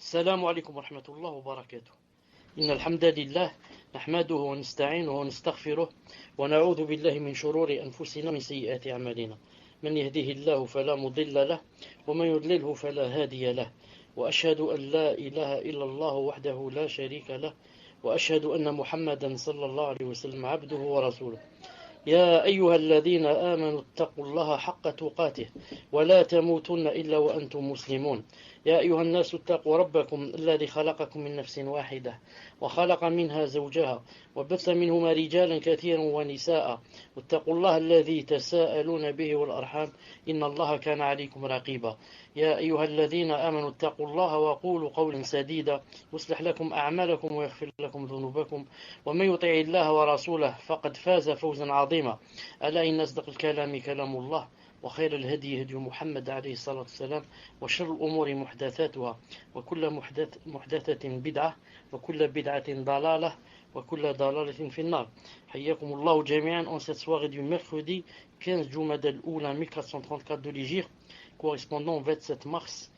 السلام عليكم ورحمة الله وبركاته. إن الحمد لله نحمده ونستعينه ونستغفره ونعوذ بالله من شرور أنفسنا ومن سيئات أعمالنا. من يهده الله فلا مضل له ومن يضلله فلا هادي له، وأشهد أن لا إله إلا الله وحده لا شريك له، وأشهد أن محمدا صلى الله عليه وسلم عبده ورسوله. يا أيها الذين آمنوا اتقوا الله حق تقاته ولا تموتن إلا وأنتم مسلمون. يا أيها الناس اتقوا ربكم الذي خلقكم من نفس واحدة وخلق منها زوجها وبث منهما رجالا كثيرا ونساء، واتقوا الله الذي تساءلون به والأرحام إن الله كان عليكم رقيبا. يا أيها الذين آمنوا اتقوا الله وقولوا قولا سديدا يصلح لكم أعمالكم ويغفر لكم ذنوبكم، ومن يطع الله ورسوله فقد فاز فوزا عظيما. ألا إن أصدق الكلام كلام الله، وخير الهدي هدي محمد عليه الصلاة والسلام، وشر الأمور محدثاتها، وكل محدثة بدعة، وكل بدعة ضلالة، وكل ضلالة في النار. حياكم الله جميعا en cette soirée du mercredi 15 Jumada al-Oula 1434 de l'Hégire, correspondant au 27 mars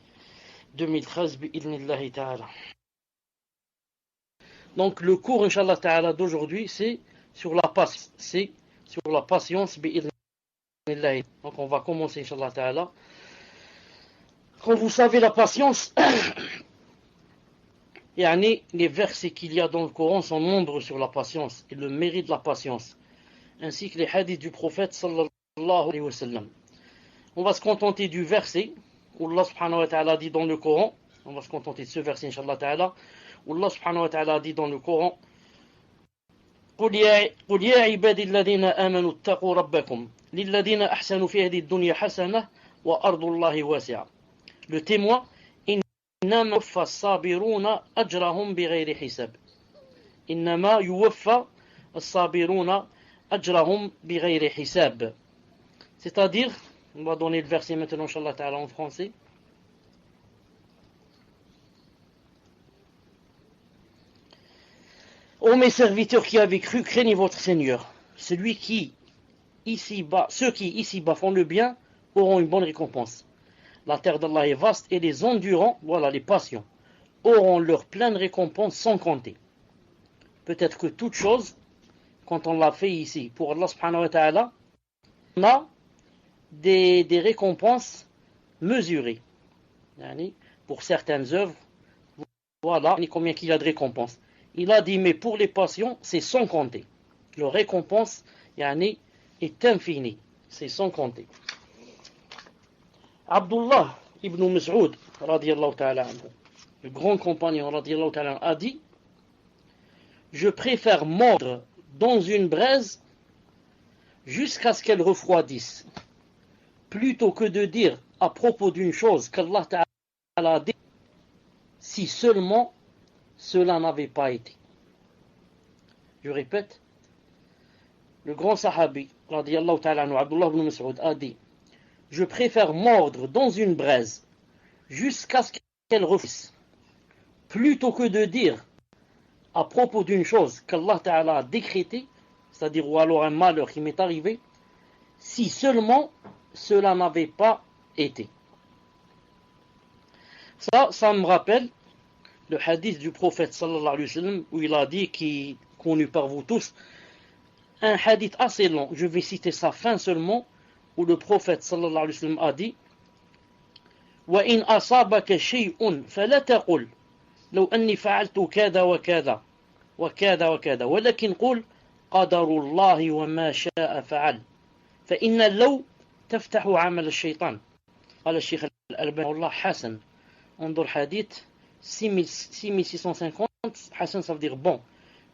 2013 bi'idhnillahi ta'ala. Donc le cours Inch'Allah ta'ala d'aujourd'hui c'est sur la patience bi'idhnillahi. Donc on va commencer Inch'Allah ta'ala. Comme vous savez, la patience, les versets qu'il y a dans le Coran sont nombreux sur la patience et le mérite de la patience, ainsi que les hadiths du prophète sallallahu alayhi wa sallam. On va se contenter du verset où Allah subhanahu wa ta'ala dit dans le Coran, on va se contenter de ce verset Inch'Allah ta'ala, où Allah subhanahu wa ta'ala dit dans le Coran: قل يا عبادي الذين آمنوا اتقوا ربكم للذين أحسنوا في هذه الدنيا حسنة وأرض الله واسعة. Le témoin: إنما يوفى الصابرون أجرهم بغير حساب. إنما يوفى الصابرون أجرهم بغير حساب. C'est-à-dire, on va donner le verset maintenant Inch'Allah ta'ala en français. Ô mes serviteurs qui avez cru, craignez votre Seigneur. Ceux qui ici-bas font le bien auront une bonne récompense. La terre d'Allah est vaste et les endurants, voilà les patients, auront leur pleine récompense sans compter. Peut-être que toute chose, quand on l'a fait ici pour Allah subhanahu wa ta'ala, on a des récompenses mesurées. Pour certaines œuvres, voilà combien qu'il y a de récompenses. Il a dit, mais pour les patients, c'est sans compter. Leur récompense est infinie, c'est sans compter. Abdullah ibn Mas'ud, radiyallahu ta'ala anhu, le grand compagnon, radiyallahu ta'ala, a dit: je préfère mordre dans une braise jusqu'à ce qu'elle refroidisse, plutôt que de dire à propos d'une chose qu'Allah ta'ala a dit, si seulement cela n'avait pas été. Je répète, le grand sahabi, radiyallahu ta'ala anhu, Abdullah ibn Mas'ud, a dit: je préfère mordre dans une braise jusqu'à ce qu'elle refroidisse, plutôt que de dire à propos d'une chose qu'Allah Ta'ala a décrétée, c'est-à-dire ou alors un malheur qui m'est arrivé, si seulement cela n'avait pas été. Ça me rappelle le hadith du prophète sallallahu alayhi wa sallam où il a dit, qui est connu par vous tous, un hadith assez long, je vais citer sa fin seulement, où le prophète sallallahu alayhi wa sallam a dit: وَإِنْ أَصَابَكَ شَيْءٌ فَلَا تَقُلْ لَوْ أَنِّي فَعَلْتُ كَذَا وَكَذَا وَكَذَا وَكَذَا وَلَكِنْ قُلْ قَدَرُ اللَّهِ وَمَا شَاءَ فَعَلْ فَإِنَّ اللَّوْ تَفْتَحُ عَمَلَ الشَّيْطَانِ. قال الشيخ الألباني الله حسن. انظر hadith 6650, حسن ça veut dire bon,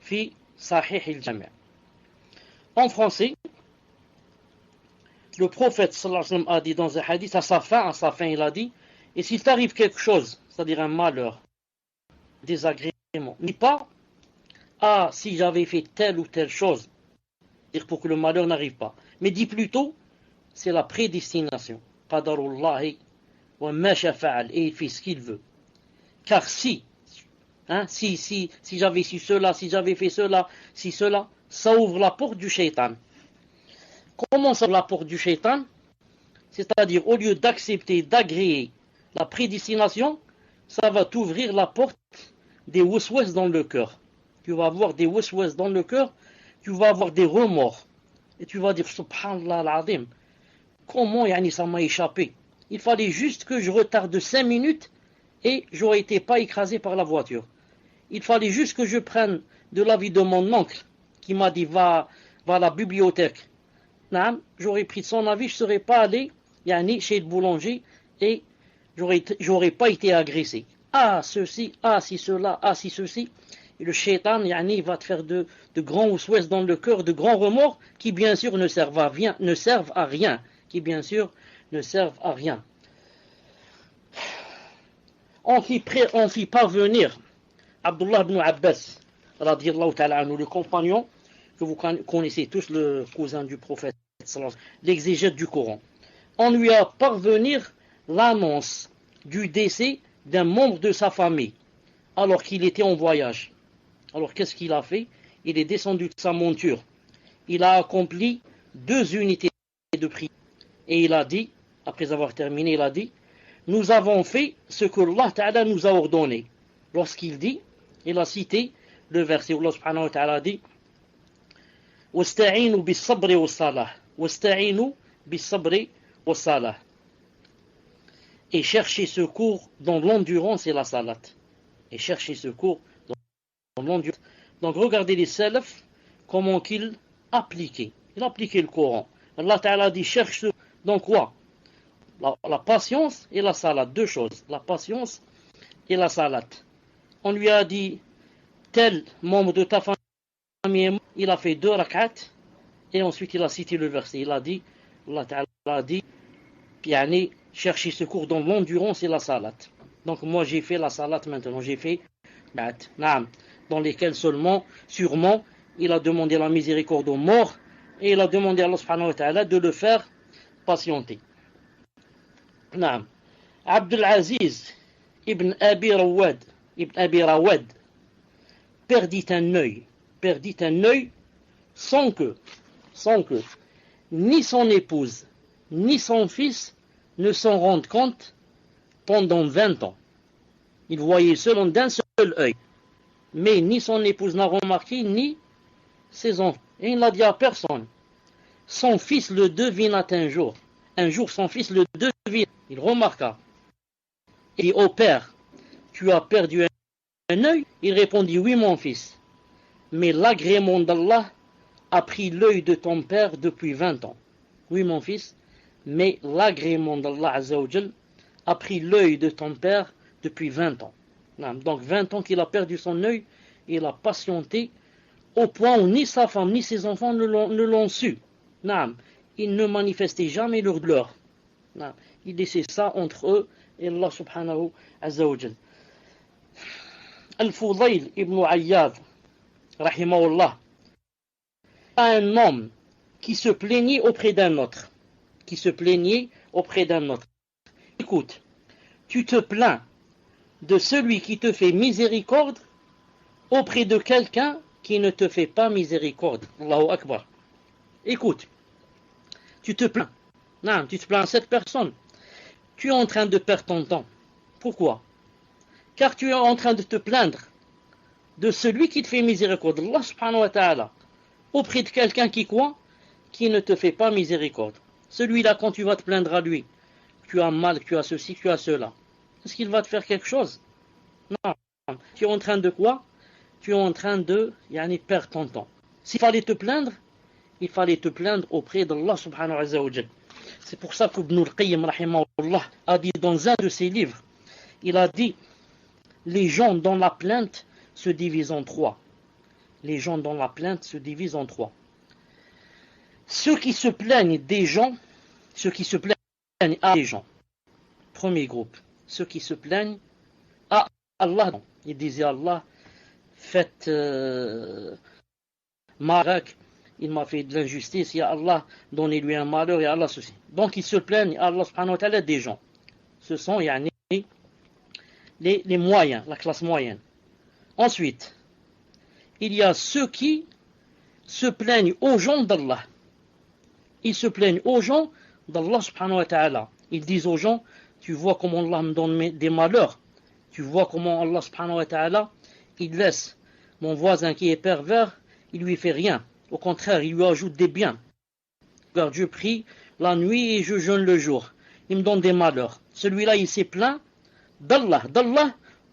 في صحيح الجامع. En français, le prophète sallallahu alayhi wa sallam a dit dans un hadith, à sa fin il a dit: et s'il t'arrive quelque chose, c'est-à-dire un malheur, désagrément, dis pas: ah, si j'avais fait telle ou telle chose, dire pour que le malheur n'arrive pas, mais dis plutôt: c'est la prédestination, qadarullahi wa ma sha fa'al, et il fait ce qu'il veut. Car si j'avais su cela, si j'avais fait cela, si cela, ça ouvre la porte du shaitan. Comment ça ouvre la porte du shaitan? C'est-à-dire, au lieu d'accepter, d'agréer la prédestination, ça va t'ouvrir la porte des waswas dans le cœur. Tu vas avoir des waswas dans le cœur, tu vas avoir des remords. Et tu vas dire, subhanallah al-azim, comment yani, ça m'a échappé. Il fallait juste que je retarde 5 minutes et j'aurais été pas écrasé par la voiture. Il fallait juste que je prenne de l'avis de mon oncle qui m'a dit, va à la bibliothèque. J'aurais pris de son avis, je ne serais pas allé yani, chez le boulanger et j'aurais pas été agressé. Ah, ceci, ah, si cela, ah, si ceci. Et le shaitan yani, va te faire de grands waswas dans le cœur, de grands remords qui bien sûr ne servent à rien. Qui bien sûr ne servent à rien. On fit parvenir Abdullah ibn Abbas, radiallahu ta'ala anhu, le compagnon, que vous connaissez tous, le cousin du prophète, l'exégète du Coran. On lui a parvenir l'annonce du décès d'un membre de sa famille, alors qu'il était en voyage. Alors qu'est-ce qu'il a fait? Il est descendu de sa monture. Il a accompli 2 unités de prière. Et il a dit, après avoir terminé, il a dit, nous avons fait ce que Allah Ta'ala nous a ordonné. Lorsqu'il dit, il a cité le verset où Allah Subhanahu wa Ta'ala dit, وَاسْتَعِينُوا بِالصَّبْرِ وَالصَّلَاةِ وَاسْتَعِينُوا بِالصَّبْرِ وَالصَّلَاةِ. Et chercher secours dans l'endurance et la salat. Et chercher secours dans l'endurance. Donc regardez les salafs, comment qu'ils appliquaient. Ils appliquaient le Coran. Allah Ta'ala dit, cherche dans quoi? La patience et la salat. 2 choses. La patience et la salat. On lui a dit, tel membre de ta famille, il a fait 2 rak'at, et ensuite il a cité le verset. Il a dit, Allah Ta'ala a dit, yani, chercher secours dans l'endurance et la salat. Donc moi j'ai fait la salat maintenant, j'ai fait dans lesquels sûrement, il a demandé la miséricorde aux morts, et il a demandé à Allah subhanahu wa ta'ala de le faire patienter. Abdul Aziz ibn Abi Rawad perdit un œil sans que ni son épouse ni son fils ne s'en rendent compte pendant 20 ans. Il voyait seulement d'un seul œil, mais ni son épouse n'a remarqué, ni ses enfants. Et il n'a dit à personne. Son fils le devina un jour. Un jour, son fils le devina. Il remarqua. Il dit, ô père, tu as perdu un œil? Il répondit, oui mon fils. Mais l'agrément d'Allah a pris l'œil de ton père depuis 20 ans. Oui mon fils, mais l'agrément d'Allah Azzawajal a pris l'œil de ton père depuis 20 ans. Donc 20 ans qu'il a perdu son œil, il a patienté au point où ni sa femme ni ses enfants ne l'ont su. Ils ne manifestaient jamais leur douleur. Ils laissaient ça entre eux et Allah subhanahu Azzawajal. Al-Fudayl ibn Ayyad, rahimahullah, un homme qui se plaignait auprès d'un autre. Écoute, tu te plains de celui qui te fait miséricorde auprès de quelqu'un qui ne te fait pas miséricorde. Allahu Akbar. Écoute, tu te plains. Non, tu te plains à cette personne. Tu es en train de perdre ton temps. Pourquoi? Car tu es en train de te plaindre de celui qui te fait miséricorde, Allah subhanahu wa ta'ala, auprès de quelqu'un qui ne te fait pas miséricorde. Celui-là, quand tu vas te plaindre à lui, tu as mal, tu as ceci, tu as cela, est-ce qu'il va te faire quelque chose? Non. Tu es en train de quoi? Tu es en train de perdre ton temps. S'il fallait te plaindre, il fallait te plaindre auprès d'Allah subhanahu wa ta'ala. C'est pour ça qu'Ibn al-Qayyim rahimahullah a dit dans un de ses livres, il a dit, les gens dans la plainte se divisent en 3. Les gens dans la plainte se divisent en 3. Ceux qui se plaignent des gens, ceux qui se plaignent à des gens. Premier groupe. Ceux qui se plaignent à Allah. Ils disaient à Allah, faites marak, il m'a fait de l'injustice, ya Allah, donnez-lui un malheur, ya Allah, ceci. Donc ils se plaignent à Allah subhanahu wa ta'ala des gens. Ce sont les moyens, la classe moyenne. Ensuite, il y a ceux qui se plaignent aux gens d'Allah. Ils se plaignent aux gens d'Allah subhanahu wa ta'ala. Ils disent aux gens, tu vois comment Allah me donne des malheurs. Tu vois comment Allah subhanahu wa ta'ala, il laisse mon voisin qui est pervers, il lui fait rien. Au contraire, il lui ajoute des biens. Regarde, je prie la nuit et je jeûne le jour. Il me donne des malheurs. Celui-là, il s'est plaint d'Allah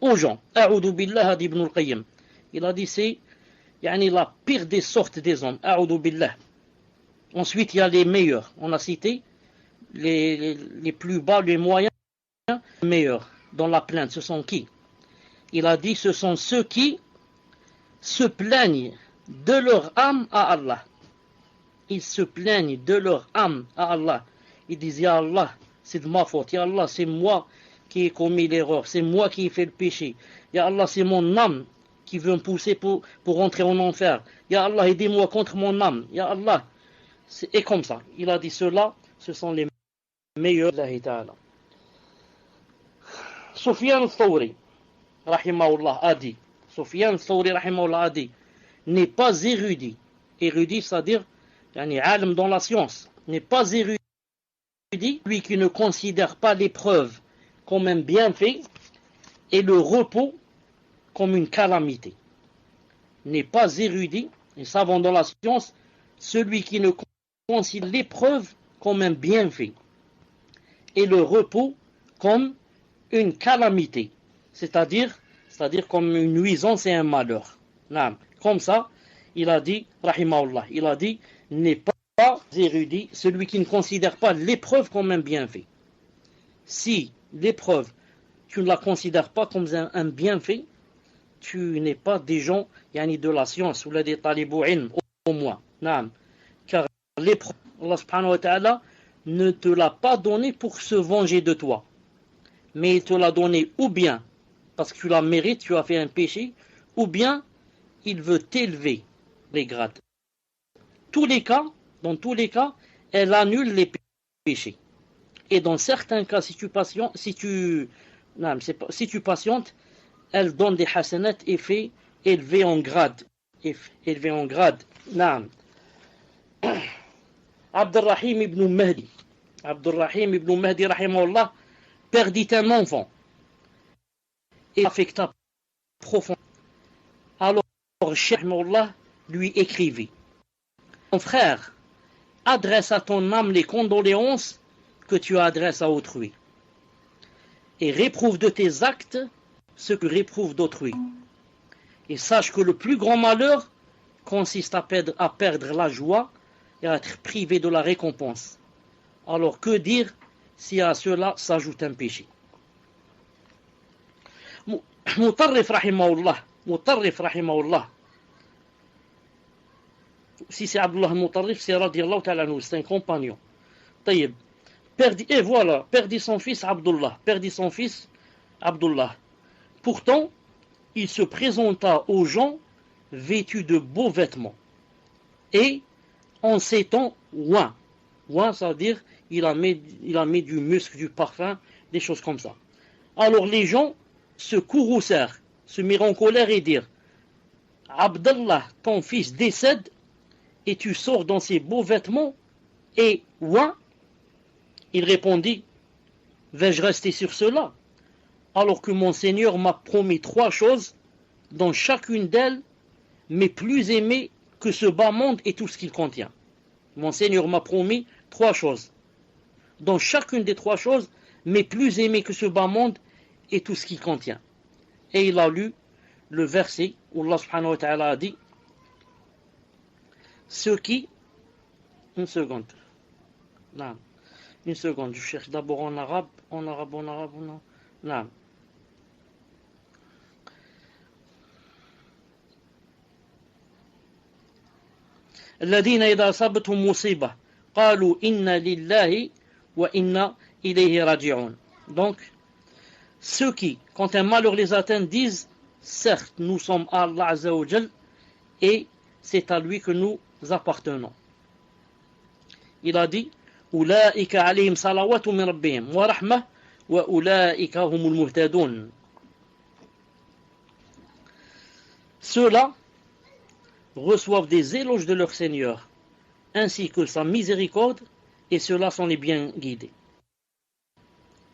aux gens. A'udhu billah, dit Ibn al-Qayyim. Il a dit, c'est la pire des sortes des hommes. A'udhu billah. Ensuite, il y a les meilleurs. On a cité les plus bas, les moyens, les meilleurs. Dans la plainte, ce sont qui? Il a dit, ce sont ceux qui se plaignent de leur âme à Allah. Ils se plaignent de leur âme à Allah. Ils disent, Ya Allah, c'est de ma faute. Ya Allah, c'est moi qui ai commis l'erreur. C'est moi qui ai fait le péché. Ya Allah, c'est mon âme qui veut me pousser pour rentrer en enfer. Ya Allah, aidez-moi contre mon âme. Ya Allah. Et comme ça. Il a dit cela, ce sont les meilleurs. Sufyan al-Thawri, rahimahullah, a dit, Sufyan al-Thawri, rahimahullah, a dit, n'est pas érudit. Érudit, c'est-à-dire, alim dans la science, n'est pas érudit, lui qui ne considère pas l'épreuve comme un bienfait et le repos comme une calamité. N'est pas érudit et savant dans la science, celui qui ne considère l'épreuve comme un bienfait et le repos comme une calamité, c'est-à-dire comme une nuisance et un malheur. Comme ça, il a dit, rahimahullah, il a dit, n'est pas érudit celui qui ne considère pas l'épreuve comme un bienfait. Si l'épreuve, tu ne la considères pas comme un bienfait, tu n'es pas des gens de la science ou des talibou'in au moins. Car l'épreuve, Allah subhanahu wa ta'ala ne te l'a pas donné pour se venger de toi, mais il te l'a donné ou bien parce que tu la mérites, tu as fait un péché, ou bien il veut t'élever les grades. Dans tous les cas, elle annule les péchés. Et dans certains cas, si tu patientes, elle donne des hasanat et fait élever en grade. Abdurrahim ibn Mahdi, rahimahullah, perdit un enfant et affecta profondément. Alors, Cheikh rahimahullah lui écrivit, mon frère, adresse à ton âme les condoléances que tu adresses à autrui et réprouve de tes actes ce que réprouve d'autrui. Et sache que le plus grand malheur consiste à perdre la joie et à être privé de la récompense. Alors que dire si à cela s'ajoute un péché? Mutarrif rahimahullah. Si c'est Abdullah Mutarrif, c'est radiallahu ta'ala anhu, c'est un compagnon. Taïb. Perdit son fils Abdullah. Pourtant, il se présenta aux gens vêtu de beaux vêtements et en s'étant oint. Oint, c'est-à-dire il a mis du muscle, du parfum, des choses comme ça. Alors les gens se courroucèrent, se mirent en colère et dirent, Abdallah, ton fils décède et tu sors dans ses beaux vêtements et oint. Il répondit, vais-je rester sur cela alors que mon Seigneur m'a promis 3 choses, dont chacune d'elles m'est plus aimée que ce bas monde et tout ce qu'il contient. Mon Seigneur m'a promis 3 choses, dont chacune des 3 choses m'est plus aimée que ce bas monde et tout ce qu'il contient. Et il a lu le verset où Allah subhanahu wa ta'ala a dit, ceux qui... Une seconde, je cherche d'abord en arabe. Non. الذين إذا أصابتهم مصيبة قالوا إنا لله وإنا إليه راجعون. Donc, ceux qui, quand un malheur les atteint, disent, certes, nous sommes Allah Azza wa Jal et c'est à lui que nous appartenons. Il a dit, أولئك عليهم صلوات من ربهم ورحمة وأولئك هم المهتدون. Ceux-là reçoivent des éloges de leur Seigneur, ainsi que sa miséricorde, et ceux-là sont les bien guidés.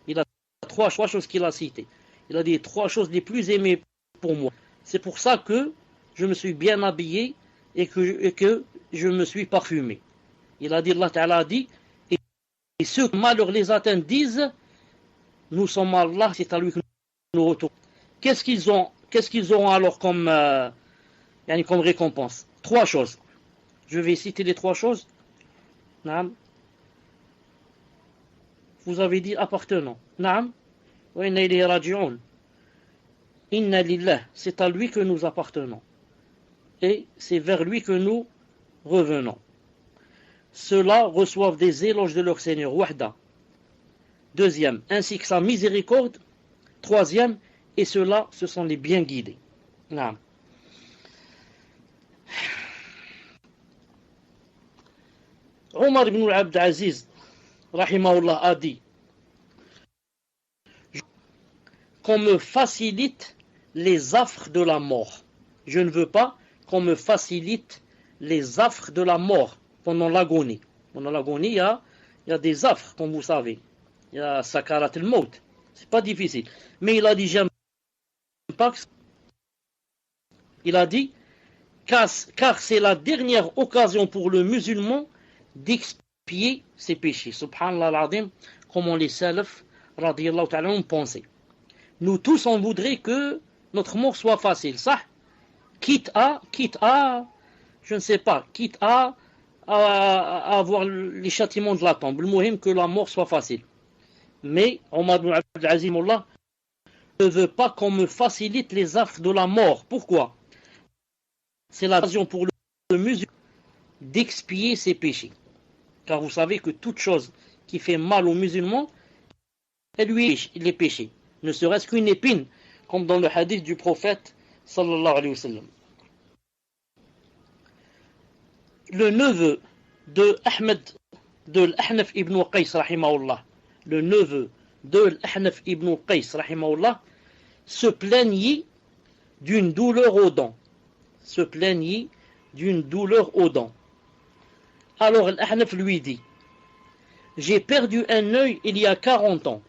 Il a 3 choses qu'il a citées. Il a dit 3 choses les plus aimées pour moi. C'est pour ça que je me suis bien habillé et que je me suis parfumé. Il a dit, Allah Ta'ala a dit, et ceux que malheur les atteint disent, nous sommes Allah, c'est à lui que nous retournons. Qu'est-ce qu'ils auront alors comme récompense? 3 choses. Je vais citer les 3 choses. Naam. Vous avez dit appartenant. Naam. Wa inna ilayhi raji'un. Inna lillah, c'est à lui que nous appartenons. Et c'est vers lui que nous revenons. Ceux-là reçoivent des éloges de leur Seigneur, wahda. 2e, ainsi que sa miséricorde. 3e, et ceux-là, ce sont les bien guidés. Naam. Omar ibn Abd Aziz, rahimahullah, a dit qu'on me facilite les affres de la mort. Je ne veux pas qu'on me facilite les affres de la mort pendant l'agonie. Pendant l'agonie, il y a des affres, comme vous savez. Il y a sakarat al-maut. C'est pas difficile. Mais il a dit, j'aime pas que ça. Il a dit, car c'est la dernière occasion pour le musulman d'expier ses péchés. Subhanallah al-azim, comment les salafs, radiyallahu ta'ala, ont pensé. Nous tous, on voudrait que notre mort soit facile, ça. Quitte à, je ne sais pas, quitte à avoir les châtiments de la tombe. Le muhim que la mort soit facile. Mais Omar ibn Abd Aziz ne veut pas qu'on me facilite les affres de la mort. Pourquoi? C'est l'occasion pour le musulman d'expier ses péchés. Car vous savez que toute chose qui fait mal aux musulmans, elle lui est péché. Ne serait-ce qu'une épine, comme dans le hadith du prophète sallallahu alayhi wa sallam. Le neveu de Ahmed, de l'Ahnaf ibn Qais, rahimahullah, le neveu de l'Ahnaf ibn Qais, rahimahullah, se plaignit d'une douleur aux dents. Se plaignit d'une douleur aux dents. Alors l'Ahnaf lui dit, j'ai perdu un œil il y a 40 ans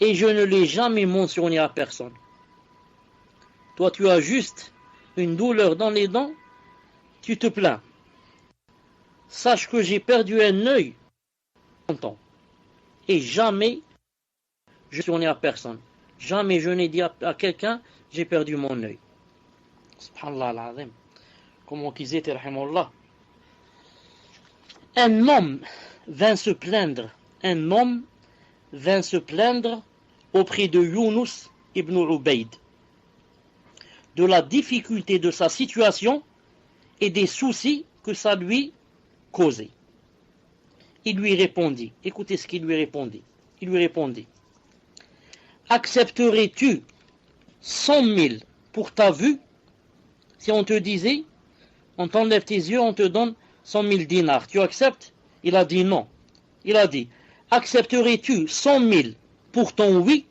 et je ne l'ai jamais mentionné à personne. Toi tu as juste une douleur dans les dents, tu te plains. Sache que j'ai perdu un œil et jamais je ne l'ai mentionné à personne. Jamais je n'ai dit à quelqu'un, j'ai perdu mon œil. Subhanallah al-azim. Comment qu'ils étaient, rahimahullah. Un homme vint se plaindre auprès de Yunus ibn Ubayd de la difficulté de sa situation et des soucis que ça lui causait. Il lui répondit, écoutez ce qu'il lui répondit. Il lui répondit, accepterais-tu 100 000 pour ta vue si on te disait, on t'enlève tes yeux, on te donne 100 000 dinars, tu acceptes? Il a dit non. Il a dit, accepterais-tu 100 000 pour ton oui?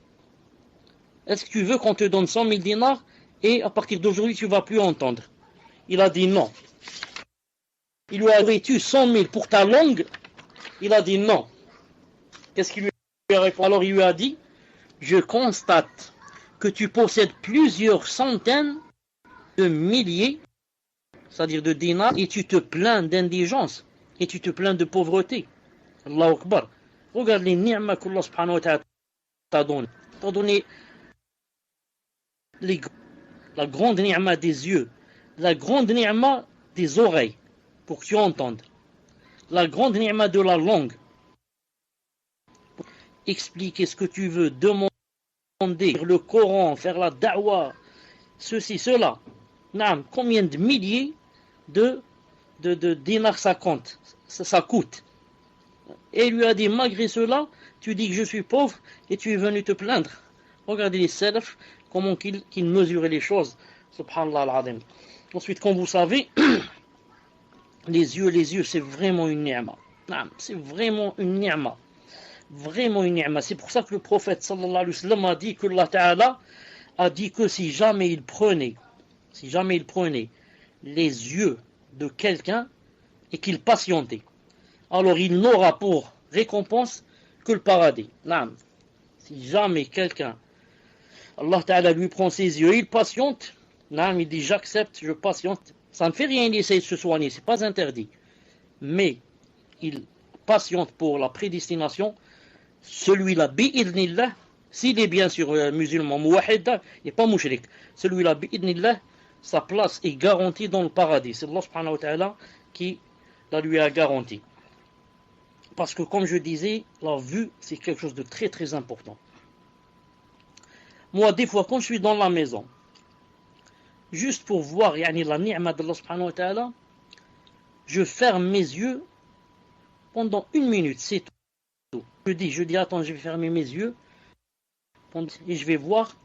Est-ce que tu veux qu'on te donne 100 000 dinars et à partir d'aujourd'hui tu ne vas plus entendre? Il a dit non. Il lui a dit, tu 100 000 pour ta langue? Il a dit non. Qu'est-ce qu'il lui a répondu? Alors il lui a dit, je constate que tu possèdes plusieurs centaines de milliers, c'est-à-dire de dinars, et tu te plains d'indigence, et tu te plains de pauvreté. Allahu Akbar. Regarde les ni'mas qu'Allah subhanahu wa ta'ala t'a donné. T'a donné la grande ni'ma des yeux, la grande ni'ma des oreilles, pour que tu entendes. La grande ni'ma de la langue. Expliquer ce que tu veux, demander, le Coran, faire la da'wah, ceci, cela. Naam, combien de milliers de dinars ça compte, ça coûte. Et il lui a dit, malgré cela, tu dis que je suis pauvre et tu es venu te plaindre. Regardez les salafs, comment qu'ils mesuraient les choses. Subhanallah al-azim. Ensuite, comme vous savez, les yeux, c'est vraiment une ni'ma. C'est vraiment une ni'ma. Vraiment une ni'ma. C'est pour ça que le prophète sallallahu alayhi wa sallam a dit que Allah Ta'ala a dit que si jamais il prenait les yeux de quelqu'un et qu'il patientait, alors il n'aura pour récompense que le paradis. Si jamais quelqu'un Allah Ta'ala lui prend ses yeux, il patiente. Non, il dit j'accepte, je patiente. Ça ne fait rien, il essaie de se soigner, c'est pas interdit. Mais il patiente pour la prédestination. Celui-là, bi'idnillah, s'il est bien sûr musulman, mouahid, il n'est pas mouchrik. Celui-là, bi'idnillah, sa place est garantie dans le paradis. C'est Allah subhanahu wa ta'ala qui la lui a garantie. Parce que comme je disais, la vue, c'est quelque chose de très très important. Moi, des fois, quand je suis dans la maison, juste pour voir la ni'ma d'Allah subhanahu wa ta'ala, je ferme mes yeux pendant 1 minute, c'est tout. Je dis, attends, je vais fermer mes yeux et je vais voir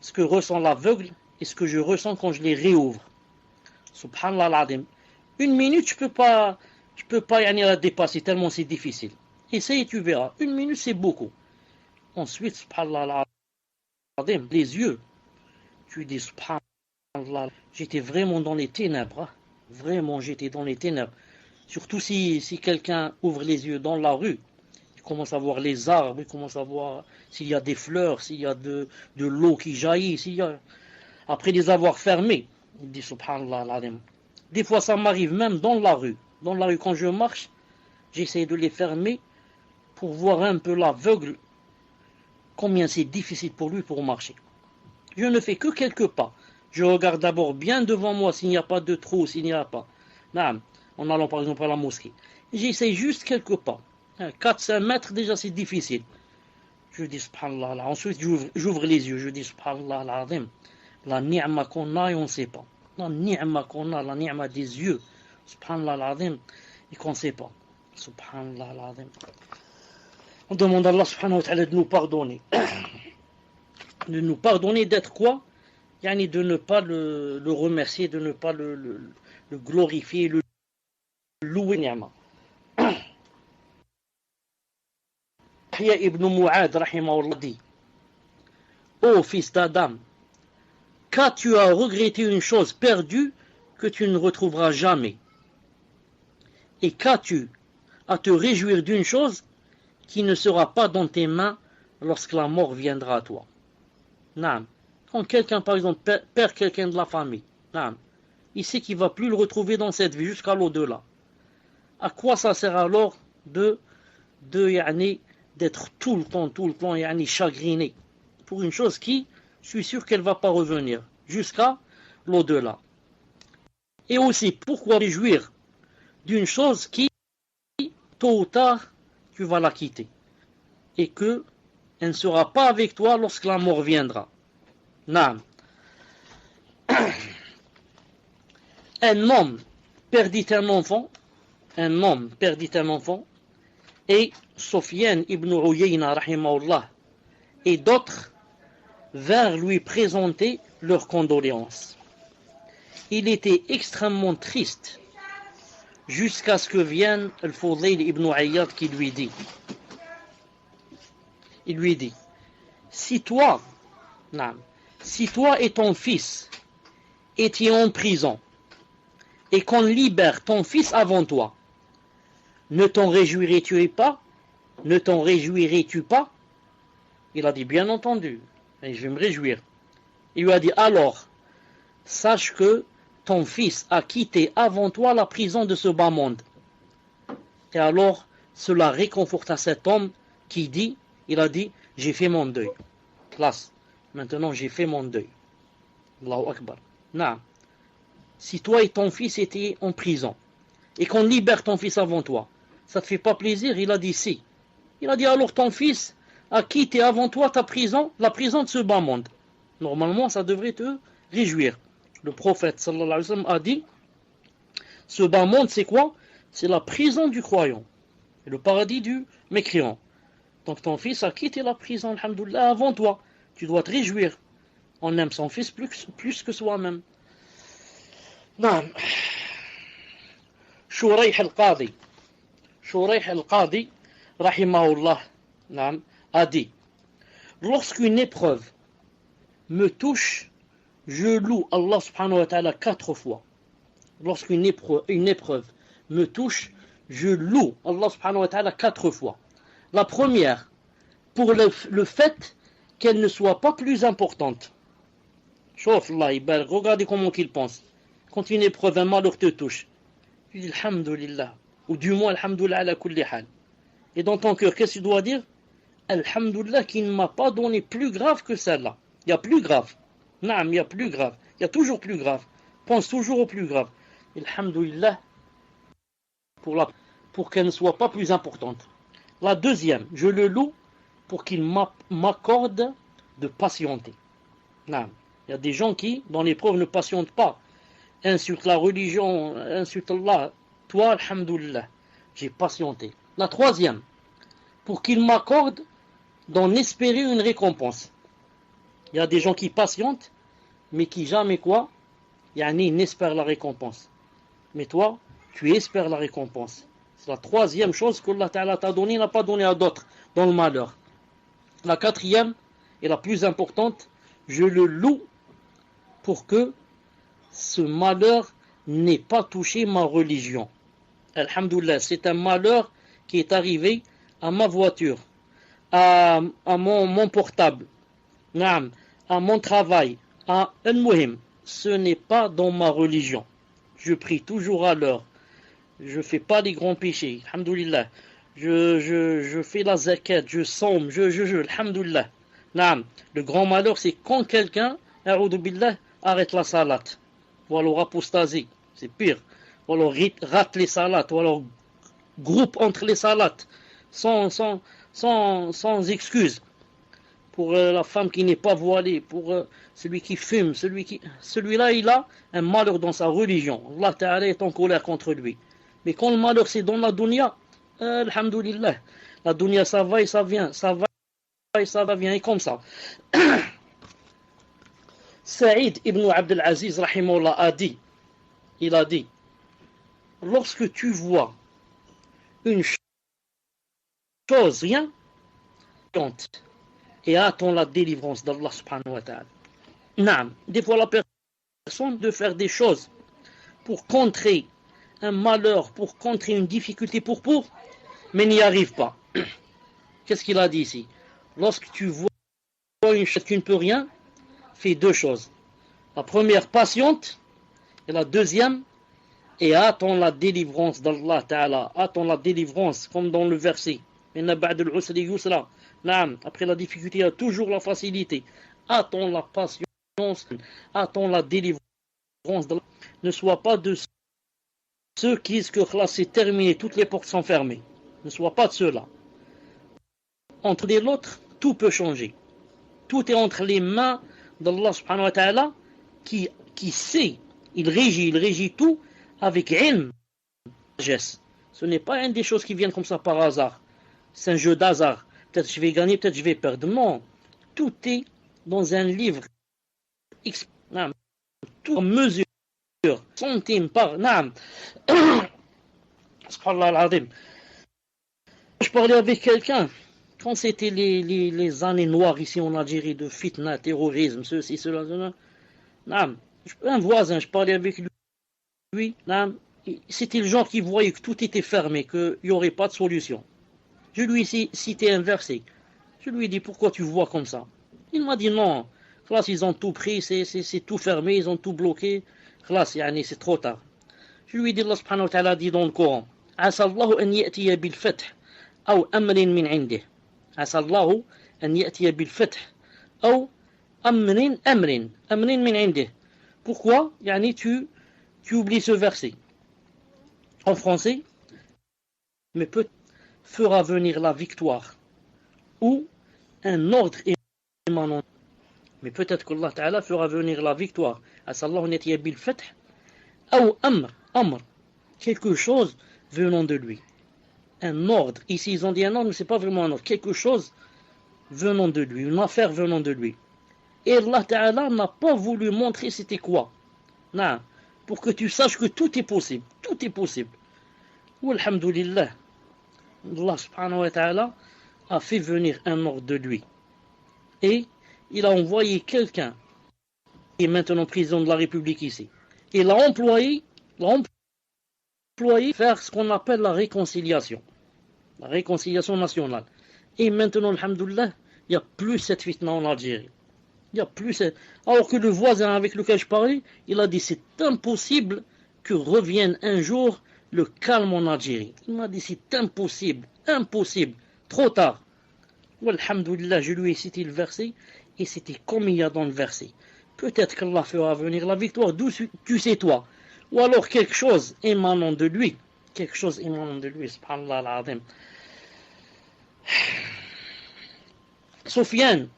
ce que ressent l'aveugle et ce que je ressens quand je les réouvre. Subhanallah al-Azim. 1 minute, je peux pas la dépasser tellement c'est difficile. Essaye et tu verras. 1 minute, c'est beaucoup. Ensuite, subhanallah al-Azim, les yeux, tu dis subhanallah, j'étais vraiment dans les ténèbres. Hein. Vraiment, j'étais dans les ténèbres. Surtout si quelqu'un ouvre les yeux dans la rue, il commence à voir les arbres, il commence à voir s'il y a des fleurs, s'il y a de l'eau qui jaillit, après les avoir fermés, il dit subhanallah al-Azim. Des fois ça m'arrive même dans la rue. Dans la rue quand je marche, j'essaie de les fermer pour voir un peu l'aveugle, combien c'est difficile pour lui pour marcher. Je ne fais que quelques pas. Je regarde d'abord bien devant moi s'il n'y a pas de trou, s'il n'y a pas. Non, en allant par exemple à la mosquée. J'essaie juste quelques pas. 4-5 mètres déjà c'est difficile. Je dis subhanallah. Ensuite j'ouvre les yeux. Je dis subhanallah al-Azim. La ni'ma qu'on a et on ne sait pas. La ni'ma qu'on a, la ni'ma des yeux. Subhanallah al-Azim. Et qu'on ne sait pas. Subhanallah al-Azim. On demande à Allah subhanahu wa ta'ala de nous pardonner. De nous pardonner d'être quoi? De ne pas le remercier, de ne pas le glorifier, le louer ni'ma. Yahya ibn Mu'ad rahimahullah dit: Ô fils d'Adam, qu'as-tu à regretter une chose perdue que tu ne retrouveras jamais? Et qu'as-tu à te réjouir d'une chose qui ne sera pas dans tes mains lorsque la mort viendra à toi? Naam. Quand quelqu'un, par exemple, perd quelqu'un de la famille, naam, il sait qu'il ne va plus le retrouver dans cette vie jusqu'à l'au-delà. À quoi ça sert alors d'être tout le temps chagriné pour une chose qui, je suis sûr qu'elle ne va pas revenir jusqu'à l'au-delà. Et aussi, pourquoi réjouir d'une chose qui, tôt ou tard, tu vas la quitter et que elle ne sera pas avec toi lorsque la mort viendra. Naam. Un homme perdit un enfant, et Sufyan ibn Uyayna rahimahullah et d'autres vinrent lui présenter leurs condoléances. Il était extrêmement triste jusqu'à ce que vienne Al-Fudayl ibn Ayyad qui lui dit, si toi et ton fils étiez en prison et qu'on libère ton fils avant toi, ne t'en réjouirais-tu pas? Il a dit, bien entendu, et je vais me réjouir. Il lui a dit, alors, sache que ton fils a quitté avant toi la prison de ce bas monde. Et alors, cela réconforta cet homme qui il a dit, j'ai fait mon deuil. Classe, maintenant j'ai fait mon deuil. Allahu Akbar. Non. Si toi et ton fils étaient en prison, et qu'on libère ton fils avant toi, ça te fait pas plaisir? Il a dit si. Il a dit alors ton fils a quitté avant toi ta prison, la prison de ce bas monde. Normalement, ça devrait te réjouir. Le prophète sallallahu alayhi wa sallam a dit, ce bas monde c'est quoi? C'est la prison du croyant et le paradis du mécréant. Donc ton fils a quitté la prison, alhamdoulilah, avant toi. Tu dois te réjouir. On aime son fils plus que soi-même. Non. Shurayh al-Qadi, rahimahullah, a dit, lorsqu'une épreuve me touche, je loue Allah subhanahu wa ta'ala 4 fois. Lorsqu'une épreuve me touche, je loue Allah subhanahu wa ta'ala 4 fois. La première, pour le fait qu'elle ne soit pas plus importante. Chauffe Allah, regardez comment il pense. Quand une épreuve, un malheur te touche, tu dis Alhamdulillah, ou du moins Alhamdulillah ala kulli hal. Et dans ton cœur, qu'est-ce que tu dois dire? Alhamdulillah qui ne m'a pas donné plus grave que celle-là. Il y a plus grave. Naam, il y a plus grave. Il y a toujours plus grave. Pense toujours au plus grave. Alhamdulillah pour qu'elle ne soit pas plus importante. La deuxième, je le loue pour qu'il m'accorde de patienter. Naam. Il y a des gens qui, dans l'épreuve, ne patientent pas. Insultent la religion, insultent Allah. Toi, alhamdulillah, j'ai patienté. La troisième, pour qu'il m'accorde d'en espérer une récompense. Il y a des gens qui patientent, mais qui jamais quoi? Yani n'espèrent la récompense. Mais toi, tu espères la récompense. C'est la troisième chose que Allah Ta'ala t'a donné, n'a pas donné à d'autres dans le malheur. La quatrième, et la plus importante, je le loue pour que ce malheur n'ait pas touché ma religion. Alhamdulillah, c'est un malheur qui est arrivé à ma voiture, à mon portable, à mon travail, à Al-Muhim. Ce n'est pas dans ma religion. Je prie toujours à l'heure. Je ne fais pas les grands péchés. Alhamdulillah. Je fais la zakat, je somme, alhamdulillah. Le grand malheur, c'est quand quelqu'un, a'oudou billah, arrête la salat. Ou alors apostasie, c'est pire. Ou alors rate les salats, ou alors groupe entre les salats, sans excuse. Pour la femme qui n'est pas voilée, pour celui qui fume, celui-là, il a un malheur dans sa religion. Allah Ta'ala est en colère contre lui. Mais quand le malheur c'est dans la dunya, alhamdulillah, la dunya ça va et ça vient, ça va et ça vient, et comme ça. Saïd ibn Abdel Aziz, rahimahullah, il a dit, lorsque tu vois une chose, rien, et attends la délivrance d'Allah subhanahu wa ta'ala. Naam, des fois la personne de faire des choses pour contrer un malheur, pour contrer une difficulté, mais n'y arrive pas. Qu'est-ce qu'il a dit ici? Lorsque tu vois une chose, tu ne peux rien, fais deux choses. La première, patiente, et la deuxième, et attends la délivrance d'Allah ta'ala. Attends la délivrance, comme dans le verset. Après la difficulté, il y a toujours la facilité. Attends la patience, attends la délivrance d'Allah. Ne sois pas de ceux qui disent que là c'est terminé, toutes les portes sont fermées. Ne sois pas de ceux-là. Entre les autres, tout peut changer. Tout est entre les mains d'Allah subhanahu wa ta'ala qui sait, il régit tout avec ilm, sagesse. Ce n'est pas une des choses qui viennent comme ça par hasard. C'est un jeu d'hasard. Peut-être je vais gagner, peut-être je vais perdre. Non. Tout est dans un livre. Tout en mesure. Centime par. Subhanallah al-Azim. Je parlais avec quelqu'un. Quand c'était les années noires ici en Algérie de fitna, terrorisme, ceci, cela. Un voisin, je parlais avec lui. C'était le genre qui voyait que tout était fermé, qu'il n'y aurait pas de solution. Je lui ai cité un verset. Je lui ai dit, pourquoi tu vois comme ça? Il m'a dit, non, classe, ils ont tout pris, c'est tout fermé, ils ont tout bloqué. Classe, c'est trop tard. Je lui ai dit, Allah subhanahu wa ta'ala dit dans le Coran, Asa Allahu an ya'tiya bil fath, ou amrin min indih. Asa Allahu an ya'tiya bil fath, ou amrin min indih. Pourquoi? Tu oublies ce verset. En français, mais peut fera venir la victoire ou un ordre émanant. Mais peut-être qu'Allah Ta'ala fera venir la victoire. Asallahu netiya bil fath ou amr, quelque chose venant de lui. Un ordre. Ici ils ont dit un ordre, mais c'est pas vraiment un ordre. Quelque chose venant de lui, une affaire venant de lui. Et Allah Ta'ala n'a pas voulu montrer c'était quoi. Non, pour que tu saches que tout est possible. Tout est possible. Walhamdulillah. Allah subhanahu wa ta'ala a fait venir un ordre de lui. Et il a envoyé quelqu'un qui est maintenant président de la République ici. Et l'a employé faire ce qu'on appelle la réconciliation. La réconciliation nationale. Et maintenant, alhamdoulilah, Il n'y a plus cette fitna en Algérie. Il y a plus cette... Alors que le voisin avec lequel je parlais, il a dit c'est impossible que revienne un jour le calme en Algérie. Il m'a dit c'est impossible, impossible, trop tard. Alhamdoulilah, je lui ai cité le verset et c'était comme il y a dans le verset. Peut-être qu'Allah fera venir la victoire, d'où tu sais toi. Ou alors quelque chose émanant de lui. Quelque chose émanant de lui, subhanallah al-azim. Soufiane,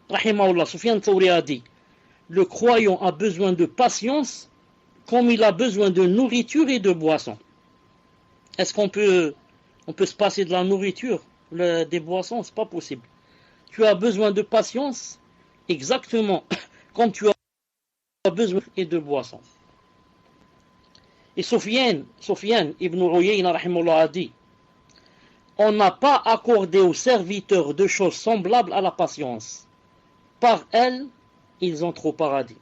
rahimahullah, Soufiane Thauri a dit, le croyant a besoin de patience comme il a besoin de nourriture et de boissons. Est-ce qu'on peut se passer de la nourriture, des boissons? C'est pas possible. Tu as besoin de patience exactement comme tu as besoin de boissons. Et Soufiane ibn Uyayna rahimahullah a dit, on n'a pas accordé aux serviteurs de choses semblables à la patience. Par elles, ils entrent au paradis.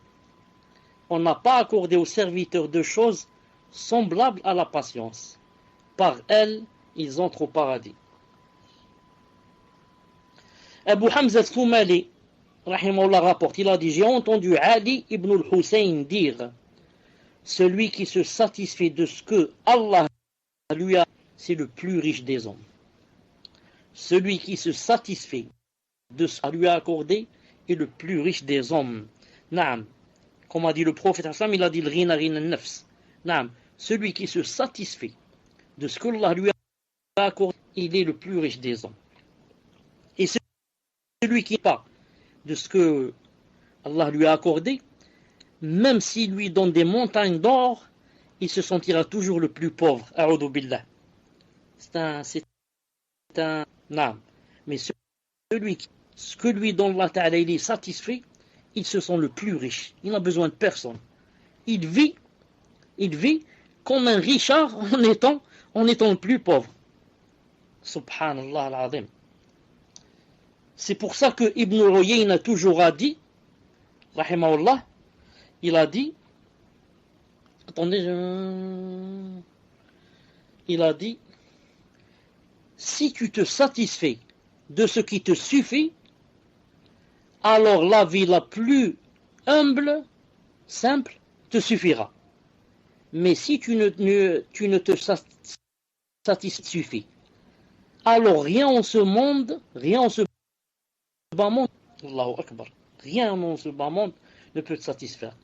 On n'a pas accordé aux serviteurs de choses semblables à la patience. Par elles, ils entrent au paradis. Abu Hamza al-Thumali, rahimahullah, rapporte, il a dit, j'ai entendu Ali ibn al-Hussein dire, celui qui se satisfait de ce que Allah lui a, c'est le plus riche des hommes. Celui qui se satisfait de ce qu'il lui a accordé est le plus riche des hommes. Naam. Comme a dit le prophète, il a dit le ghina ghina nafs. Naam. Celui qui se satisfait de ce que Allah lui a accordé, il est le plus riche des hommes. Et celui qui n'est pas de ce que Allah lui a accordé, même s'il lui donne des montagnes d'or, il se sentira toujours le plus pauvre. A'udhu billah. C'est un naam. Mais celui qui, ce que lui donne Allah Ta'ala, il est satisfait, il se sent le plus riche. Il n'a besoin de personne. Il vit comme un richard en étant le plus pauvre. Subhanallah al-azim. C'est pour ça que Ibn Uyayna toujours a dit, rahimahullah, il a dit, il a dit, si tu te satisfais de ce qui te suffit, alors la vie la plus humble, simple, te suffira. Mais si tu ne te satisfais, alors rien en ce bas monde, Allahu Akbar, rien en ce bas monde ne peut te satisfaire.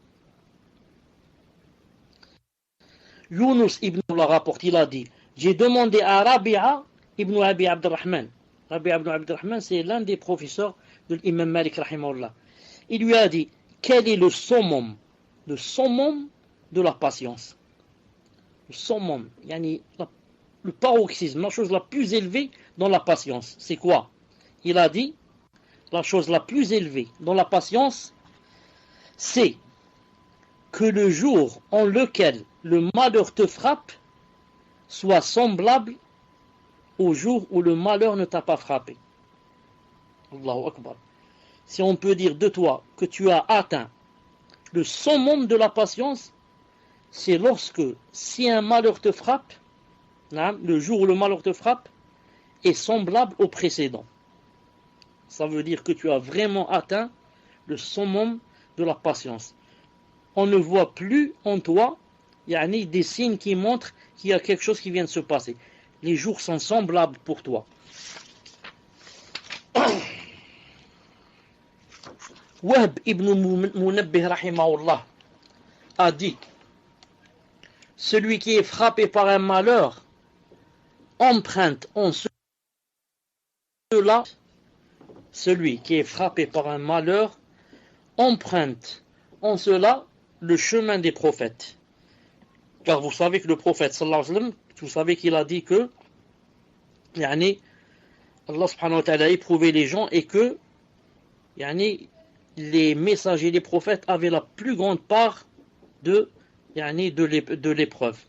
Yunus ibn la rapporte, il a dit, j'ai demandé à Rabi'a ibn Abi Abdurrahman. Rabi'a ibn Abdurrahman, c'est l'un des professeurs de l'imam Malik rahimahullah. Il lui a dit, quel est le summum de la patience? Le summum, yani le paroxysme, la chose la plus élevée dans la patience, c'est quoi? Il a dit, la chose la plus élevée dans la patience, c'est que le jour en lequel le malheur te frappe soit semblable au jour où le malheur ne t'a pas frappé. Allahu Akbar. Si on peut dire de toi que tu as atteint le summum de la patience, c'est lorsque, si un malheur te frappe, le jour où le malheur te frappe est semblable au précédent. Ça veut dire que tu as vraiment atteint le summum de la patience. On ne voit plus en toi des signes qui montrent qu'il y a quelque chose qui vient de se passer. Les jours sont semblables pour toi. Wahb ibn Munabbih rahimahullah a dit, celui qui est frappé par un malheur emprunte en cela, celui qui est frappé par un malheur emprunte en cela le chemin des prophètes. Car vous savez que le prophète sallallahu alayhi wa sallam, vous savez qu'il a dit que Allah subhanahu wa ta'ala a éprouvé les gens et que les messagers et les prophètes avaient la plus grande part de l'épreuve.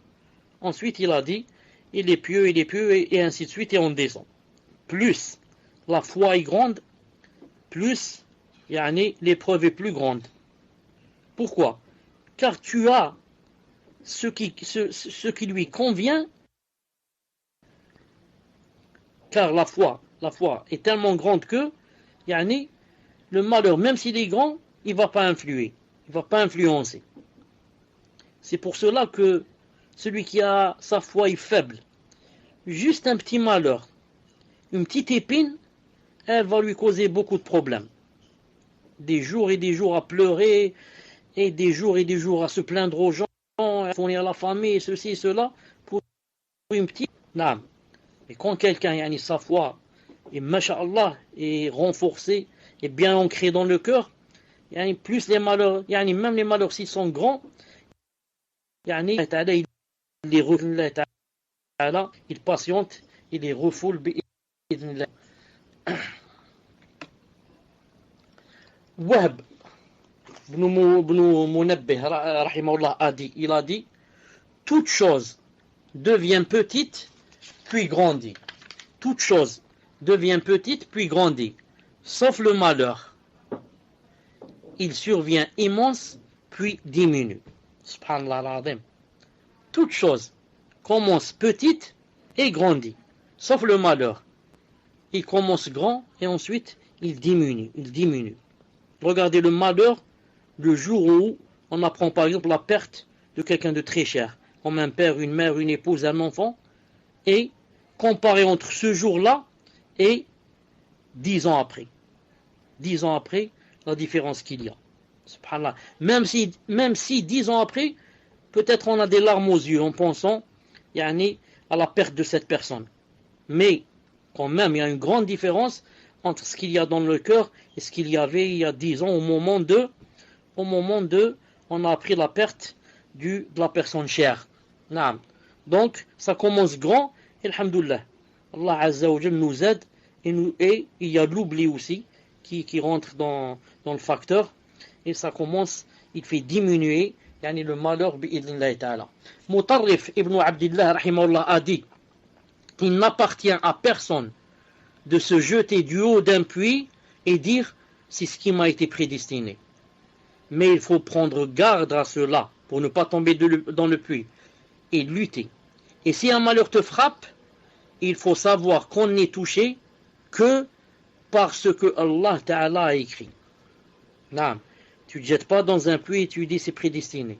Ensuite il a dit, il est pieux et ainsi de suite et on descend. Plus la foi est grande, plus l'épreuve est plus grande. Pourquoi? Car tu as ce qui lui convient, car la foi est tellement grande que yani, le malheur, même s'il est grand, il ne va pas influer, il ne va pas influencer. C'est pour cela que celui qui a sa foi est faible. Juste un petit malheur, une petite épine, elle va lui causer beaucoup de problèmes. Des jours et des jours à pleurer, et des jours à se plaindre aux gens, à fournir à la famille, ceci et cela, pour une petite... Non. Mais quand quelqu'un, yani, sa foi, et masha'Allah, est renforcée, et bien ancrée dans le cœur, yani, plus les malheurs, yani, même les malheurs s'ils sont grands, yani, il les refoule, il patiente, il les refoule, Wahb ibn Munabbih, rahimahullah, il a dit, toute chose devient petite, puis grandit. Toute chose devient petite, puis grandit, sauf le malheur. Il survient immense, puis diminue. Subhanallah al-Azim. Toute chose commence petite et grandit, sauf le malheur. Il commence grand et ensuite il diminue. Regardez le malheur, le jour où on apprend par exemple la perte de quelqu'un de très cher, comme un père, une mère, une épouse, un enfant, et comparer entre ce jour-là et 10 ans après. 10 ans après, la différence qu'il y a. Subhanallah. Même si 10 ans après, peut-être on a des larmes aux yeux en pensant yani, à la perte de cette personne. Mais quand même, il y a une grande différence entre ce qu'il y a dans le cœur et ce qu'il y avait il y a 10 ans au moment de on a appris la perte de la personne chère. Naam. Donc, ça commence grand, et alhamdoulilah. Allah Azza wa Jal nous aide, et il y a l'oubli aussi qui rentre dans le facteur, et ça commence, il fait diminuer yani le malheur bi'idhnillah ta'ala. Mutarrif ibn Abdillah rahimahullah a dit, il n'appartient à personne de se jeter du haut d'un puits et dire c'est ce qui m'a été prédestiné. Mais il faut prendre garde à cela pour ne pas tomber dans le puits et lutter. Et si un malheur te frappe, il faut savoir qu'on n'est touché que parce que Allah Ta'ala a écrit. Non, tu ne te jettes pas dans un puits et tu dis c'est prédestiné.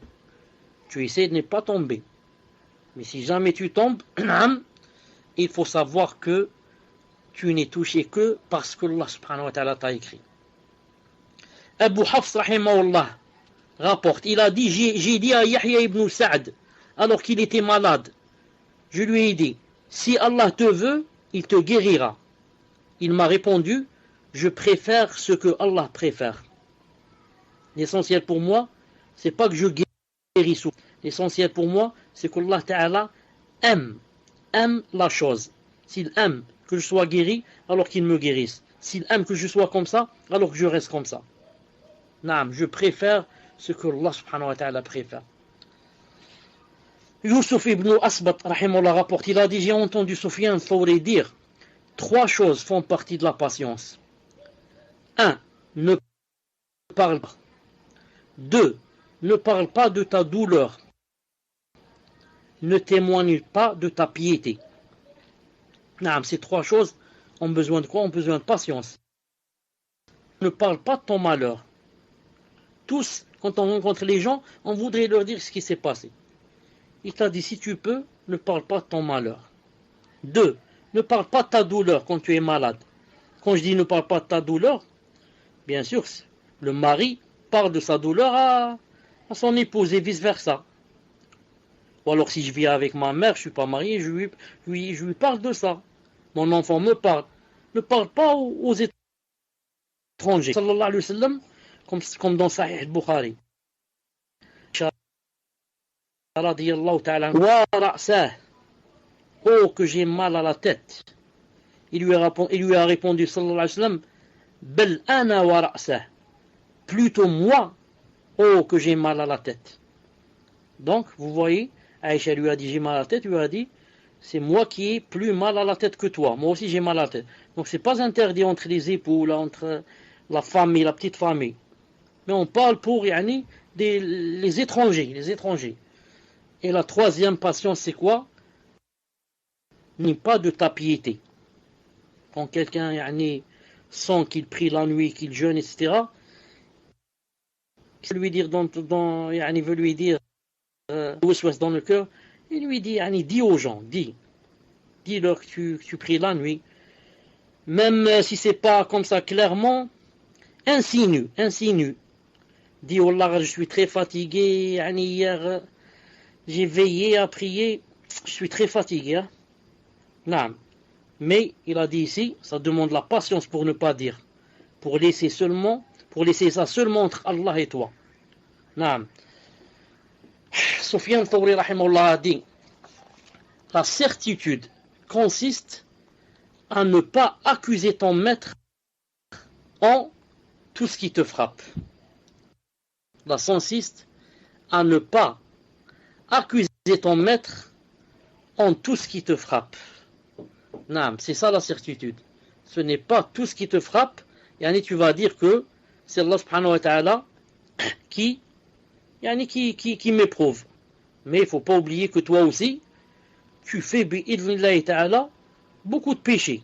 Tu essaies de ne pas tomber. Mais si jamais tu tombes, il faut savoir que tu n'es touché que parce que Allah subhanahu wa ta'ala t'a écrit. Abu Hafs rahimahullah rapporte, il a dit, j'ai dit à Yahya ibn Sa'd, alors qu'il était malade, je lui ai dit, si Allah te veut, il te guérira. Il m'a répondu, je préfère ce que Allah préfère. L'essentiel pour moi, c'est pas que je guérisse. L'essentiel pour moi, c'est que Allah Ta'ala aime la chose. S'il aime que je sois guéri, alors qu'il me guérisse. S'il aime que je sois comme ça, alors que je reste comme ça. Naam, je préfère ce que Allah subhanahu wa ta'ala préfère. Yusuf ibn Asbat, rahimahullah, rapporte, il a dit, j'ai entendu Sufyan Thawri dire, 3 choses font partie de la patience. 1. Ne parle pas. 2. Ne parle pas de ta douleur. Ne témoigne pas de ta piété. Naam, ces 3 choses ont besoin de quoi? Ont besoin de patience. Ne parle pas de ton malheur. Tous, quand on rencontre les gens, on voudrait leur dire ce qui s'est passé. Il t'a dit, si tu peux, ne parle pas de ton malheur. 2. Ne parle pas de ta douleur quand tu es malade. Quand je dis ne parle pas de ta douleur, bien sûr, le mari parle de sa douleur à son épouse et vice-versa. Ou alors si je vis avec ma mère, je ne suis pas marié, je lui parle de ça. Mon enfant me parle. Ne parle pas aux étrangers. Sallallahu alayhi wa sallam, comme dans Sahih al-Bukhari. Radiyallahu ta'ala wa ra'sah. Oh, que j'ai mal à la tête. Il lui a répondu, sallallahu alayhi wa sallam, bel ana wa ra'sah. Plutôt moi, oh, que j'ai mal à la tête. Donc, vous voyez, Aïcha lui a dit, j'ai mal à la tête, lui a dit, c'est moi qui ai plus mal à la tête que toi. Moi aussi, j'ai mal à la tête. Donc, c'est pas interdit entre les époux, là, entre la famille, la petite famille. Mais on parle pour, yani, les étrangers. Et la 3e patience, c'est quoi? N'est pas de ta piété. Quand quelqu'un, yani, sans qu'il prie la nuit, qu'il jeûne, etc. Qu'est-ce qu'il veut lui dire il veut lui dire dans le cœur, il lui dit, dis aux gens, dis-leur que tu pries la nuit, même si c'est pas comme ça clairement, insinue, dis oh Allah, je suis très fatigué, hier j'ai veillé à prier, je suis très fatigué, hein? Non. Mais il a dit ici, ça demande la patience pour ne pas dire, pour laisser ça seulement entre Allah et toi. Non. Soufiane Thawri rahimahullah a dit, la certitude consiste à ne pas accuser ton maître en tout ce qui te frappe. La consiste à ne pas accuser ton maître en tout ce qui te frappe. Non, c'est ça la certitude. Ce n'est pas tout ce qui te frappe. Tu vas dire que c'est Allah subhanahu wa ta'ala qui m'éprouve. Mais il ne faut pas oublier que toi aussi, tu fais bi'idhnillahi ta'ala beaucoup de péchés.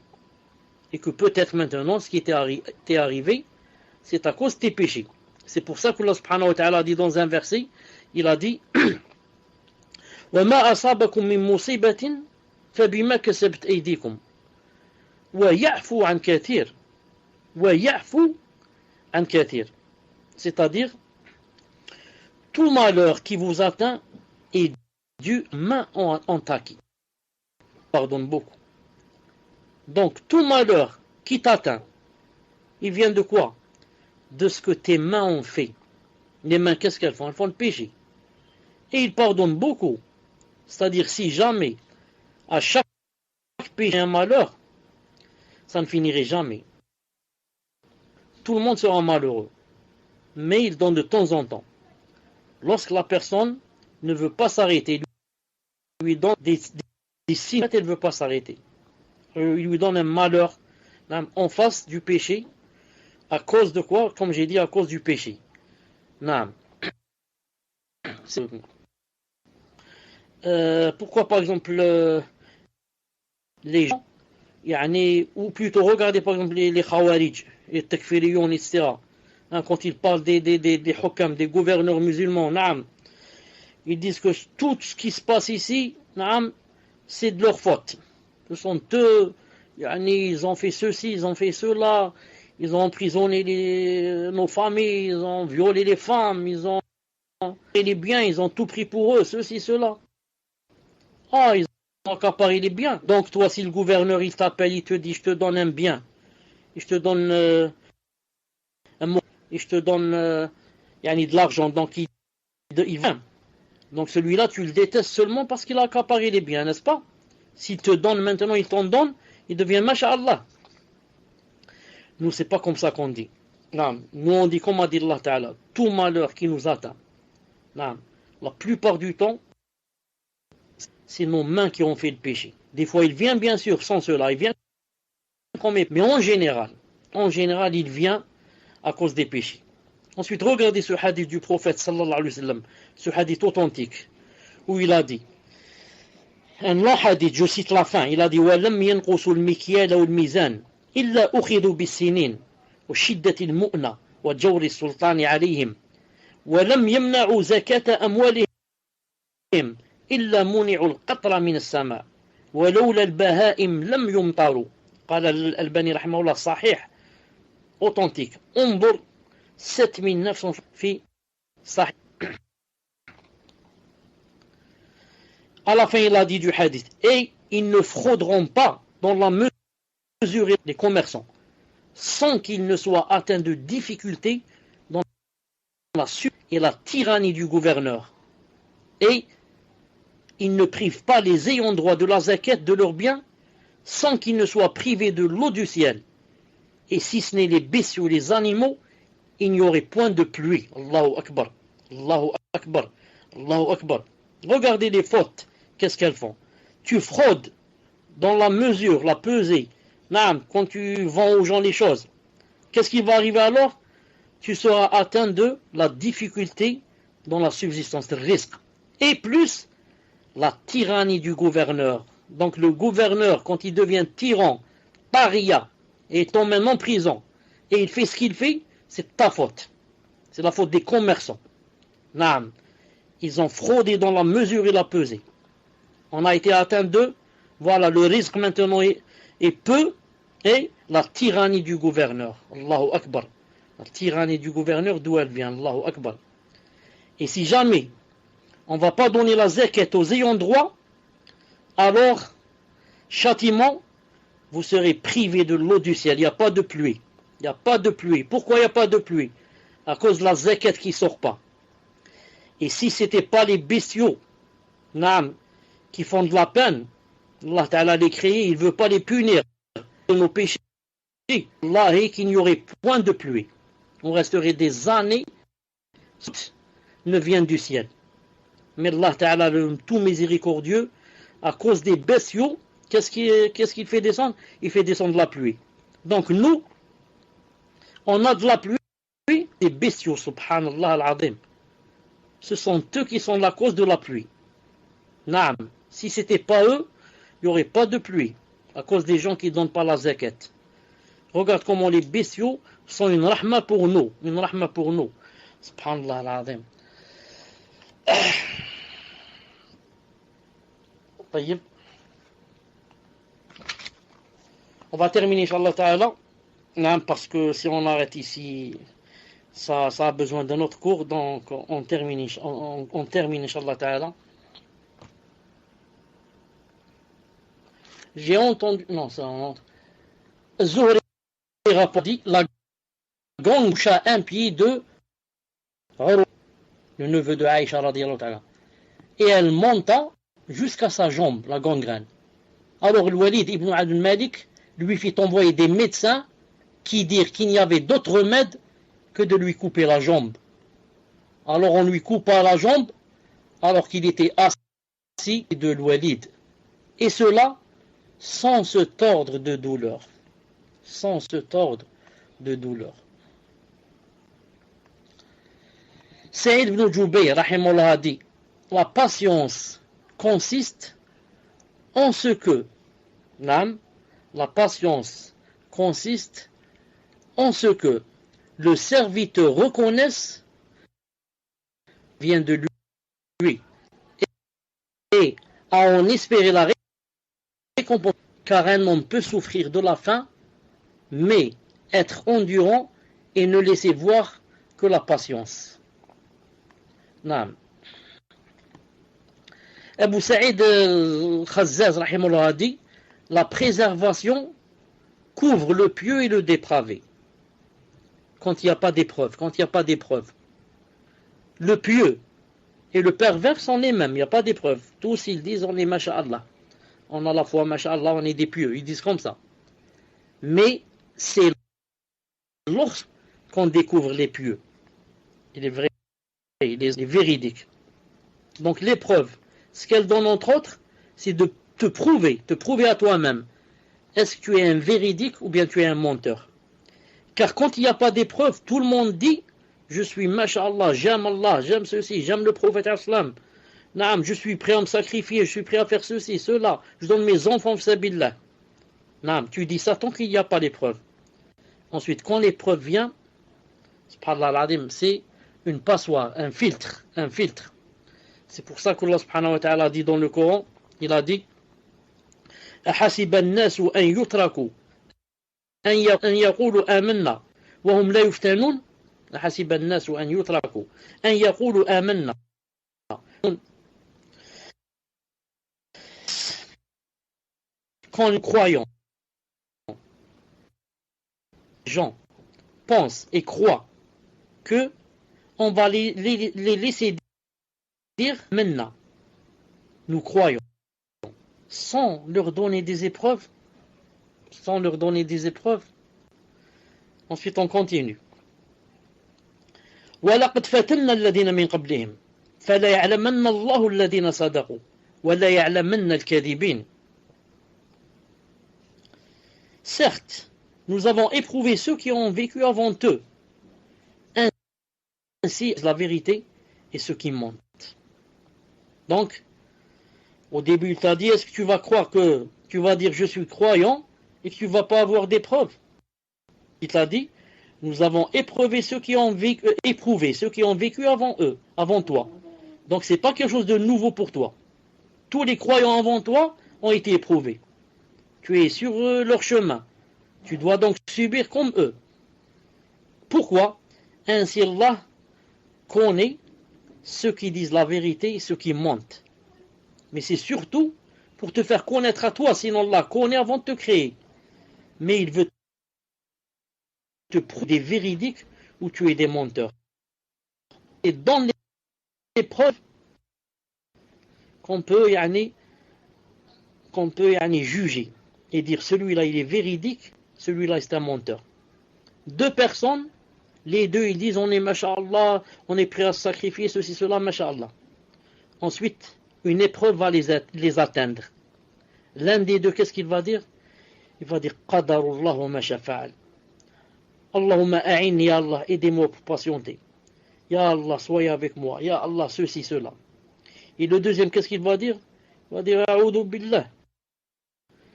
Et que peut-être maintenant, ce qui t'est arrivé, c'est à cause de tes péchés. C'est pour ça que Allah subhanahu wa ta'ala dit dans un verset, il a dit وَمَا أَصَابَكُم مِّن مُّصِيبَةٍ فَبِمَا كَسَبَتْ أَيْدِيكُمْ وَيَعْفُو عَنْ كَثِيرٍ وَيَعْفُو عَنْ كَثِيرٍ. C'est-à-dire, tout malheur qui vous atteint est dû main en taquis. Pardonne beaucoup. Donc, tout malheur qui t'atteint, il vient de quoi? De ce que tes mains ont fait. Les mains, qu'est-ce qu'elles font? Elles font le péché. Et il pardonne beaucoup. C'est-à-dire, si jamais, à chaque péché, un malheur, ça ne finirait jamais. Tout le monde sera malheureux. Mais il donne de temps en temps. Lorsque la personne ne veut pas s'arrêter, il lui donne des signes, elle ne veut pas s'arrêter. Il lui donne un malheur en face du péché. À cause de quoi? Comme j'ai dit, à cause du péché. Pourquoi par exemple les gens, ou plutôt regardez par exemple les Khawarij, les Takfiriyoun, etc. Quand ils parlent des hukam, des gouverneurs musulmans, ils disent que tout ce qui se passe ici, c'est de leur faute. Ce sont eux, ils ont fait ceci, ils ont fait cela, ils ont emprisonné nos familles, ils ont violé les femmes, ils ont pris les biens, ils ont tout pris pour eux, ceci, cela. Ils ont accaparé les biens. Donc toi, si le gouverneur il t'appelle, il te dit, je te donne un bien, et je te donne un mot, et je te donne de l'argent, donc il vient. Donc celui-là, tu le détestes seulement parce qu'il a accaparé les biens, n'est-ce pas? S'il te donne maintenant, il t'en donne, il devient masha'Allah. Nous, c'est pas comme ça qu'on dit. Non. Nous, on dit, comme a dit Allah Ta'ala, tout malheur qui nous atteint, non. La plupart du temps, c'est nos mains qui ont fait le péché. Des fois, il vient bien sûr sans cela, il vient mais en général, il vient à cause des péchés. Ensuite, regardez ce hadith du prophète sallallahu alayhi wa sallam, ce hadith authentique, où il a dit, un long hadith, je cite la fin, il a dit وَلَمْ يَنْقُصُوا الْمِكْيَالَ وَالْمِيزَانَ إِلَّا أُخِذُوا بِالسِّنِينَ وَشِدَّةِ الْمُؤْنَةِ وَجَوْرِ السُّلْطَانِ عَلَيْهِمْ وَلَمْ يَمْنَعُوا زَكَاةَ أَمْوَالِهِمْ إِلَّا مُنِعُوا الْقَطْرَ مِنَ السَّمَاءِ وَلَوْلَا الْبَهَائِمْ لَمْ يُمْطَرُوا. قال الألباني رحمه الله صحيح authentique. انظر 7900 في صحيح. À la fin, il a dit du hadith, et ils ne frauderont pas dans la mesure des commerçants, sans qu'ils ne soient atteints de difficultés dans la et la tyrannie du gouverneur. Et ils ne privent pas les ayants droit de la zakat de leurs biens, sans qu'ils ne soient privés de l'eau du ciel. Et si ce n'est les bestiaux, les animaux, il n'y aurait point de pluie. Allahu Akbar, Allahu Akbar, Allahu Akbar. Regardez les fautes, qu'est-ce qu'elles font? Tu fraudes dans la mesure, la pesée. Quand tu vends aux gens les choses, qu'est-ce qui va arriver alors? Tu seras atteint de la difficulté dans la subsistance, le risque. Et plus la tyrannie du gouverneur. Donc le gouverneur, quand il devient tyran, paria, et il tombe maintenant en prison, et il fait ce qu'il fait, c'est ta faute. C'est la faute des commerçants. Naam. Ils ont fraudé dans la mesure et la pesée. On a été atteint d'eux. Voilà, le risque maintenant est peu, et la tyrannie du gouverneur. Allahu Akbar. La tyrannie du gouverneur, d'où elle vient? Allahu Akbar. Et si jamais on ne va pas donner la zakat aux ayants droit, alors, châtiment, vous serez privé de l'eau du ciel. Il n'y a pas de pluie. Il n'y a pas de pluie. Pourquoi il n'y a pas de pluie? À cause de la zakat qui ne sort pas. Et si ce n'était pas les bestiaux, naam, qui font de la peine, Allah Ta'ala les créé, il ne veut pas les punir de nos péchés. Allah est qu'il n'y aurait point de pluie. On resterait des années, ne viennent du ciel. Mais Allah Ta'ala, le tout miséricordieux, à cause des bestiaux, qu'est-ce qu'il fait descendre? Il fait descendre la pluie. Donc nous, on a de la pluie, des bestiaux, subhanallah al-azim. Ce sont eux qui sont la cause de la pluie. Naam. Si ce n'était pas eux, il n'y aurait pas de pluie, à cause des gens qui ne donnent pas la zakat. Regarde comment les bestiaux sont une rahma pour nous. Une rahma pour nous. Subhanallah al-azim. On va terminer, Inch'Allah Ta'ala, parce que si on arrête ici, ça a besoin d'un autre cours, donc on termine, Inch'Allah Ta'ala. J'ai entendu, non, c'est un autre. Zuhri rapporte la grande bouche à un pied de Urwa, le neveu de Aïcha radiyallahu ta'ala. Et elle monta jusqu'à sa jambe, la gangrène. Alors le Walid ibn Abd Malik lui fit envoyer des médecins qui dirent qu'il n'y avait d'autre remède que de lui couper la jambe. Alors on lui coupa la jambe alors qu'il était assis de l'Walid. Et cela sans se tordre de douleur. Sans se tordre de douleur. Saïd ibn Jubayr, rahimahullah, a dit: la patience consiste en ce que, la patience consiste en ce que le serviteur reconnaisse vient de lui et à en espérer la récompense, car un homme peut souffrir de la faim, mais être endurant et ne laisser voir que la patience. Naam. Abu Saïd al-Khazzaz rahimahullah a dit: la préservation couvre le pieux et le dépravé. Quand il n'y a pas d'épreuve, le pieux et le pervers sont les mêmes, il n'y a pas d'épreuve. Tous ils disent on est masha'Allah. On a la foi, masha'Allah, on est des pieux. Ils disent comme ça. Mais c'est lorsqu'on découvre les pieux. Il est vrai, il est véridique. Donc l'épreuve, ce qu'elle donne entre autres, c'est de te prouver à toi-même. Est-ce que tu es un véridique ou bien tu es un menteur? Car quand il n'y a pas d'épreuve, tout le monde dit: je suis masha'Allah, j'aime ceci, j'aime le prophète islam. Naam, je suis prêt à me sacrifier, je suis prêt à faire ceci, cela, je donne mes enfants fisabilillah. Naam, tu dis ça tant qu'il n'y a pas d'épreuve. Ensuite, quand l'épreuve vient, subhanallah al-azim, c'est une passoire, un filtre. C'est pour ça qu'Allah subhanahu wa ta'ala dit dans le Coran, il a dit: أحسب الناس أن يتركوا أن يقولوا آمنا وهم لا يفتنون أحسب الناس أن يتركوا أن يقولوا آمنا. Quand les croyants, les gens pensent et croient que on va les laisser dire maintenant, nous croyons, sans leur donner des épreuves, Ensuite on continue. وَلَقَدْ فَتَنَّا الَّذِينَ مِنْ قَبْلِهِمْ فَلَا يَعْلَمَنَّ اللَّهُ الَّذِينَ صَدَقُوا وَلَا يَعْلَمَنَّ الْكَاذِبِينَ. Certes, nous avons éprouvé ceux qui ont vécu avant eux, ainsi la vérité et ceux qui mentent. Donc, au début, il t'a dit: est-ce que tu vas croire que tu vas dire je suis croyant et que tu ne vas pas avoir d'épreuve? Il t'a dit, nous avons éprouvé ceux qui ont vécu avant eux, avant toi. Donc c'est pas quelque chose de nouveau pour toi. Tous les croyants avant toi ont été éprouvés. Tu es sur leur chemin. Tu dois donc subir comme eux. Pourquoi? Ainsi Allah connaît ceux qui disent la vérité et ceux qui mentent. Mais c'est surtout pour te faire connaître à toi, sinon Allah connaît avant de te créer. Mais il veut te prouver des véridiques ou tu es des menteurs. Et dans les preuves qu'on peut juger et dire celui-là il est véridique, celui-là c'est un menteur. Deux personnes, les deux ils disent on est masha'Allah, on est prêt à sacrifier ceci, cela, masha'Allah. Ensuite, une épreuve va les atteindre. L'un des deux, qu'est-ce qu'il va dire? Il va dire qadarullah wa ma shafa'al. Allahumma a'inni, ya Allah, aidez-moi pour patienter. Ya Allah, soyez avec moi. Ya Allah, ceci, cela. Et le deuxième, qu'est-ce qu'il va dire? Il va dire a'udhu billah.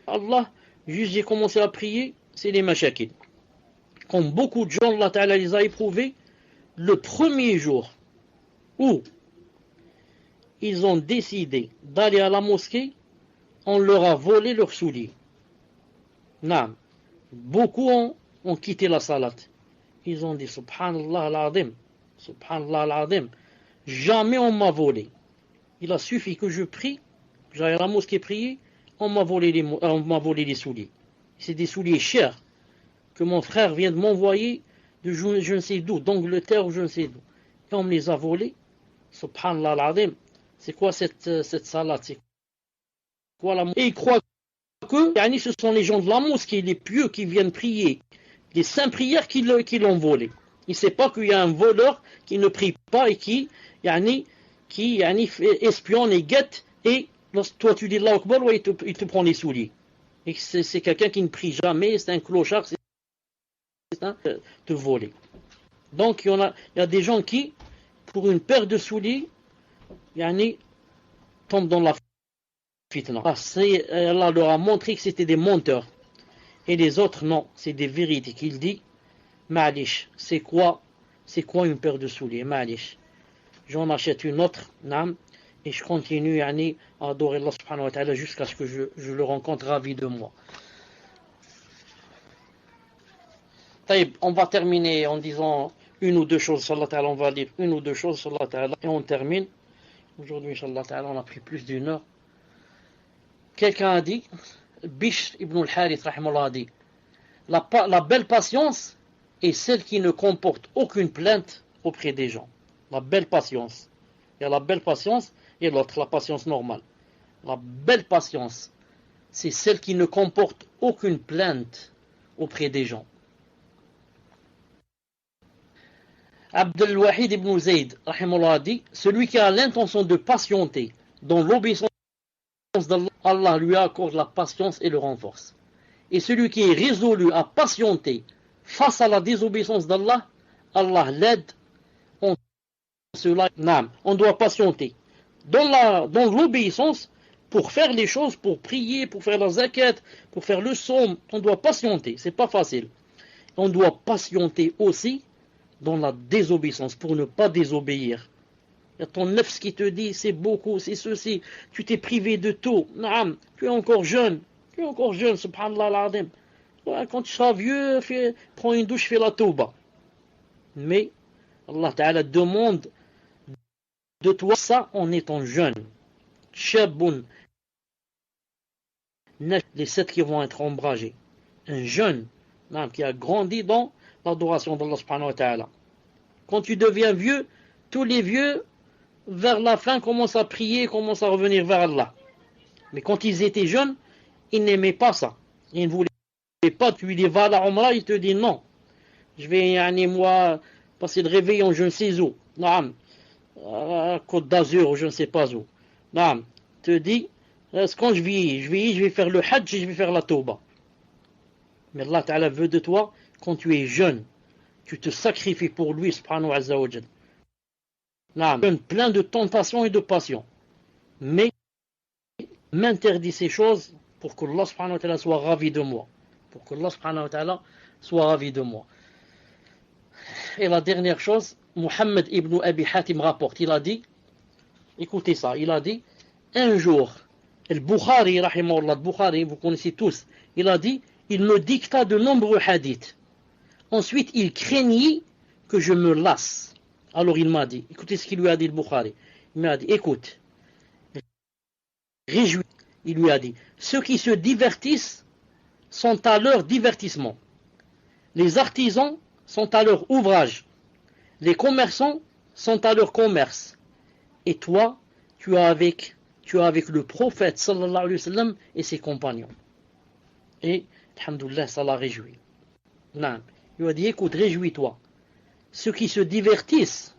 Allah, juste j'ai commencé à prier, c'est les mashakil. Comme beaucoup de gens, Allah Ta'ala les a éprouvés le premier jour où ils ont décidé d'aller à la mosquée, on leur a volé leurs souliers. Non. Beaucoup ont quitté la salat. Ils ont dit Subhanallah al-Azim, Subhanallah al-Azim, jamais on m'a volé. Il a suffi que je prie, que j'aille à la mosquée prier, on m'a volé les souliers. C'est des souliers chers que mon frère vient de m'envoyer de je ne sais d'où, d'Angleterre ou je ne sais d'où. Et on me les a volés. Subhanallah al-Azim. C'est quoi cette salat? C'est quoi la... Et ils croient que ce sont les gens de la mosquée, les pieux qui viennent prier, les saints prières qui l'ont volé. Il ne sait pas qu'il y a un voleur qui ne prie pas et qui espionne et guette, et toi tu dis Allahu Akbar, ouais, il te prend les souliers. Et c'est quelqu'un qui ne prie jamais, c'est un clochard, c'est un te voler. Donc il y a des gens qui, pour une paire de souliers, tombent dans la fitna. Allah leur a montré que c'était des menteurs. Et les autres, non, c'est des véridiques. Il dit, Ma'alish, c'est quoi une paire de souliers? Ma'alish. J'en achète une autre, nam, et je continue à adorer Allah subhanahu wa ta'ala jusqu'à ce que je le rencontre ravi de moi. Taïb, on va terminer en disant une ou deux choses sur Allah ta'ala. On va lire une ou deux choses sur Allah ta'ala et on termine. Aujourd'hui, inshallah ta'ala, on a pris plus d'une heure. Quelqu'un a dit, Bishr ibn al-Harith, rahimahullah, a dit, la belle patience est celle qui ne comporte aucune plainte auprès des gens. La belle patience. Il y a la belle patience et l'autre, la patience normale. La belle patience, c'est celle qui ne comporte aucune plainte auprès des gens. Abdel Wahid ibn Zayd, rahimahullah, a dit, celui qui a l'intention de patienter dans l'obéissance d'Allah, Allah lui accorde la patience et le renforce. Et celui qui est résolu à patienter face à la désobéissance d'Allah, Allah l'aide en cela. On doit patienter dans l'obéissance pour faire les choses, pour prier, pour faire la zakat, pour faire le psaume. On doit patienter, c'est pas facile. On doit patienter aussi dans la désobéissance pour ne pas désobéir. Il y a ton nefs qui te dit c'est beaucoup, c'est ceci, tu t'es privé de tout. Naam, tu es encore jeune, subhanallah al-azim. Quand tu seras vieux, prends une douche, fais la tauba. Mais Allah Ta'ala demande de toi ça en étant jeune. Shabun, les 7 qui vont être ombragés. Un jeune qui a grandi dans l'adoration d'Allah subhanahu wa ta'ala. Quand tu deviens vieux, tous les vieux vers la fin commencent à prier, commencent à revenir vers Allah. Mais quand ils étaient jeunes, ils n'aimaient pas ça. Ils ne voulaient pas. Tu lui dis va à la Umrah, il te dit non. Je vais moi passer le réveillon je ne sais où. Naam. Côte d'Azur ou je ne sais pas où. Naam. Te dit quand je vais faire le hajj et je vais faire la tauba. Mais Allah Ta'ala veut de toi quand tu es jeune. Tu te sacrifies pour lui, subhanahu wa ta'ala. Plein de tentations et de passions. Mais m'interdis ces choses pour que Allah subhanahu wa ta'ala soit ravi de moi. Pour que Allah subhanahu wa ta'ala sois ravi de moi. Et la dernière chose, Muhammad ibn Abi Hatim rapporte, il a dit, écoutez ça, il a dit, un jour, Al-Bukhari, rahimahullah, Al-Bukhari, vous connaissez tous, il a dit, il me dicta de nombreux hadiths. Ensuite, il craignit que je me lasse. Alors il m'a dit, écoutez ce qu'il lui a dit, Al-Bukhari. Il m'a dit, écoute, réjouis. Il lui a dit, ceux qui se divertissent sont à leur divertissement. Les artisans sont à leur ouvrage. Les commerçants sont à leur commerce. Et toi, tu es avec le prophète sallallahu alayhi wa sallam et ses compagnons. Et, alhamdoulilah, ça l'a réjoui. Non. Il lui a dit, écoute, réjouis-toi. Ceux qui se divertissent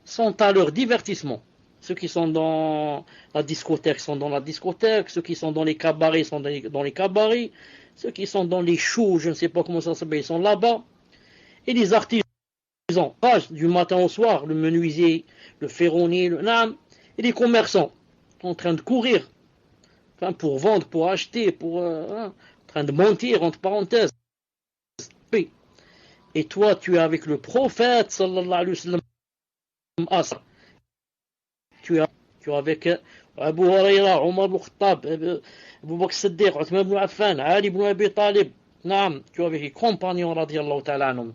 sont à leur divertissement. Ceux qui sont dans la discothèque sont dans la discothèque. Ceux qui sont dans les cabarets sont dans les cabarets. Ceux qui sont dans les shows, je ne sais pas comment ça s'appelle, ils sont là-bas. Et les artisans, du matin au soir, le menuisier, le ferronnier, et les commerçants, en train de courir, enfin, pour vendre, pour acheter, en train de mentir, entre parenthèses. Oui. Et toi, tu es avec le prophète, sallallahu alayhi wa sallam. Tu es avec Abu Huraira, Omar ibn Khattab, Abu Bakr Siddiq, Uthman ibn Affan, Ali ibn Abi Talib. Tu es avec les compagnons, radiallahu ta'ala anhum.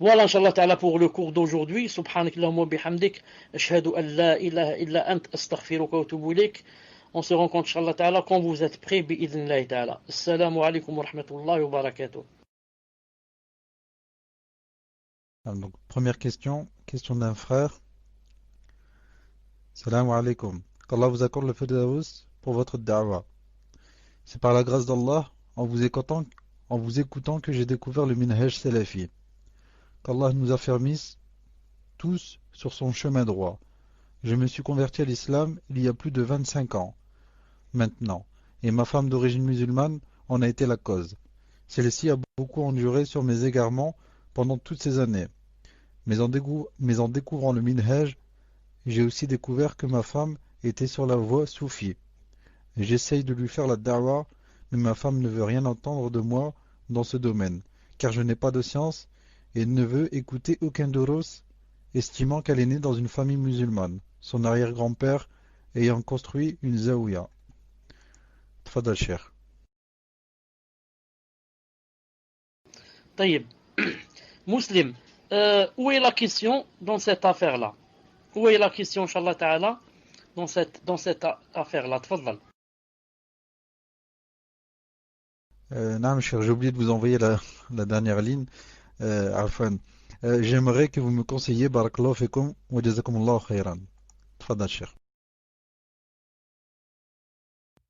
Voilà, Inch'Allah ta'ala, pour le cours d'aujourd'hui. Subhanakallahumma bihamdik. Ashhadu an la ilaha illa ant. Astaghfiruka wa atubu ilayk. On se rencontre, Inch'Allah ta'ala, quand vous êtes prêts, bi'idhnillahi ta'ala. Assalamu alaikum wa rahmatullahi wa barakatuh. Donc, première question d'un frère. Salam alaikum. Qu'Allah vous accorde le firdaus pour votre da'wa. C'est par la grâce d'Allah, en vous écoutant que j'ai découvert le minhaj salafi. Qu'Allah nous affermisse tous sur son chemin droit. Je me suis converti à l'islam il y a plus de 25 ans maintenant, et ma femme d'origine musulmane en a été la cause. Celle-ci a beaucoup enduré sur mes égarements pendant toutes ces années. Mais en découvrant le minhaj, j'ai aussi découvert que ma femme était sur la voie soufie. J'essaye de lui faire la da'wa, mais ma femme ne veut rien entendre de moi dans ce domaine, car je n'ai pas de science et ne veut écouter aucun doros, estimant qu'elle est née dans une famille musulmane, son arrière-grand-père ayant construit une zaouia. Tfadal Cheikh. Taïb. Muslim, où est la question dans cette affaire-là? Où est la question, Inch'Allah ta'ala, dans cette affaire-là? Tfadal. Non, cher, j'ai oublié de vous envoyer la dernière ligne. Arfan. J'aimerais que vous me conseilliez Barakallahu fikum wa jazakumullahu khairan. Tfadal Cheikh.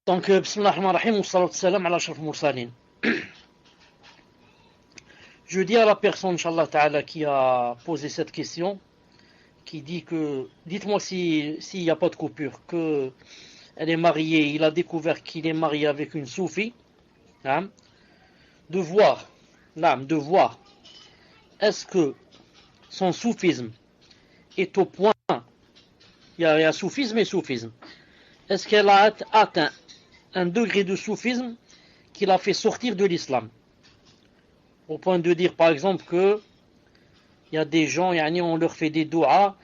Donc, bismillah ar-Rahman ar-Rahim, wa salatu salam ala ashraf al-mursalin. Je dis à la personne, Inch'Allah ta'ala, qui a posé cette question, qui dit que, dites-moi s'il n'y a pas de coupure, que elle est mariée, il a découvert qu'il est marié avec une soufie, hein, de voir, est-ce que son soufisme est au point, il y a soufisme et soufisme, est-ce qu'elle a atteint un degré de soufisme qui l'a fait sortir de l'islam, au point de dire par exemple que il y a des gens, on leur fait des doigts,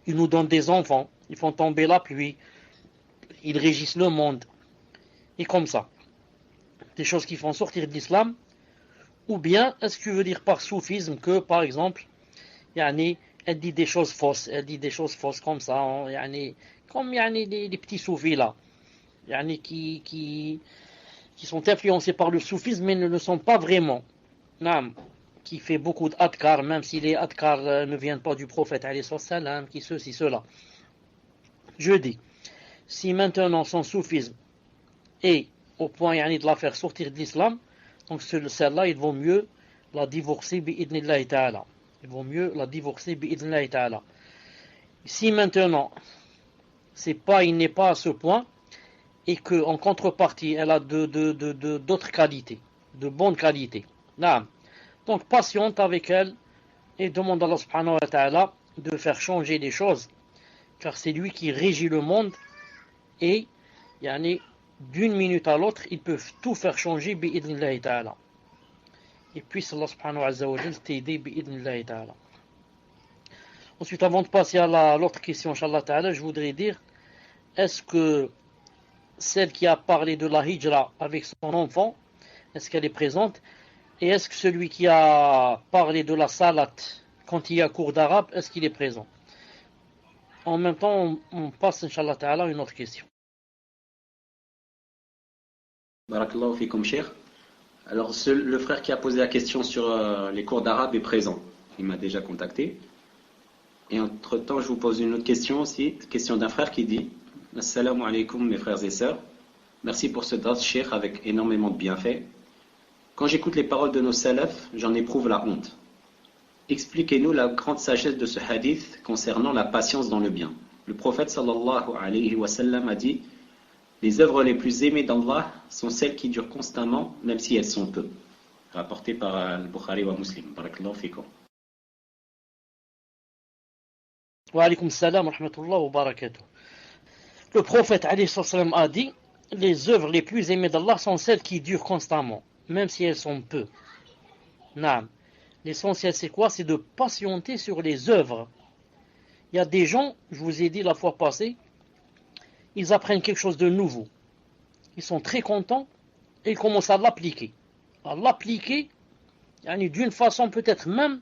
ils nous donnent des enfants, ils font tomber la pluie, ils régissent le monde, et comme ça. Des choses qui font sortir de l'islam. Ou bien, est-ce que tu veux dire par soufisme que, par exemple, elle dit des choses fausses, comme ça, comme les petits soufis là, qui sont influencés par le soufisme mais ne le sont pas vraiment. Qui fait beaucoup d'adkar, même si les adkar ne viennent pas du prophète, qui ceci, cela. Je dis, si maintenant son soufisme est au point de la faire sortir de l'islam, donc celle-là, il vaut mieux la divorcer bi'idnillahi ta'ala. Il vaut mieux la divorcer bi'idnillahi ta'ala. Si maintenant, il n'est pas à ce point, et qu'en contrepartie, elle a d'autres qualités, de bonnes qualités. Donc patiente avec elle et demande à Allah subhanahu wa ta'ala de faire changer les choses, car c'est lui qui régit le monde et d'une minute à l'autre ils peuvent tout faire changer bi'idnillahi ta'ala. et puisse Allah subhanahu wa ta'ala t'aider bi'idnillahi ta'ala. Ensuite, avant de passer à l'autre question, Inch'Allah ta'ala, je voudrais dire, est-ce que celle qui a parlé de la hijra avec son enfant, est-ce qu'elle est présente? Et est-ce que celui qui a parlé de la salat quand il y a cours d'arabe, est-ce qu'il est présent? En même temps, on passe, Inch'Allah ta'ala, à une autre question. Barakallahu fikum, cheikh. Alors, le frère qui a posé la question sur les cours d'arabe est présent. Il m'a déjà contacté. Et entre-temps, je vous pose une autre question aussi. Question d'un frère qui dit: Assalamu alaikum, mes frères et sœurs. Merci pour ce dars, cheikh, avec énormément de bienfaits. Quand j'écoute les paroles de nos salafs, j'en éprouve la honte. Expliquez-nous la grande sagesse de ce hadith concernant la patience dans le bien. Le prophète sallallahu alayhi wa sallam a dit: les œuvres les plus aimées d'Allah sont celles qui durent constamment, même si elles sont peu. Rapporté par Al-Bukhari wa Muslim. Barakallahu fikum. Wa alaykum salam wa rahmatullahi wa barakatuh. Le prophète alayhi salam a dit: les œuvres les plus aimées d'Allah sont celles qui durent constamment, même si elles sont peu. Naam. L'essentiel c'est quoi? C'est de patienter sur les œuvres. Il y a des gens, je vous ai dit la fois passée, ils apprennent quelque chose de nouveau. Ils sont très contents et ils commencent à l'appliquer. À l'appliquer d'une façon peut-être même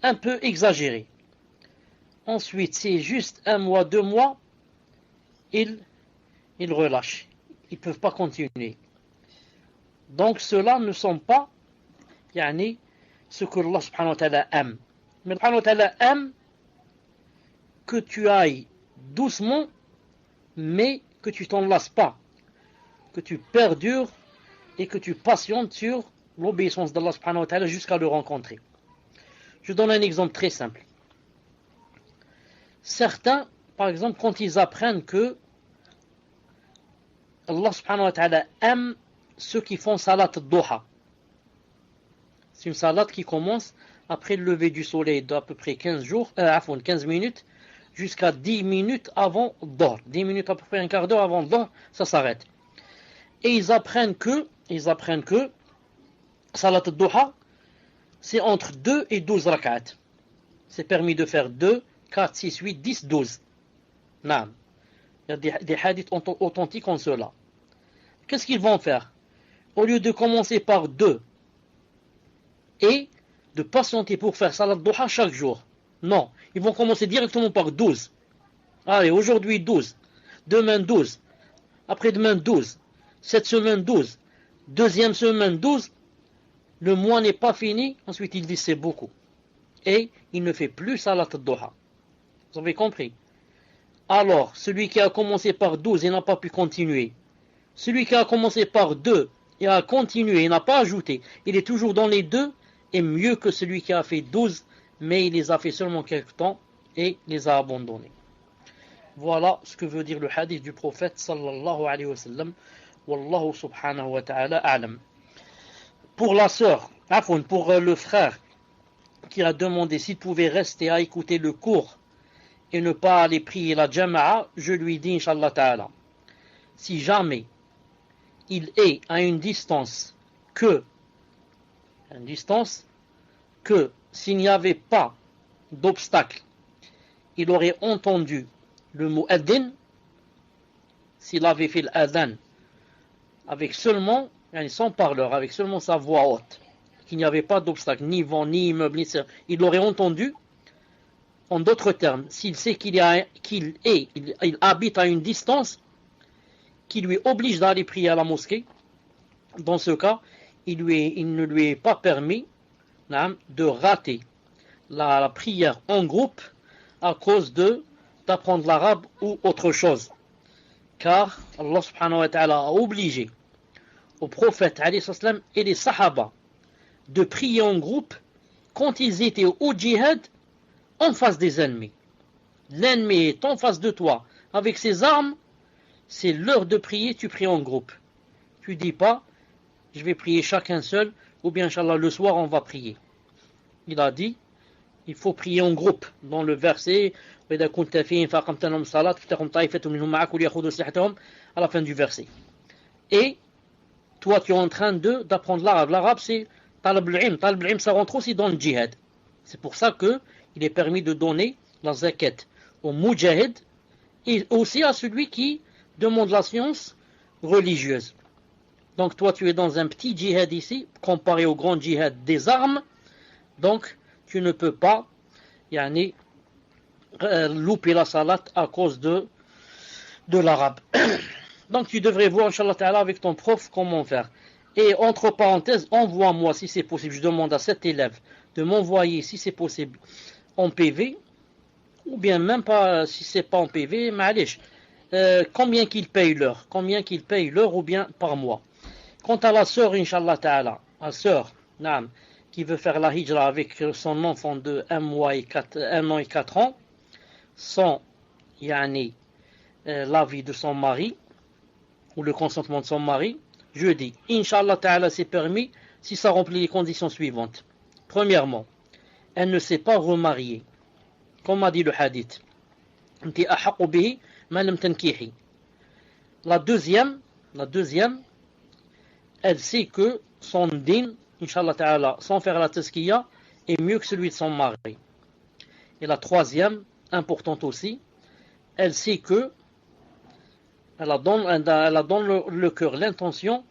un peu exagérée. Ensuite, c'est juste 1 mois, 2 mois, ils relâchent. Ils ne peuvent pas continuer. Donc ceux-là ne sont pas ce que Allah subhanahu wa ta'ala aime. Mais Allah subhanahu wa ta'ala aime que tu ailles doucement, mais que tu t'en lasses pas, que tu perdures et que tu patientes sur l'obéissance d'Allah subhanahu wa ta'ala jusqu'à le rencontrer. Je donne un exemple très simple. Certains, par exemple, quand ils apprennent que Allah subhanahu wa ta'ala aime ceux qui font salat al-duha. C'est une salat qui commence après le lever du soleil d'à peu près 15 minutes jusqu'à 10 minutes avant Dhuhr. 10 minutes à peu près un quart d'heure avant Dhuhr, ça s'arrête. Et ils apprennent que salat al-duha, c'est entre 2 et 12 rak'at. C'est permis de faire 2, 4, 6, 8, 10, 12. Naam. Il y a des hadiths authentiques en cela. Qu'est-ce qu'ils vont faire? Au lieu de commencer par 2 et de patienter pour faire salat duha chaque jour. Non, ils vont commencer directement par 12. Allez, aujourd'hui 12, demain 12, après-demain 12, cette semaine 12, deuxième semaine 12, le mois n'est pas fini, ensuite il dit c'est beaucoup. Et il ne fait plus salat duha. Vous avez compris? Alors, celui qui a commencé par 12 et n'a pas pu continuer, celui qui a commencé par 2 et a continué et n'a pas ajouté, il est toujours dans les 2, est mieux que celui qui a fait 12, mais il les a fait seulement quelque temps et les a abandonnés. Voilà ce que veut dire le hadith du prophète sallallahu alayhi wa sallam. Wallahu subhanahu wa ta'ala a'lam. Pour la sœur, pour le frère qui a demandé s'il pouvait rester à écouter le cours et ne pas aller prier la jama'a, je lui dis inshallah ta'ala, si jamais il est à une distance que s'il n'y avait pas d'obstacle, il aurait entendu le mu'addin, s'il avait fait l'adhan avec seulement, sans parleur, avec seulement sa voix haute, qu'il n'y avait pas d'obstacle, ni vent, ni immeuble, ni ça, il aurait entendu. En d'autres termes, s'il sait qu'il habite à une distance qui lui oblige d'aller prier à la mosquée, dans ce cas, il ne lui est pas permis de rater la prière en groupe à cause d'apprendre l'arabe ou autre chose. Car Allah subhanahu wa ta'ala a obligé au prophète alayhi salam et les sahaba de prier en groupe quand ils étaient au djihad en face des ennemis. L'ennemi est en face de toi avec ses armes, c'est l'heure de prier, tu pries en groupe. Tu dis pas, je vais prier chacun seul, ou bien Inch'Allah le soir on va prier. Il a dit, il faut prier en groupe. Dans le verset, à la fin du verset. Et toi tu es en train d'apprendre l'arabe. L'arabe c'est talab al-ilm. Talab al-ilm ça rentre aussi dans le djihad. C'est pour ça que il est permis de donner la zakat au mujahid et aussi à celui qui demande la science religieuse. Donc toi tu es dans un petit djihad ici, comparé au grand djihad des armes, donc tu ne peux pas louper la salat à cause de l'arabe. Donc tu devrais voir, Inch'Allah Ta'ala, avec ton prof comment faire. Et entre parenthèses, envoie-moi si c'est possible, je demande à cet élève de m'envoyer si c'est possible en PV, ou bien même pas si c'est pas en PV, ma'alish, combien qu'il paye l'heure, ou bien par mois. Quant à la sœur, Inch'Allah Ta'ala, la sœur, qui veut faire la hijra avec son enfant de 1 an et 4 ans, sans l'avis de son mari, ou le consentement de son mari, je dis, Inch'Allah Ta'ala, c'est permis si ça remplit les conditions suivantes. Premièrement, elle ne s'est pas remariée, comme a dit le hadith. La deuxième, elle sait que son din, Inch'Allah Ta'ala, sans faire la tazkiya, est mieux que celui de son mari. Et la troisième, importante aussi, elle sait que elle a dans le cœur l'intention,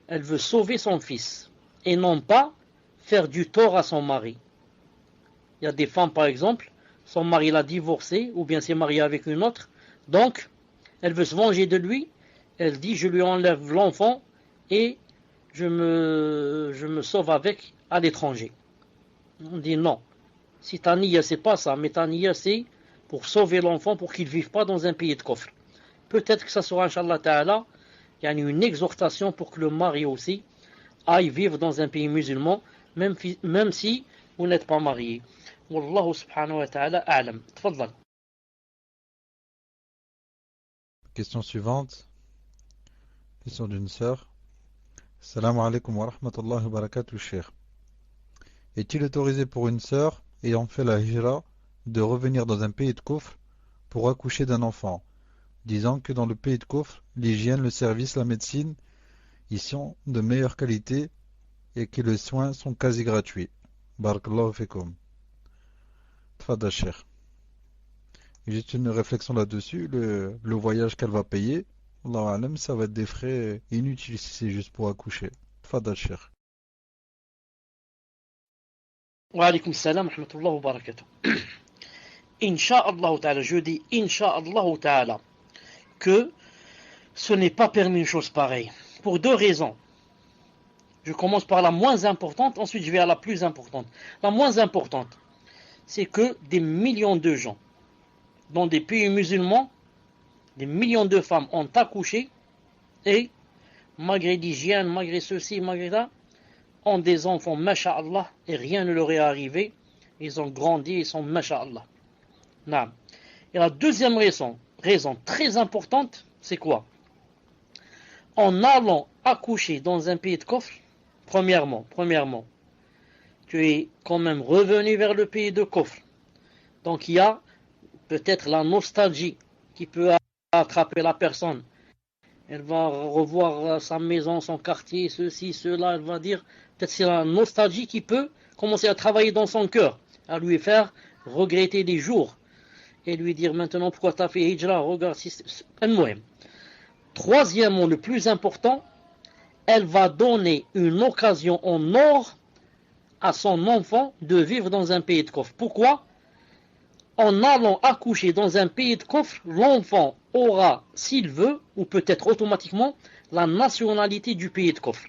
elle veut sauver son fils et non pas faire du tort à son mari. Il y a des femmes par exemple, son mari l'a divorcée ou bien s'est marié avec une autre, donc elle veut se venger de lui, elle dit je lui enlève l'enfant et je me sauve avec à l'étranger. On dit non, si ta niya c'est pas ça, mais ta niya c'est pour sauver l'enfant pour qu'il ne vive pas dans un pays de coffre. Peut-être que ça sera, Inch'Allah Ta'ala, une exhortation pour que le mari aussi aille vivre dans un pays musulman, même si vous n'êtes pas marié. Wallahu subhanahu wa ta'ala a'lam. Tfaddal. Question suivante. Question d'une sœur. Salam alaikum wa rahmatullahi wa barakatuh, Cheikh. Est-il autorisé pour une sœur ayant fait la hijra de revenir dans un pays de kufr pour accoucher d'un enfant, disant que dans le pays de kufr, l'hygiène, le service, la médecine y sont de meilleure qualité et que les soins sont quasi gratuits? Barakallahu fikum. Tfadal Cheikh. Juste une réflexion là-dessus, le voyage qu'elle va payer, Allahu alam, ça va être des frais inutiles si c'est juste pour accoucher. Tfadal Cheikh. Wa alaykum salam wa rahmatullahi wa barakatuh. Inch'Allah Ta'ala, je dis Inch'Allah Ta'ala, que ce n'est pas permis une chose pareille. Pour deux raisons. Je commence par la moins importante, ensuite je vais à la plus importante. La moins importante, c'est que des millions de gens, dans des pays musulmans, des millions de femmes ont accouché et, malgré l'hygiène, malgré ceci, malgré ça, ont des enfants, masha'Allah, et rien ne leur est arrivé. Ils ont grandi, ils sont masha'Allah. Et la deuxième raison très importante, c'est quoi? En allant accoucher dans un pays de kufr, premièrement, tu es quand même revenu vers le pays de kufr. Donc il y a peut-être la nostalgie qui peut attraper la personne. Elle va revoir sa maison, son quartier, ceci, cela, elle va dire, peut-être c'est la nostalgie qui peut commencer à travailler dans son cœur, à lui faire regretter des jours. Et lui dire maintenant pourquoi tu as fait hijra, regarde si c'est un. Troisièmement, le plus important, elle va donner une occasion en or à son enfant de vivre dans un pays de kufr. Pourquoi? En allant accoucher dans un pays de kufr, l'enfant aura, s'il veut, ou peut-être automatiquement, la nationalité du pays de kufr.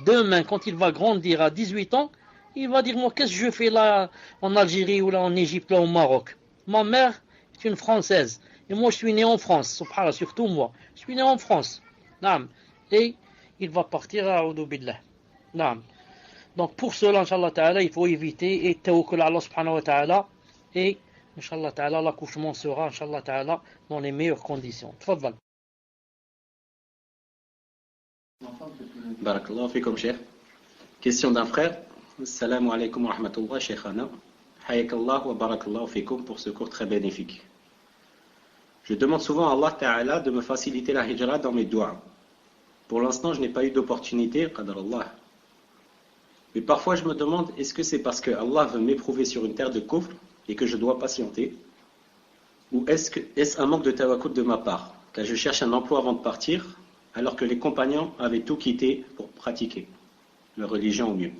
Demain, quand il va grandir à 18 ans, il va dire, moi, qu'est-ce que je fais là en Algérie ou là en Égypte, là au Maroc? Ma mère est une Française. Et moi, je suis né en France. Subhanallah, surtout moi. Je suis né en France. Et il va partir à A'udhu Billah. Donc, pour cela, Inch'Allah Ta'ala, il faut éviter et tawakkul à Allah Subhanahu wa Ta'ala. Et, Inch'Allah Ta'ala, l'accouchement sera, Inch'Allah Ta'ala, dans les meilleures conditions. Tfaddal. Barakallahu fikum, Cheikh. Question d'un frère. Assalamu alaikum wa rahmatullah, Cheikhana. Hayakallah wa barakallahu fikum pour ce cours très bénéfique. Je demande souvent à Allah Ta'ala de me faciliter la hijra dans mes doigts. Pour l'instant, je n'ai pas eu d'opportunité, qadar Allah. Mais parfois, je me demande, est-ce que c'est parce que Allah veut m'éprouver sur une terre de kufr et que je dois patienter? Ou est-ce un manque de tawakkul de ma part, car je cherche un emploi avant de partir, alors que les compagnons avaient tout quitté pour pratiquer leur religion au mieux?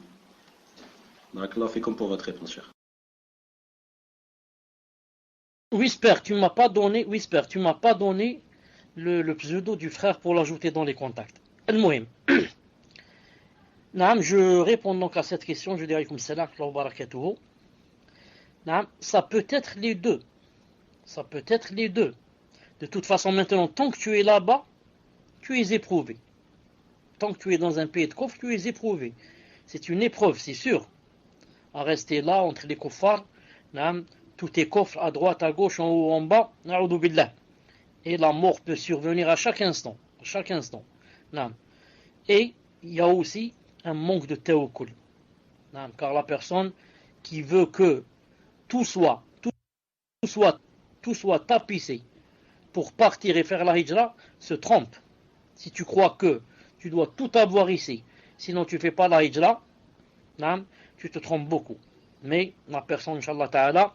Barakallahu fikum pour votre réponse, cher. Whisper, tu m'as pas donné le pseudo du frère pour l'ajouter dans les contacts. Al-Muhim. Naam, je réponds donc à cette question, je dirais comme salam wa barakatuhu. Naam, ça peut être les deux. Ça peut être les deux. De toute façon, maintenant, tant que tu es là-bas, tu es éprouvé. Tant que tu es dans un pays de kufr, tu es éprouvé. C'est une épreuve, c'est sûr. À rester là, entre les kuffars, tout est kufr, à droite, à gauche, en haut, en bas, na'udhu billah. Et la mort peut survenir à chaque instant. À chaque instant. Et il y a aussi un manque de tawakkul. Car la personne qui veut que tout soit tapissé pour partir et faire la hijra se trompe. Si tu crois que tu dois tout avoir ici, sinon tu ne fais pas la hijra, tu te trompes beaucoup. Mais la personne, Inch'Allah Ta'ala,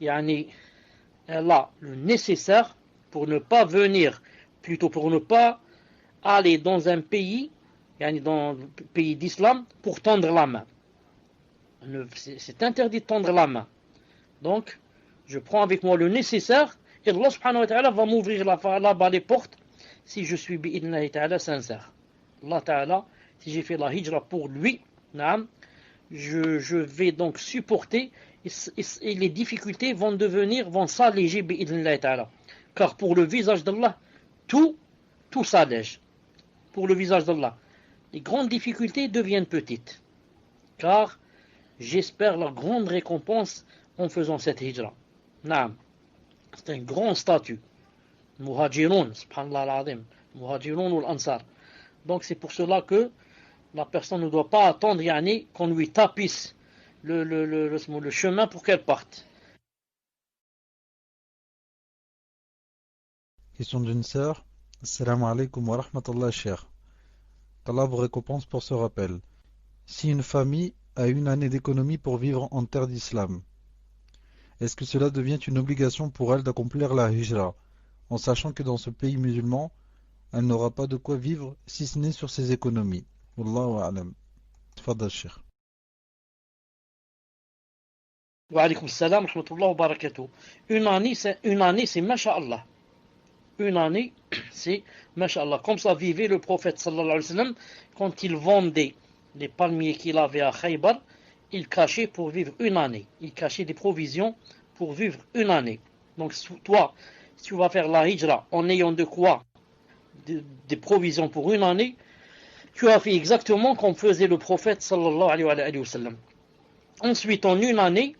elle a le nécessaire pour ne pas venir, plutôt pour ne pas aller dans un pays, dans le pays d'islam, pour tendre la main. C'est interdit de tendre la main. Donc, je prends avec moi le nécessaire, et Allah subhanahu wa ta'ala va m'ouvrir là-bas les portes, si je suis bi'idnahi ta'ala sincère. Allah ta'ala, si j'ai fait la hijra pour lui, je vais donc supporter, et les difficultés vont s'alléger bi'idnahi ta'ala. Car pour le visage d'Allah, tout s'allège. Pour le visage d'Allah, les grandes difficultés deviennent petites. Car j'espère la grande récompense en faisant cette hijra. C'est un grand statut. Muhajiroun, subhanallah al-azim. Muhajiroun ou l'Ansar. Donc c'est pour cela que la personne ne doit pas attendre qu'on lui tapisse le chemin pour qu'elle parte. Question d'une sœur. Assalamu alaikum wa rahmatullah, cher. Qu'Allah vous récompense pour ce rappel. Si une famille a une année d'économie pour vivre en terre d'islam, est-ce que cela devient une obligation pour elle d'accomplir la hijra, en sachant que dans ce pays musulman, elle n'aura pas de quoi vivre si ce n'est sur ses économies? Wallahu a'lam. Tfadal, cheikh. Wa alaykum salam, rahmatullah wa barakatuh. Une année, c'est masha'Allah. Une année, c'est masha'Allah. Comme ça vivait le prophète sallallahu alayhi wa sallam, quand il vendait les palmiers qu'il avait à Khaybar, il cachait pour vivre une année. Il cachait des provisions pour vivre une année. Donc toi, si tu vas faire la hijra en ayant de quoi, des provisions pour une année, tu as fait exactement comme faisait le prophète sallallahu alayhi wa sallam. Ensuite, en une année,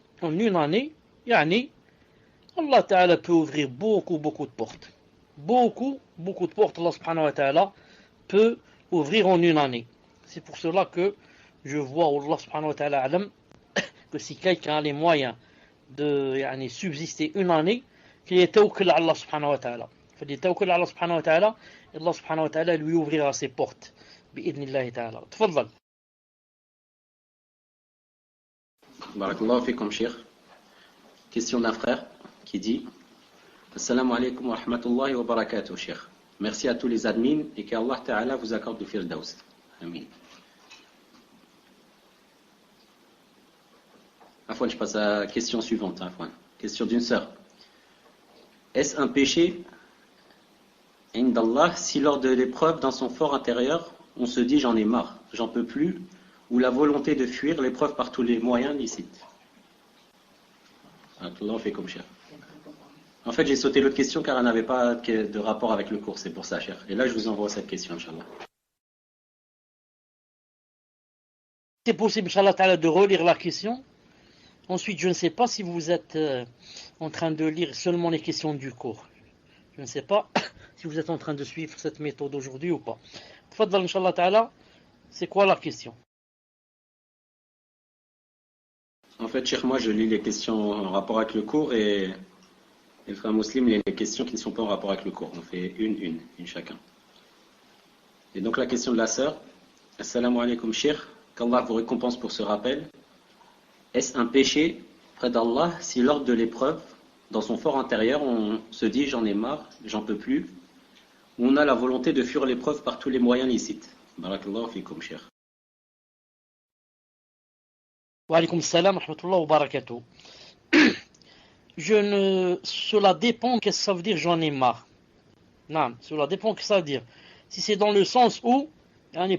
Allah Ta'ala peut ouvrir beaucoup de portes. Beaucoup de portes, Allah subhanahu wa ta'ala peut ouvrir en une année. C'est pour cela que je vois, Allah subhanahu wa ta'ala alam, que si quelqu'un a les moyens de subsister une année, qu'il y ait tawakkul à Allah subhanahu wa ta'ala. Il y ait tawakkul à Allah subhanahu wa ta'ala, et Allah subhanahu wa ta'ala lui ouvrira ses portes. Bi'idnillahi ta'ala. Tfadal. Barakallahu fikum, cheikh. Question d'un frère qui dit: Assalamu alaikum wa rahmatullahi wa barakatuh, cheikh. Merci à tous les admins et qu'Allah Ta'ala vous accorde le firdaus. Amin. Afwan, je passe à la question suivante. Afwan. Question d'une sœur. Est-ce un péché, indallah, si lors de l'épreuve dans son fort intérieur, on se dit j'en ai marre, j'en peux plus, ou la volonté de fuir l'épreuve par tous les moyens licites? Allah fait comme cher. En fait, j'ai sauté l'autre question car elle n'avait pas de rapport avec le cours, c'est pour ça, cher. Et là, je vous envoie cette question, Inch'Allah. C'est possible, Inch'Allah Ta'ala, de relire la question. Ensuite, je ne sais pas si vous êtes en train de lire seulement les questions du cours. Je ne sais pas si vous êtes en train de suivre cette méthode aujourd'hui ou pas. Tfadal, Inch'Allah Ta'ala, c'est quoi la question? En fait, cher, moi, je lis les questions en rapport avec le cours et le frère musulman lit les questions qui ne sont pas en rapport avec le cours. On fait une chacun. Et donc la question de la sœur, Assalamu alaikum Cheikh, qu'Allah vous récompense pour ce rappel. Est-ce un péché près d'Allah si lors de l'épreuve, dans son fort intérieur, on se dit j'en ai marre, j'en peux plus, ou on a la volonté de fuir l'épreuve par tous les moyens licites? Barakallahu fikum Cheikh. Wa alaykoum salam wa rahmatullahi wa barakatuh. Cela dépend qu'est-ce que ça veut dire j'en ai marre. Non, cela dépend que ça veut dire. Si c'est dans le sens où,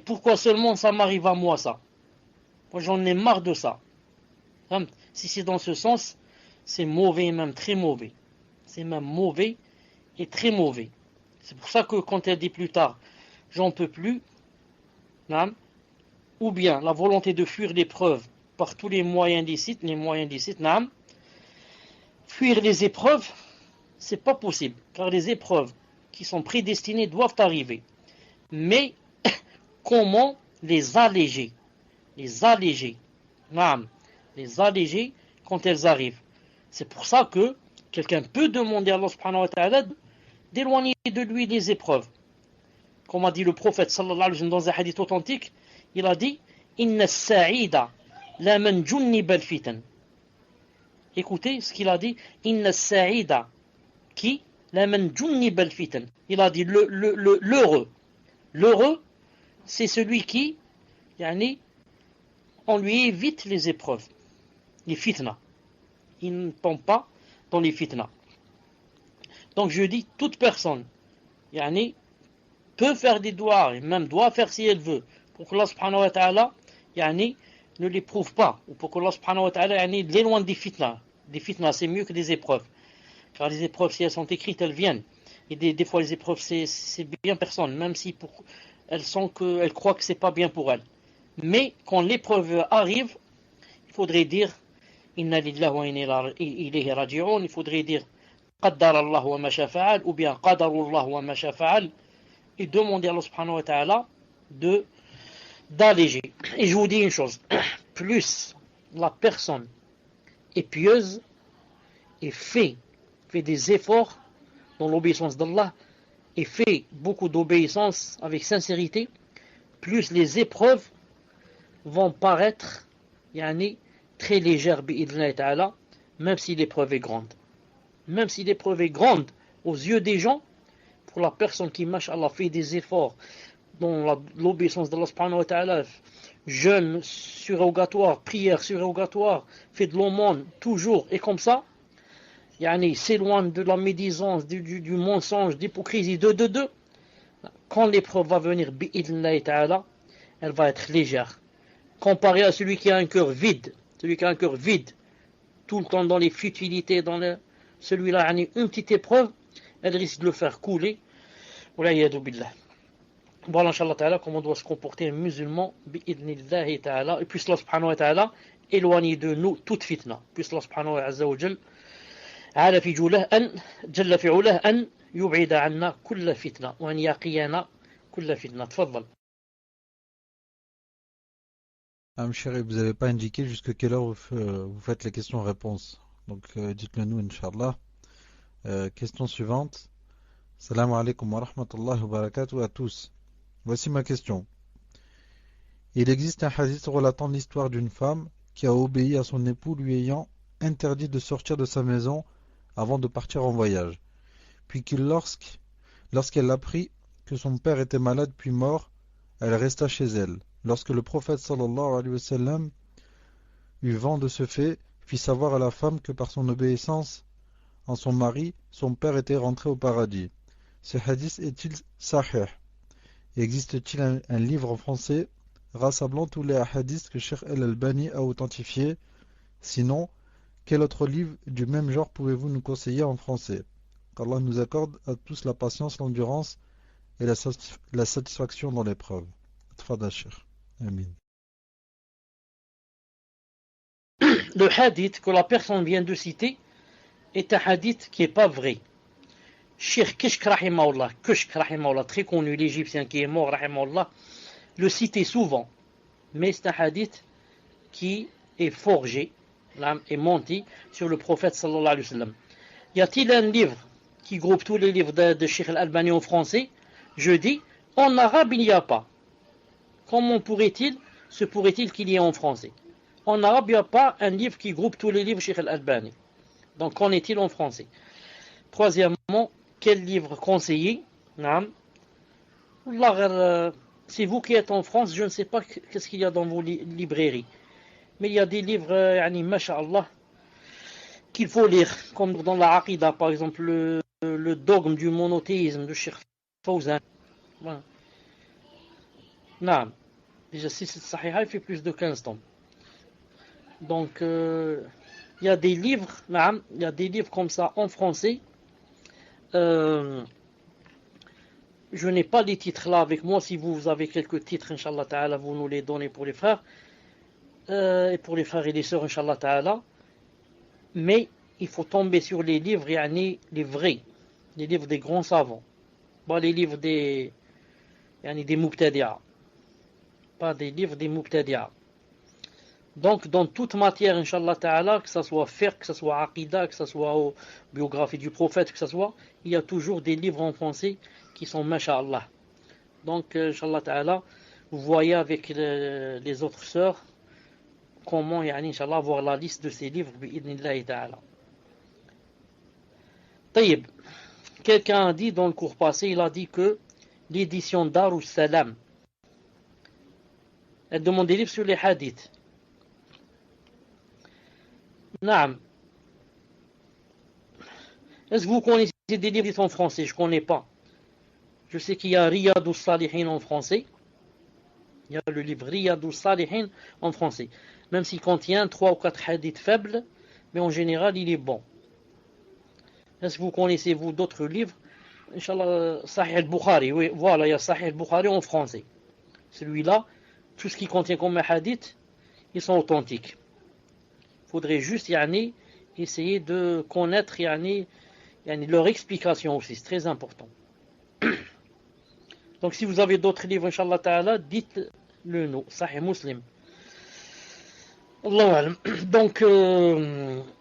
pourquoi seulement ça m'arrive à moi ça? Moi j'en ai marre de ça. Si c'est dans ce sens, c'est mauvais, même très mauvais. C'est même mauvais et très mauvais. C'est pour ça que quand elle dit plus tard, j'en peux plus, ou bien la volonté de fuir l'épreuve par tous les moyens licites, fuir les épreuves, c'est pas possible, car les épreuves qui sont prédestinées doivent arriver. Mais comment les alléger? Les alléger quand elles arrivent. C'est pour ça que quelqu'un peut demander à Allah subhanahu wa ta'ala d'éloigner de lui les épreuves. Comme a dit le prophète sallallahu alayhi wa sallam dans un hadith authentique, il a dit Inna as-sa'ida la man junnibal fitan. Écoutez ce qu'il a dit, Inna as-sa'ida qui la man junnibal fitan. Il a dit l'heureux. L'heureux, c'est celui qui, on lui évite les épreuves, les fitna. Il ne tombe pas dans les fitna. Donc je dis, toute personne, peut faire des doigts, et même doit faire si elle veut, pour que Allah subhanahu wa ta'ala, ne l'éprouve pas, ou pour que Allah subhanahu wa ta'ala, l'éloigne des fitna. Des fitna, c'est mieux que des épreuves. Car les épreuves, si elles sont écrites, elles viennent. Et des fois, les épreuves, c'est bien personne, même si elles croient que c'est pas bien pour elles. Mais quand l'épreuve arrive, il faudrait dire Inna lillahi wa inna ilayhi raji'un. Il faudrait dire Qaddar Allah wa ma shafa'al, ou bien Qadarullah wa ma shafa'al, et demander à Allah subhanahu wa ta'ala d'alléger. Et je vous dis une chose, plus la personne est pieuse et fait des efforts dans l'obéissance d'Allah et fait beaucoup d'obéissance avec sincérité, plus les épreuves vont paraître très légères bi'idhnillahi ta'ala, même si l'épreuve est grande. Même si l'épreuve est grande aux yeux des gens, pour la personne qui, mashallah, fait des efforts dans l'obéissance d'Allah subhanahu wa ta'ala, jeûne surrogatoire, prière surrogatoire, fait de l'aumône toujours, et comme ça, s'éloigne de la médisance, du mensonge, d'hypocrisie, quand l'épreuve va venir, bi'idhnillahi ta'ala, elle va être légère. Comparé à celui qui a un cœur vide, tout le temps dans les futilités, celui-là, une petite épreuve, elle risque de le faire couler. Voilà, Inch'Allah ta'ala, comment doit se comporter un musulman, bi'idhnillahi ta'ala, et puisse Allah subhanahu wa ta'ala éloigner de nous toute fitna. Puisse Allah subhanahu wa ta'ala على في جوله أن جل في عله أن يبعد عنا كل فتنة وأن يقينا كل فتنة. تفضل. Chéri, vous n'avez pas indiqué jusqu'à quelle heure vous faites les questions-réponses. Donc dites-le nous, Inch'Allah. Question suivante. Salam alaikum wa rahmatullahi wa barakatuh à tous. Voici ma question. Il existe un hadith relatant l'histoire d'une femme qui a obéi à son époux lui ayant interdit de sortir de sa maison avant de partir en voyage. Puis que lorsqu'elle apprit que son père était malade puis mort, elle resta chez elle. Lorsque le prophète sallallahu alayhi wa sallam eut vent de ce fait, fit savoir à la femme que par son obéissance en son mari, son père était rentré au paradis. Ce hadith est-il sahih? Existe-t-il un livre en français rassemblant tous les hadiths que Cheikh Al-Albani a authentifiés? Sinon, quel autre livre du même genre pouvez-vous nous conseiller en français? Qu'Allah nous accorde à tous la patience, l'endurance et la satisfaction dans l'épreuve. Tfadal Cheikh. Amin. Le hadith que la personne vient de citer est un hadith qui n'est pas vrai. Cheikh Kishk rahimahullah, très connu, l'Égyptien qui est mort rahimahullah, le citait souvent. Mais c'est un hadith qui est forgé et menti sur le prophète sallallahu alayhi wa sallam. Y a-t-il un livre qui groupe tous les livres de Cheikh Al-Albani en français? Je dis, En arabe, il n'y a pas. Comment se pourrait-il qu'il y ait en français? En arabe, il n'y a pas un livre qui groupe tous les livres Cheikh Al-Albani. Donc, qu'en est-il en français? Troisièmement, quel livre conseiller? Naam. C'est vous qui êtes en France, je ne sais pas qu'est-ce qu'il y a dans vos librairies. Mais il y a des livres, masha'Allah, qu'il faut lire, comme dans la Aqida, par exemple, le dogme du monothéisme de Cheikh Fawzan. Voilà. Naam. Déjà, si c'est Sahiha, il fait plus de 15 tomes. Donc, il y a des livres, naam, il y a des livres comme ça en français. Je n'ai pas les titres là avec moi. Si vous avez quelques titres, Inch'Allah Ta'ala, vous nous les donnez pour les frères. Et pour les frères et les sœurs, Inch'Allah Ta'ala. Mais il faut tomber sur les livres, les vrais, les livres des grands savants. Pas les livres des Mubtadi'a. Pas des livres des Mubtadi'a. Donc, dans toute matière, Inch'Allah Ta'ala, que ce soit fiqh, que ce soit aqida, que ce soit biographie du prophète, que ce soit, il y a toujours des livres en français qui sont masha'Allah. Donc, Inch'Allah Ta'ala, vous voyez avec les autres sœurs comment, Inch'Allah, avoir la liste de ces livres, bi'idnillahi Ta'ala. Taïb, quelqu'un a dit dans le cours passé, il a dit que l'édition Darus Salam, elle demande des livres sur les hadiths. Naam. Est-ce que vous connaissez des livres en français? Je ne connais pas. Je sais qu'il y a Riyadus Salihin en français. Il y a le livre Riyadus Salihin en français. Même s'il contient 3 ou 4 hadiths faibles, mais en général, il est bon. Est-ce que vous connaissez, vous, d'autres livres? Inch'Allah, Sahih al-Bukhari. Oui, voilà, il y a Sahih al-Bukhari en français. Celui-là, tout ce qui contient comme hadith, ils sont authentiques. Il faudrait juste essayer de connaître leur explication aussi, c'est très important. Donc si vous avez d'autres livres, Inch'Allah Ta'ala, dites-le nous. Sahih Muslim. Donc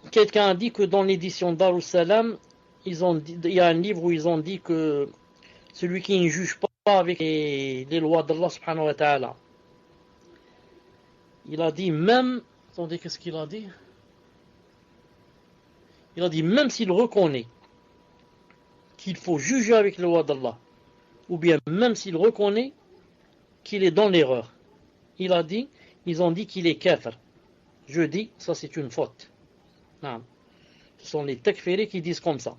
quelqu'un a dit que dans l'édition Darus Salam, il y a un livre où ils ont dit que celui qui ne juge pas avec les lois d'Allah subhanahu wa ta'ala, il a dit même, attendez, qu'est-ce qu'il a dit? Il a dit même s'il reconnaît qu'il faut juger avec les lois d'Allah, ou bien même s'il reconnaît qu'il est dans l'erreur, ils ont dit qu'il est kafir. Je dis, ça c'est une faute. Non. Ce sont les takfiris qui disent comme ça.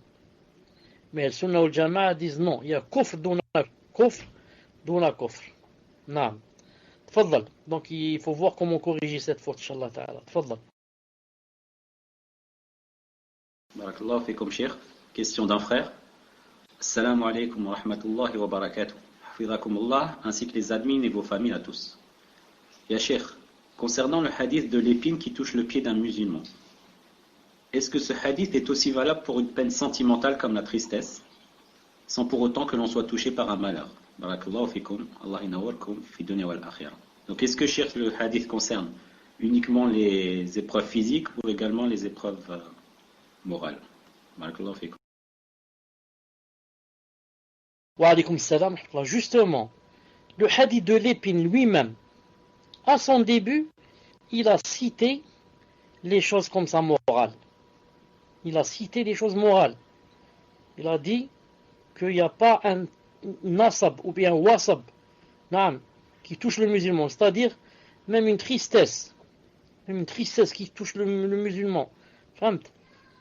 Mais les Sunnah wal Jama'a disent non, il y a kufr duna kufr. Non. Tfaddal. Donc il faut voir comment corriger cette faute, Inch'Allah Ta'ala. Tfaddal. Barakallahu fikum, Cheikh. Question d'un frère. Assalamu alaikum wa rahmatullahi wa barakatuh. Hafizakumullah, ainsi que les admins et vos familles à tous. Ya Cheikh, concernant le hadith de l'épine qui touche le pied d'un musulman, est-ce que ce hadith est aussi valable pour une peine sentimentale comme la tristesse, sans pour autant que l'on soit touché par un malheur? Barakallahu fikum, Allah inawarkum fi dunya wal akhirah. Donc est-ce que, Cheikh, le hadith concerne uniquement les épreuves physiques ou également les épreuves morales? Barakallahu fikum. Wa alaykum salam. Justement, le hadith de l'épine lui-même, à son début, il a cité les choses comme ça morales. Il a cité les choses morales. Il a dit qu'il n'y a pas un nasab ou bien un wasab qui touche le musulman, c'est-à-dire même une tristesse qui touche le musulman.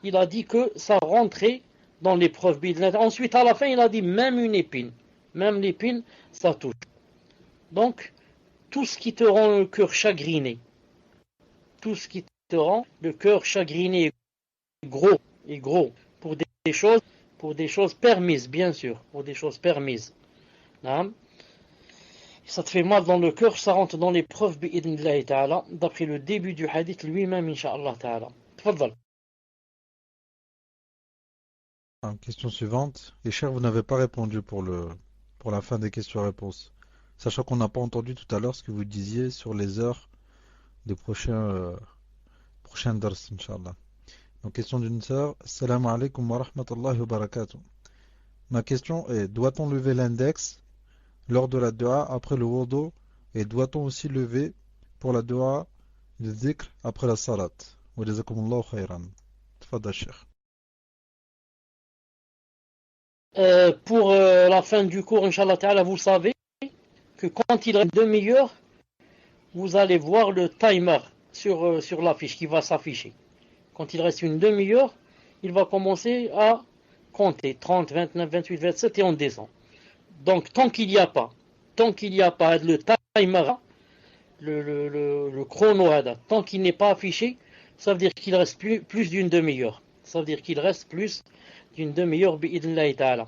Il a dit que ça rentrait dans l'épreuve. Ensuite, à la fin, il a dit même une épine, même l'épine, ça touche. Donc, tout ce qui te rend le cœur chagriné, tout ce qui te rend le cœur chagriné et gros, pour des choses permises, bien sûr, pour des choses permises. Ça te fait mal dans le cœur, ça rentre dans l'épreuve bi'idnillahi ta'ala, d'après le début du hadith lui-même, incha'Allah ta'ala. Tfaddal. Question suivante. Et cher, vous n'avez pas répondu pour la fin des questions-réponses. Sachant qu'on n'a pas entendu tout à l'heure ce que vous disiez sur les heures des prochains dars, Inch'Allah. Donc, question d'une sœur. Assalamu alaikum wa rahmatullahi wa barakatuh. Ma question est, doit-on lever l'index lors de la dua après le wudu, et doit-on aussi lever pour la dua le dhikr après la salat? Wa jazakumullahu khayran. Tfadal, Cheikh. Pour la fin du cours, Inch'Allah Ta'ala, vous savez que quand il reste une demi-heure, vous allez voir le timer sur l'affiche qui va s'afficher. Quand il reste une demi-heure, il va commencer à compter 30, 29, 28, 27 et on descend. Donc tant qu'il n'y a pas le timer, le chrono, tant qu'il n'est pas affiché, ça veut dire qu'il reste plus d'une demi-heure. Ça veut dire qu'il reste plus d'une demi-heure, bi'idhnillahi ta'ala.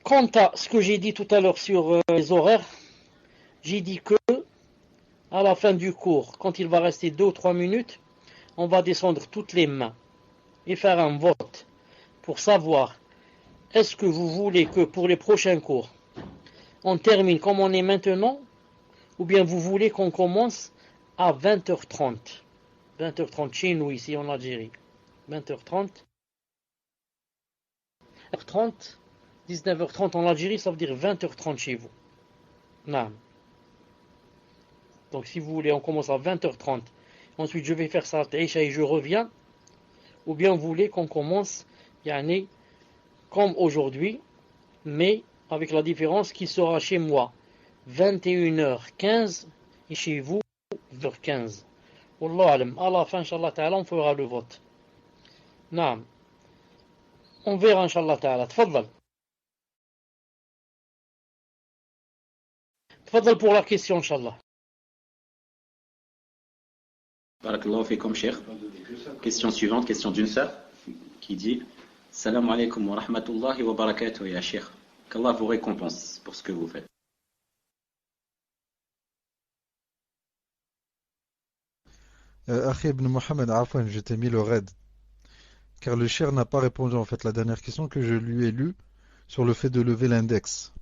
Quant à ce que j'ai dit tout à l'heure sur les horaires, j'ai dit que à la fin du cours, quand il va rester 2 ou 3 minutes, on va descendre toutes les mains et faire un vote pour savoir est-ce que vous voulez que pour les prochains cours, on termine comme on est maintenant, ou bien vous voulez qu'on commence à 20h30. 20h30 chez nous ici en Algérie. 20h30. 19h30 en Algérie, ça veut dire 20h30 chez vous. Non. Donc si vous voulez, on commence à 20h30. Ensuite, je vais faire ça et je reviens. Ou bien vous voulez qu'on commence comme aujourd'hui, mais avec la différence qu'il sera chez moi 21h15 et chez vous 20h15. Wallahu alam. À la fin, Inch'Allah Ta'ala, on fera le vote. Non. On verra, Inch'Allah Ta'ala. Tfadal. Tfadal pour la question, Inch'Allah. Barakallahu fikum, Cheikh. Question suivante, question d'une sœur qui dit Salam alaikum wa rahmatullahi wa barakatuh, ya Cheikh. Qu'Allah vous récompense pour ce que vous faites. Akhi ibn Mohamed, afwan, je t'ai mis le raid. Car le cher n'a pas répondu en fait la dernière question que je lui ai lue sur le fait de lever l'index.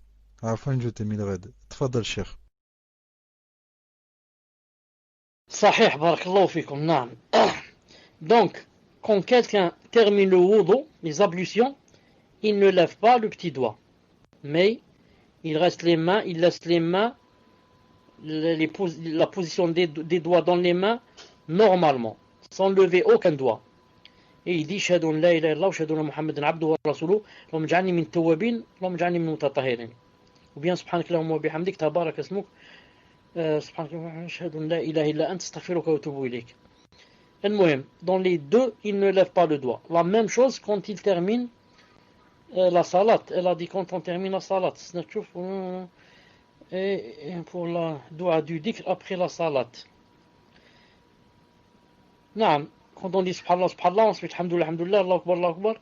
Afwan, je t'ai mis le raid. Tfadal, cher. Sahih, barakallahu fikum, naam. Donc, quand quelqu'un termine le wudu, les ablutions, il ne lève pas le petit doigt. Mais il laisse les mains, la position des doigts dans les mains normalement, sans lever aucun doigt. Et il dit Shahadu an la ilaha illallah wa shahadu anna Muhammadan abduhu wa rasuluhu Allahumma ij'alni min tawwabin Allahumma ij'alni min mutatahhirin. Ou bien subhanakallahumma wa bihamdik tabarak ismuk subhanakallahumma ashhadu an la ilaha illa anta astaghfiruka wa atubu ilayk. المهم, dans les deux, il ne lève pas le doigt. La même chose quand il termine la salat. Elle a dit quand on termine la salat. Et pour la dua du dhikr après la salat. Non, quand on dit subhanallah, subhanallah, ensuite alhamdulillah, alhamdulillah, Allahu akbar, Allahu akbar.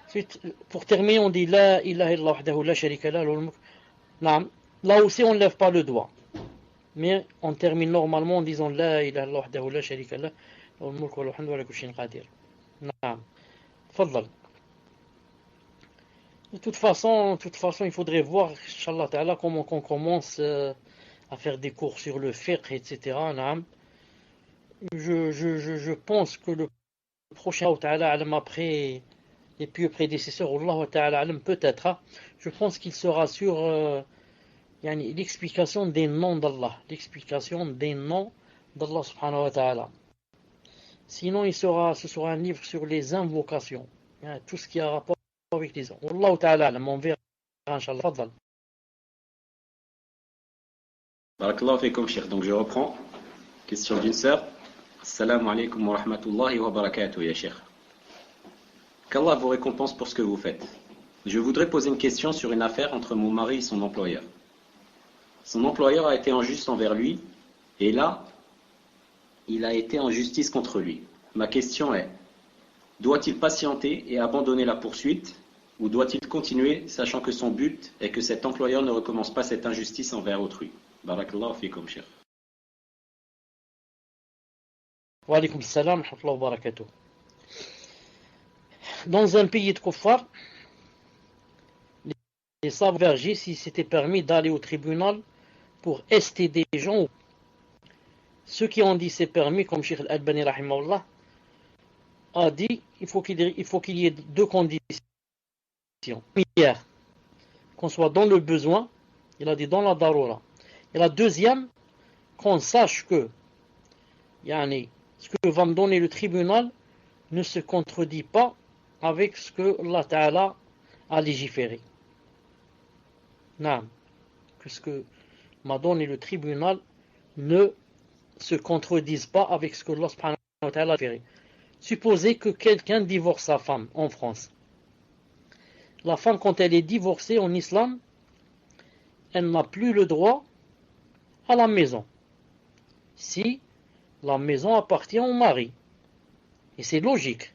Ensuite, pour terminer, on dit la ilaha illallah wahdahu la sharika lah lahul mulk. Non, là aussi on ne lève pas le doigt. Mais on termine normalement en disant la ilaha illallah wahdahu la sharika lah lahul mulk wa lahul hamdu wa la kulli shay'in qadir. Non. Tfaddal. De toute façon, il faudrait voir, Inch'Allah Ta'ala, comment on commence à faire des cours sur le fiqh, etc. Je pense que le prochain Ta'ala Alam après les pieux prédécesseurs, Allah Ta'ala Alam peut-être, je pense qu'il sera sur l'explication des noms d'Allah, l'explication des noms d'Allah Subhanahu wa Ta'ala. Sinon, ce sera un livre sur les invocations, tout ce qui a rapport avec les noms. Allah Ta'ala Alam, on verra, Inch'Allah. Fadal. Barakallahu fikum, Cheikh. Donc je reprends. Question d'une sœur. Assalamu alaikum wa rahmatullahi wa barakatuh, ya Cheikh. Qu'Allah vous récompense pour ce que vous faites. Je voudrais poser une question sur une affaire entre mon mari et son employeur. Son employeur a été injuste envers lui, et là, il a été en justice contre lui. Ma question est, doit-il patienter et abandonner la poursuite, ou doit-il continuer, sachant que son but est que cet employeur ne recommence pas cette injustice envers autrui? Barakallahu fikum, Cheikh. Wa alaykum salam wa rahmatullahi wa barakatuh. Dans un pays de kuffar, les savants vergers, s'il s'était permis d'aller au tribunal pour ester des gens, ceux qui ont dit c'est permis, comme Cheikh Al-Albani rahimahullah a dit, il faut qu'il y ait deux conditions. Première, qu'on soit dans le besoin, Il a dit dans la darura. Et la deuxième, qu'on sache que ce que va me donner le tribunal ne se contredit pas avec ce que Allah Ta'ala a légiféré. Non. Que ce que m'a donné le tribunal ne se contredise pas avec ce que Allah Subhanahu wa Ta'ala a légiféré. Supposez que quelqu'un divorce sa femme en France. La femme, quand elle est divorcée en islam, elle n'a plus le droit à la maison. Si la maison appartient au mari. Et c'est logique.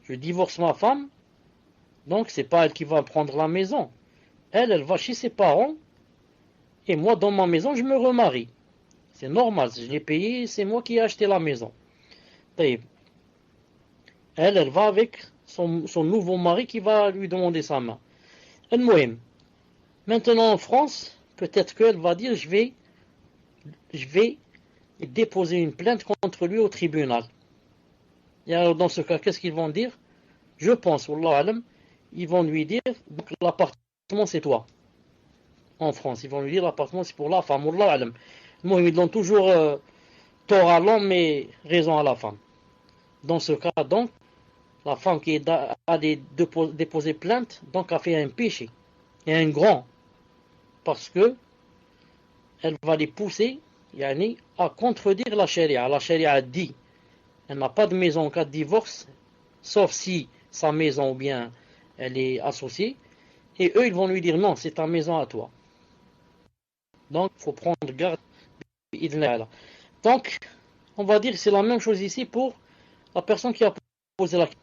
Je divorce ma femme, donc c'est pas elle qui va prendre la maison. Elle va chez ses parents, et moi, dans ma maison, je me remarie. C'est normal, je l'ai payé, c'est moi qui ai acheté la maison. Elle va avec son nouveau mari qui va lui demander sa main. Maintenant en France, peut-être qu'elle va dire je vais déposer une plainte contre lui au tribunal. Et alors dans ce cas, qu'est-ce qu'ils vont dire? Je pense, wallahu alam, ils vont lui dire donc l'appartement c'est toi. En France, ils vont lui dire l'appartement c'est pour la femme, wallahu alam. Moi, ils donnent toujours tort à l'homme mais raison à la femme. Dans ce cas donc, la femme qui a déposé plainte, donc a fait un péché, et un grand, parce que elle va les pousser à contredire la charia. La charia dit, elle n'a pas de maison en cas de divorce, sauf si sa maison ou bien elle est associée, et eux ils vont lui dire non, c'est ta maison à toi. Donc il faut prendre garde. Donc on va dire que c'est la même chose ici pour la personne qui a posé la question.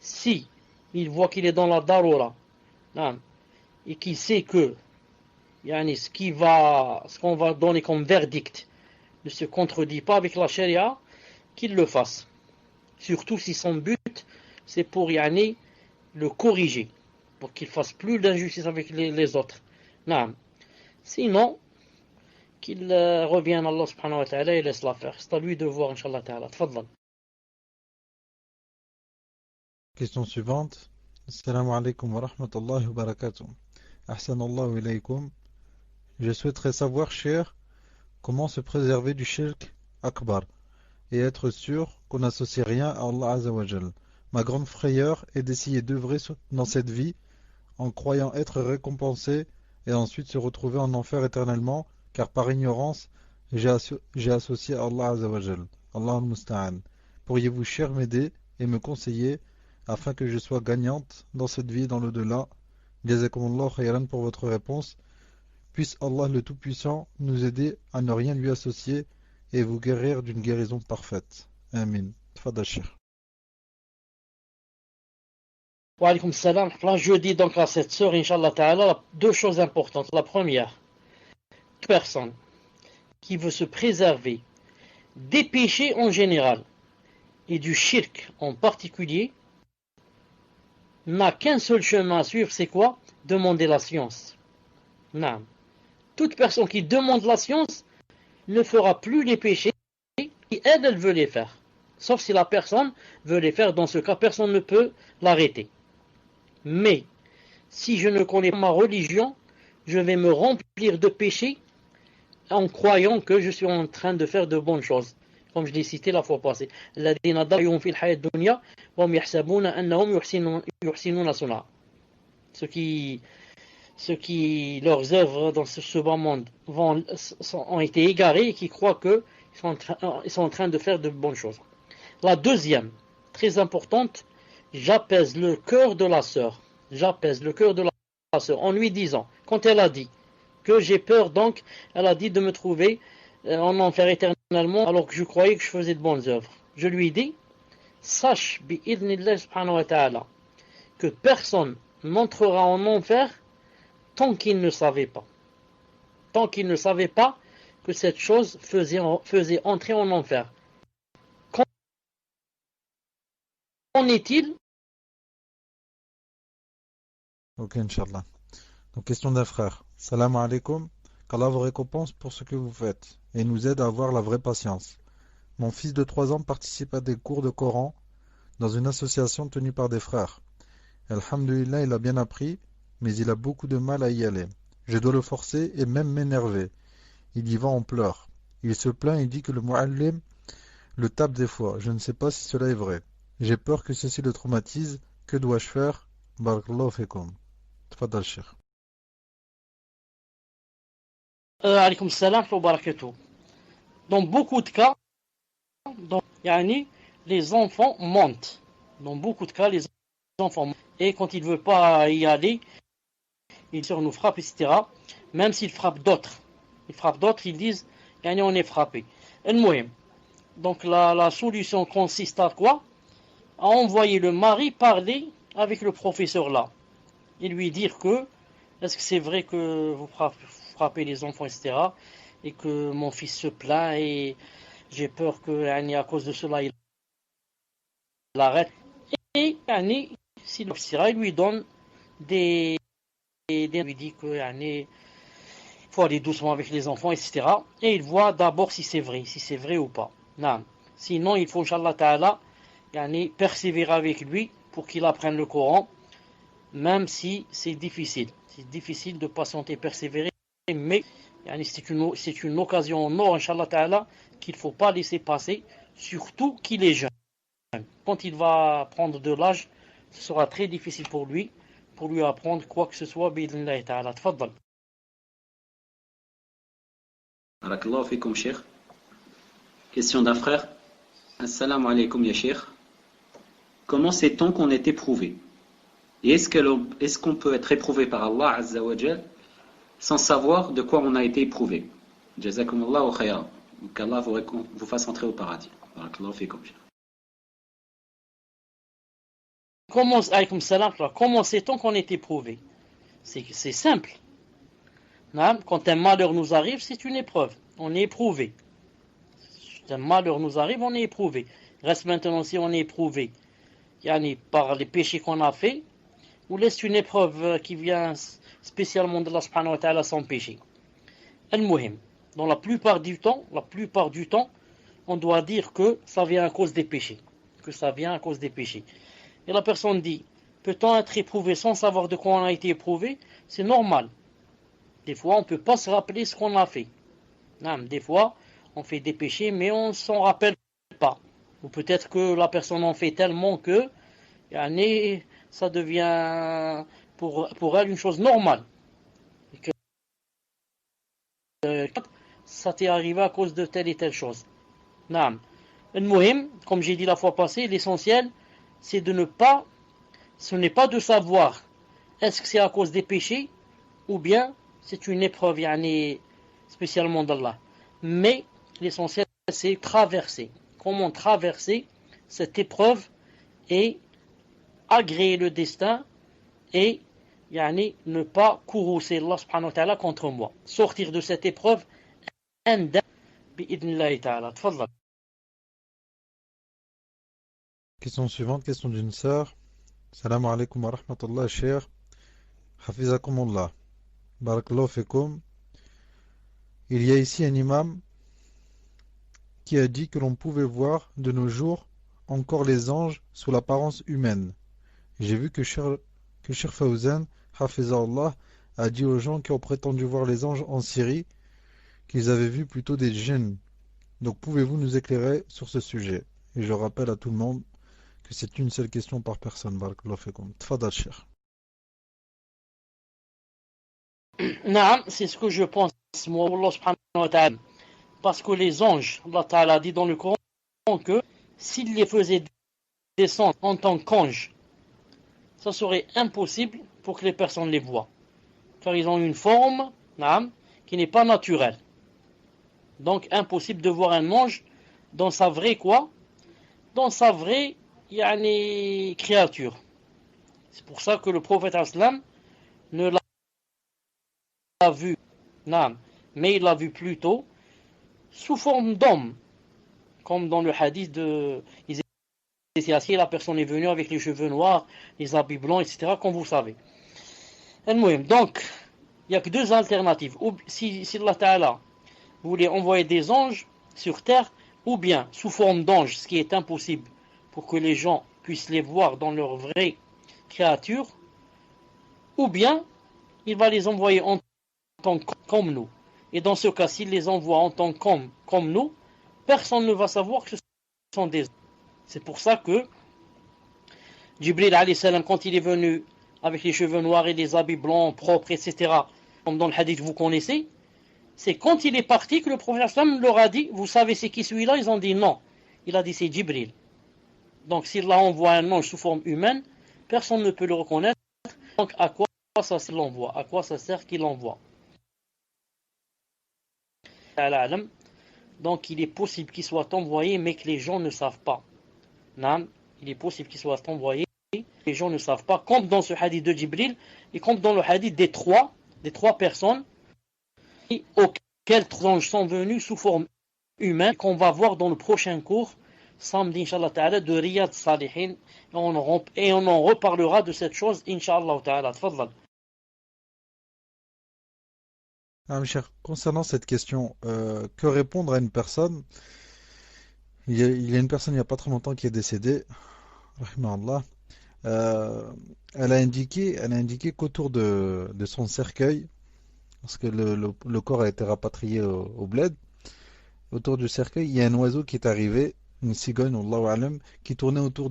Si il voit qu'il est dans la darura et qu'il sait que ce qu'on va donner comme verdict ne se contredit pas avec la charia, qu'il le fasse. Surtout si son but c'est pour le corriger, pour qu'il fasse plus d'injustice avec les autres. Sinon, qu'il revienne à Allah subhanahu wa ta'ala et laisse la faire. C'est à lui de voir, inshallah ta'ala. Tfaddal. Question suivante. Assalamu alaikum wa rahmatullahi wa barakatuh. Ahsanallahu ilaykum. Je souhaiterais savoir, cher, comment se préserver du shirk akbar et être sûr qu'on n'associe rien à Allah Azza wa Jal. Ma grande frayeur est d'essayer d'œuvrer dans cette vie en croyant être récompensé et ensuite se retrouver en enfer éternellement, car par ignorance, j'ai associé à Allah Azza wa Jal. Allah al-Musta'an. Pourriez-vous, cher, m'aider et me conseiller afin que je sois gagnante dans cette vie et dans l'au-delà? Jazakumullah khayran pour votre réponse. Puisse Allah le Tout-Puissant nous aider à ne rien lui associer et vous guérir d'une guérison parfaite. Amin. Tfadal Cheikh. Wa alaykoum salam. Là, je dis donc à cette sœur, inshallah ta'ala, deux choses importantes. La première, toute personne qui veut se préserver des péchés en général et du shirk en particulier, n'a qu'un seul chemin à suivre, c'est quoi? Demander la science. Non. Toute personne qui demande la science ne fera plus les péchés et elle veut les faire. Sauf si la personne veut les faire, dans ce cas, personne ne peut l'arrêter. Mais, si je ne connais pas ma religion, je vais me remplir de péchés en croyant que je suis en train de faire de bonnes choses. Comme je l'ai cité la fois passée. Ceux qui, leurs œuvres dans ce bas monde ont été égarés et qui croient qu'ils sont en train de faire de bonnes choses. La deuxième, très importante, j'apaise le cœur de la sœur. J'apaise le cœur de la sœur en lui disant, quand elle a dit que j'ai peur, donc elle a dit de me trouver en enfer éternellement alors que je croyais que je faisais de bonnes œuvres. Je lui dis, sache bi'idnillah subhanahu wa ta'ala que personne n'entrera en enfer tant qu'il ne savait pas. Tant qu'il ne savait pas que cette chose faisait entrer en enfer. Qu'en est-il? Ok, Inch'Allah. Donc, question d'un frère. Salam alaikum. Qu'Allah vous récompense pour ce que vous faites et nous aide à avoir la vraie patience. Mon fils de 3 ans participe à des cours de Coran dans une association tenue par des frères. Alhamdulillah, il a bien appris, mais il a beaucoup de mal à y aller. Je dois le forcer et même m'énerver. Il y va en pleurs. Il se plaint et dit que le muallim le tape des fois. Je ne sais pas si cela est vrai. J'ai peur que ceci le traumatise. Que dois-je faire? Barakallahu fikum. Tfadal, Cheikh. Alaykoum salam wa barakatuh. Dans beaucoup de cas, yani, les enfants mentent. Dans beaucoup de cas, les enfants mentent. Et quand ils ne veulent pas y aller, ils nous frappent, etc. Même s'ils frappent d'autres. Ils frappent d'autres, ils disent, yani, on est frappé. Donc la solution consiste à quoi? À envoyer le mari parler avec le professeur là. Et lui dire que, est-ce que c'est vrai que vous frappez les enfants, etc. Et que mon fils se plaint et j'ai peur que, yani, à cause de cela, il arrête. Et yani, s'il lui donne des lui dit que yani, faut aller doucement avec les enfants, etc. Et il voit d'abord si c'est vrai ou pas. Non. Sinon, il faut, Inch'Allah Ta'ala, yani, persévérer avec lui pour qu'il apprenne le Coran, même si c'est difficile. C'est difficile de patienter, persévérer, mais yani, c'est une occasion en or, Inch'Allah Ta'ala, qu'il ne faut pas laisser passer, surtout qu'il est jeune. Quand il va prendre de l'âge, ce sera très difficile pour lui apprendre quoi que ce soit. Bi'idhnillahi Ta'ala. Tfaddal. Barakallahu fikum, Cheikh. Question d'un frère. Assalamu alaikum, ya Cheikh. Comment sait-on qu'on est éprouvé? Et est-ce qu'on peut être éprouvé par Allah Azza wa Jal sans savoir de quoi on a été éprouvé? Jazakumullahu khayran. Qu'Allah vous fasse entrer au paradis. Barakallahu fikum. Comment sait-on qu'on est éprouvé? C'est simple. Quand un malheur nous arrive, c'est une épreuve. On est éprouvé. Quand un malheur nous arrive, on est éprouvé. Reste maintenant si on est éprouvé yani, par les péchés qu'on a fait, ou laisse une épreuve qui vient spécialement de Allah subhanahu wa ta'ala sans péché. Al-Muhim. Dans la plupart du temps, on doit dire que ça vient à cause des péchés. Et la personne dit, peut-on être éprouvé sans savoir de quoi on a été éprouvé? C'est normal. Des fois, on ne peut pas se rappeler ce qu'on a fait. Des fois, on fait des péchés, mais on ne s'en rappelle pas. Ou peut-être que la personne en fait tellement que ça devient pour elle une chose normale. Et que ça t'est arrivé à cause de telle et telle chose. Comme j'ai dit la fois passée, l'essentiel, c'est ce n'est pas de savoir est-ce que c'est à cause des péchés ou bien c'est une épreuve spécialement d'Allah. Mais l'essentiel, c'est traverser. Comment traverser cette épreuve et agréer le destin et ne pas courroucer Allah subhanahu wa ta'ala contre moi. Sortir de cette épreuve bi'idhnillahi ta'ala. Tfadhal. Question suivante, question d'une sœur. Salam alaikum wa rahmatullah, Cheikh. Hafizakumullah. Barakallahu fikum. Il y a ici un imam qui a dit que l'on pouvait voir de nos jours encore les anges sous l'apparence humaine. J'ai vu que Cheikh Fawzan, Hafizahullah, a dit aux gens qui ont prétendu voir les anges en Syrie qu'ils avaient vu plutôt des djinns. Donc pouvez-vous nous éclairer sur ce sujet? Et je rappelle à tout le monde que c'est une seule question par personne. Barakallahu fikum. Tfadal, Cheikh. C'est ce que je pense, moi, Allah subhanahu wa ta'ala. Parce que les anges, Allah ta'ala dit dans le Coran que s'il les faisait descendre en tant qu'anges, ça serait impossible pour que les personnes les voient. Car ils ont une forme qui n'est pas naturelle. Donc impossible de voir un ange dans sa vraie quoi? Dans sa vraie créature. C'est pour ça que le prophète aslam ne l'a vu, mais il l'a vu plutôt sous forme d'homme, comme dans le hadith de ils étaient assis, la personne est venue avec les cheveux noirs, les habits blancs, etc., comme vous savez. Donc, il n'y a que deux alternatives. Si Allah Ta'ala voulait envoyer des anges sur terre, ou bien sous forme d'anges, ce qui est impossible pour que les gens puissent les voir dans leur vraie créature, ou bien il va les envoyer en tant comme nous. Et dans ce cas, s'il les envoie en tant comme nous, personne ne va savoir que ce sont des hommes. C'est pour ça que Jibril alayhi salam, quand il est venu avec les cheveux noirs et les habits blancs, propres, etc., comme dans le hadith vous connaissez, c'est quand il est parti que le prophète leur a dit, vous savez c'est qui celui-là? Ils ont dit non. Il a dit c'est Jibril. Donc s'il envoie un ange sous forme humaine, personne ne peut le reconnaître. Donc à quoi ça sert qu'il l'envoie? À quoi ça sert qu'il l'envoie? Donc il est possible qu'il soit envoyé mais que les gens ne savent pas. Non, il est possible qu'il soit envoyé, les gens ne savent pas, comme dans ce hadith de Jibril et comme dans le hadith des trois personnes auxquelles trois anges sont venus sous forme humaine, qu'on va voir dans le prochain cours, samedi, Inch'Allah Ta'ala, de Riyad Salihin, et on en reparlera de cette chose, Inch'Allah Ta'ala. Tfadlal. Mes chers, concernant cette question, que répondre à une personne? Il y a une personne il n'y a pas trop longtemps qui est décédée, rahimahullah. Elle a indiqué qu'autour de son cercueil, parce que le corps a été rapatrié au bled, autour du cercueil, il y a un oiseau qui est arrivé, une cigogne, Allahu alam, qui tournait autour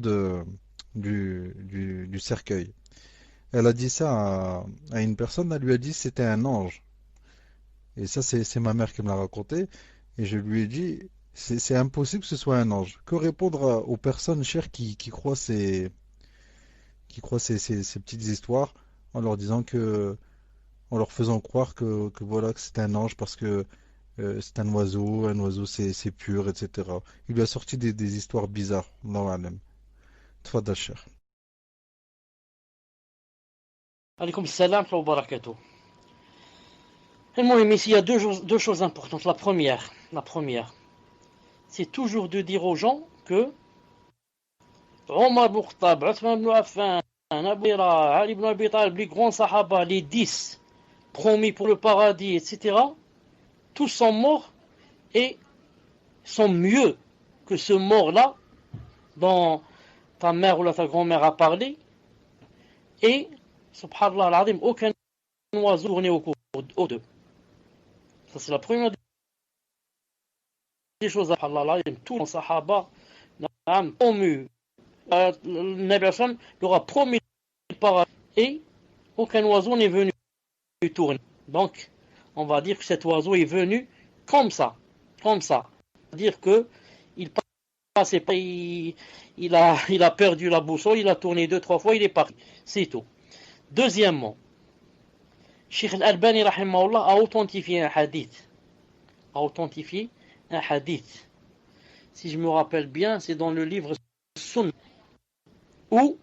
du cercueil. Elle a dit ça à une personne, elle lui a dit que c'était un ange. Et ça, c'est ma mère qui me l'a raconté. Et je lui ai dit, c'est impossible que ce soit un ange. Que répondre aux personnes chères qui croient ces petites histoires en leur disant en leur faisant croire que voilà, que c'est un ange parce que c'est un oiseau c'est pur, etc. Il lui a sorti des histoires bizarres. Allahu alam. Tfadal, cher. Alaykoum salam wa barakatuh. Mais ici il y a deux choses importantes. La première, c'est toujours de dire aux gens que Omar ibn Khattab, Uthman ibn Affan, Abu Huraira, Ali ibn Abi Talib, les grands sahaba, les 10 promis pour le paradis, etc., tous sont morts et sont mieux que ce mort-là dont ta mère ou ta grand-mère a parlé. Et, subhanallah al-azim, aucun oiseau tourné au deux. Ça, c'est la première des choses. Subhanallah, tous les sahaba ont promu. Le Nabi Hassan leur a promis le paradis et aucun oiseau n'est venu tourner. Donc, on va dire que cet oiseau est venu comme ça. C'est-à-dire que il passait pas, il a perdu la boussole, il a tourné 2-3 fois, il est parti. C'est tout. Deuxièmement, Cheikh Al-Albani rahimahullah a authentifié un hadith. Si je me rappelle bien, c'est dans le livre Sunna, où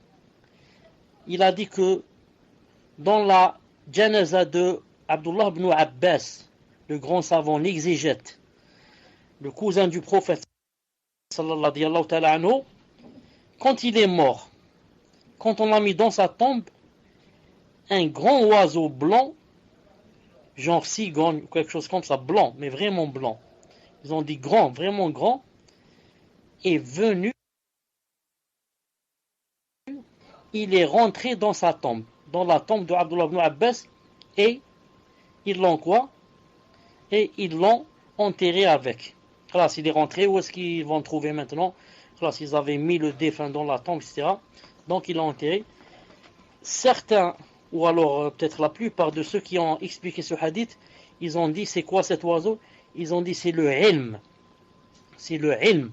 il a dit que dans la janaza de Abdullah ibn Abbas, le grand savant, l'exégète, le cousin du prophète, sallallahu ta'ala anhu, quand il est mort, quand on l'a mis dans sa tombe, un grand oiseau blanc, genre cigogne ou quelque chose comme ça, blanc, mais vraiment blanc, ils ont dit grand, vraiment grand, est venu, il est rentré dans sa tombe, dans la tombe de Abdullah ibn Abbas, et ils l'ont quoi? Et ils l'ont enterré avec. Alors, s'il est rentré, où est-ce qu'ils vont le trouver maintenant? Alors, s'ils avaient mis le défunt dans la tombe, etc. Donc, ils l'ont enterré. Certains, ou alors peut-être la plupart de ceux qui ont expliqué ce hadith, ils ont dit, c'est quoi cet oiseau? Ils ont dit, c'est le ilm. C'est le ilm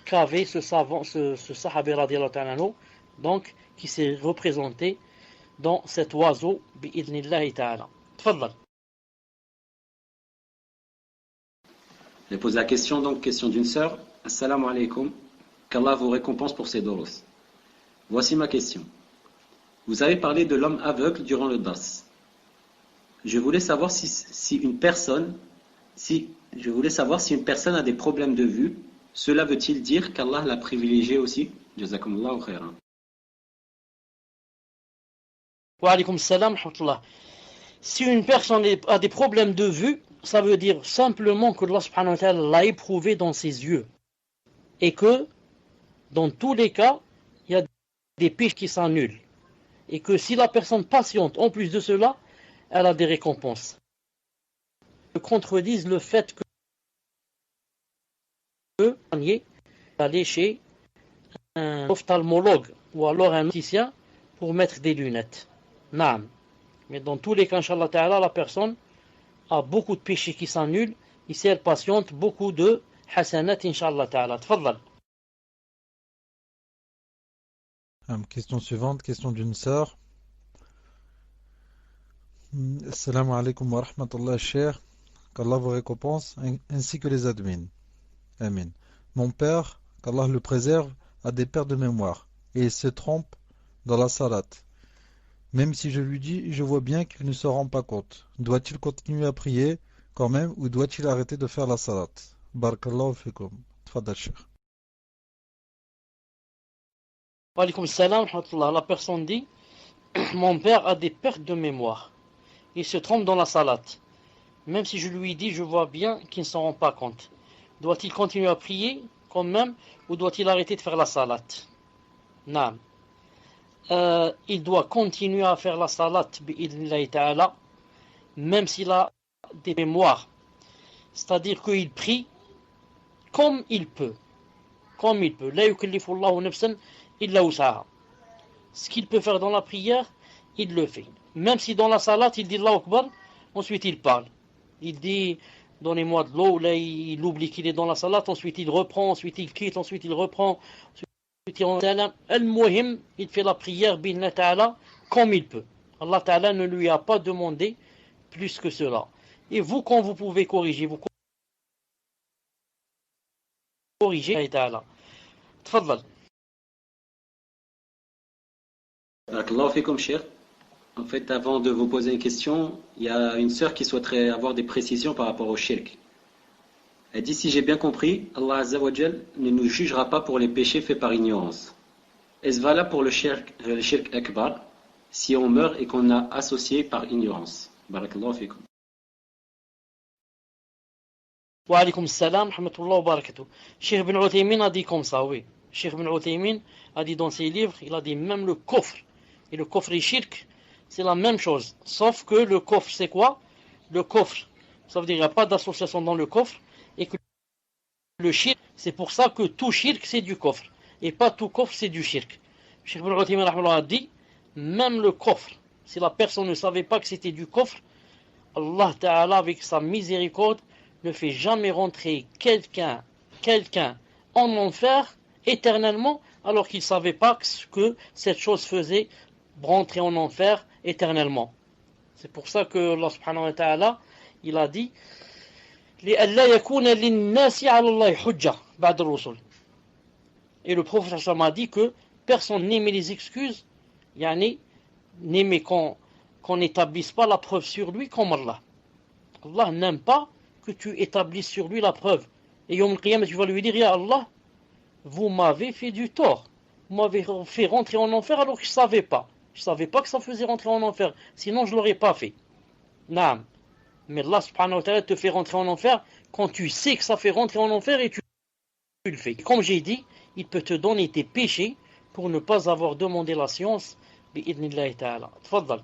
qu'avait ce savant, ce sahabi radiyallahu ta'ala anhu, donc qui s'est représenté dans cet oiseau bi'idnillahi ta'ala. Tfadlal. Je pose la question, donc question d'une sœur. Assalamu alaikum. Qu'Allah vous récompense pour ces doros. Voici ma question. Vous avez parlé de l'homme aveugle durant le dars. Je voulais savoir si une personne a des problèmes de vue. Cela veut-il dire qu'Allah l'a privilégié aussi? Jazakumullahu khairan. Wa alaykum salam wa rahmatullah. Si une personne a des problèmes de vue, ça veut dire simplement que Allah subhanahu wa ta'ala l'a éprouvé dans ses yeux. Et que, dans tous les cas, il y a des péchés qui s'annulent. Et que si la personne patiente, en plus de cela, elle a des récompenses. Contredisent le fait que aller chez un ophtalmologue ou alors un opticien pour mettre des lunettes. Naam. Mais dans tous les cas, Inch'Allah Ta'ala, la personne a beaucoup de péchés qui s'annulent. Ici, elle patiente beaucoup de hasanat, Inch'Allah Ta'ala. Tfaddal. Question suivante, question d'une sœur. Assalamu alaikum wa rahmatullah, cher. Qu'Allah vous récompense, ainsi que les admins. Amin. Mon père, qu'Allah le préserve, a des pertes de mémoire, et il se trompe dans la salat. Même si je lui dis, je vois bien qu'il ne se rend pas compte. Doit-il continuer à prier quand même, ou doit-il arrêter de faire la salat? Barakallahu fikum. Tfaddal, cher. Wa alaykum salam, rahmatullah. La personne dit, mon père a des pertes de mémoire. Il se trompe dans la salat. Même si je lui dis, je vois bien qu'il ne s'en rend pas compte. Doit-il continuer à prier quand même ou doit-il arrêter de faire la salat? Non. Il doit continuer à faire la salat bi'idhnillahi ta'ala, même s'il a des mémoires. C'est-à-dire qu'il prie comme il peut. Comme il peut. La yukallifu Allahu nafsan illa wus'aha. Ce qu'il peut faire dans la prière, il le fait. Même si dans la salat, il dit Allahu Akbar, ensuite il parle. Il dit, donnez-moi de l'eau, là il oublie qu'il est dans la salat, ensuite il reprend, ensuite il quitte, ensuite il reprend, ensuite il rentre. Al-Muhim, il fait la prière, bi'idhnillahi ta'ala, comme il peut. Allah ta'ala ne lui a pas demandé plus que cela. Et vous, quand vous pouvez corriger, vous corrigez, Allah ta'ala. Tfaddal. Barakallahu fikum, cher. En fait, avant de vous poser une question, il y a une sœur qui souhaiterait avoir des précisions par rapport au shirk. Elle dit, si j'ai bien compris, Allah Azza wa Jal ne nous jugera pas pour les péchés faits par ignorance. Est-ce valable pour le shirk akbar, si on meurt et qu'on a associé par ignorance? Barakallahu fikum. Wa alaykum salam, rahmatullah wa barakatuh. Cheikh Ibn Uthaymin a dit comme ça, oui. Cheikh Ibn Uthaymin a dit dans ses livres, il a dit même le kufr et le kufr et shirk, c'est la même chose. Sauf que le kufr, c'est quoi? Le kufr, ça veut dire qu'il n'y a pas d'association dans le kufr, et que le shirk, c'est pour ça que tout shirk, c'est du kufr, et pas tout kufr, c'est du shirk. Cheikh Ibn Uthaymin a dit, même le kufr, si la personne ne savait pas que c'était du kufr, Allah Ta'ala, avec sa miséricorde, ne fait jamais rentrer quelqu'un en enfer éternellement, alors qu'il ne savait pas que cette chose faisait rentrer en enfer éternellement. C'est pour ça que Allah subhanahu wa ta'ala, il a dit لِأَلَّا يَكُونَ لِلنَّاسِ عَلَى اللَّهِ حُجَّةٌ بَعْدَ الرُّسُلِ. Et le prophète m'a dit que personne n'aimait les excuses, n'aimait qu'on n'établisse pas la preuve sur lui comme Allah. Allah n'aime pas que tu établisses sur lui la preuve. Et Yom al-Qiyamah, tu vas lui dire, Ya Allah, vous m'avez fait du tort. Vous m'avez fait rentrer en enfer alors que je ne savais pas. Je ne savais pas que ça faisait rentrer en enfer. Sinon, je ne l'aurais pas fait. Naam. Mais Allah subhanahu wa ta'ala te fait rentrer en enfer quand tu sais que ça fait rentrer en enfer et tu le fais. Comme j'ai dit, il peut te donner tes péchés pour ne pas avoir demandé la science. Bi'idhnillahi ta'ala. Tfaddal.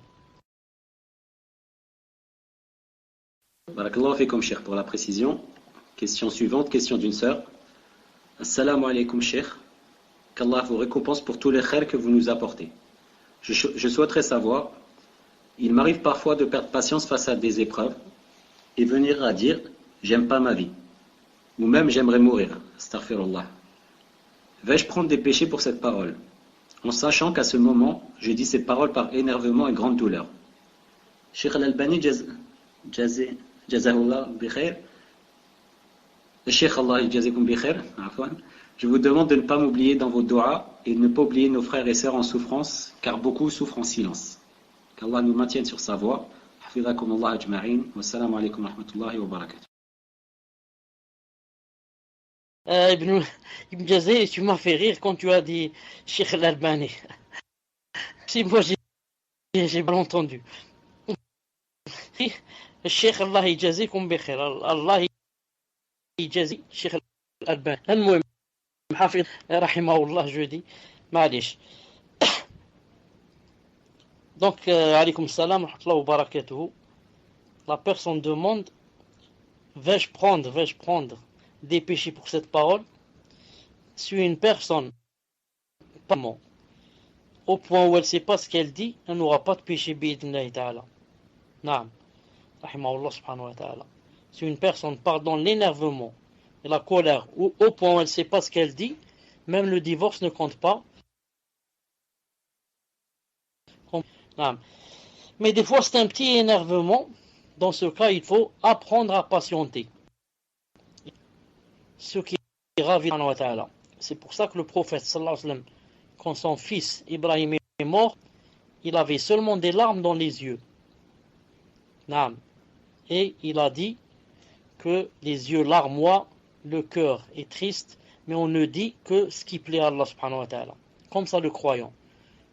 Barakallahu fikum, cher, pour la précision. Question suivante, question d'une sœur. Assalamu alaikum, cher. Qu'Allah vous récompense pour tous les khairs que vous nous apportez. Je souhaiterais savoir, il m'arrive parfois de perdre patience face à des épreuves et venir à dire, j'aime pas ma vie. Ou même j'aimerais mourir. Astaghfirullah. Vais-je prendre des péchés pour cette parole, en sachant qu'à ce moment, je dis cette parole par énervement et grande douleur. Cheikh Al-Albani, Jazahullah bi khair. Cheikh Allah jazakum bi khair. Je vous demande de ne pas m'oublier dans vos doigts et de ne pas oublier nos frères et sœurs en souffrance, car beaucoup souffrent en silence. Qu'Allah nous maintienne sur sa voie. Hafizakum Allah ajma'in. Wassalamu alaikum wa rahmatullahi wa barakatuh. Ibn Jazay, tu m'as fait rire quand tu as dit Cheikh Al-Albani. Si moi j'ai mal entendu. Cheikh Allah يجازيكم بخير. الله يجازي Cheikh Al-Albani. المهم حافظ رحمه الله jeudi. معليش. Donc عليكم السلام ورحمة الله وبركاته. la personne demande, vais-je prendre des péchés pour cette parole? Si une personne, au point où elle ne sait pas ce qu'elle dit, elle n'aura pas de péché bi'idhnillahi ta'ala. Naam. Rahimahullah subhanahu wa ta'ala. Si une personne part dans l'énervement et la colère, au point où elle ne sait pas ce qu'elle dit, même le divorce ne compte pas. Naam. Mais des fois c'est un petit énervement. Dans ce cas, il faut apprendre à patienter. Ce qui ravit Allah ta'ala. C'est pour ça que le prophète sallallahu alayhi wa sallam, quand son fils Ibrahim est mort, il avait seulement des larmes dans les yeux. Naam. Et il a dit que les yeux larmoient, le cœur est triste, mais on ne dit que ce qui plaît à Allah subhanahu wa ta'ala. Comme ça le croyant.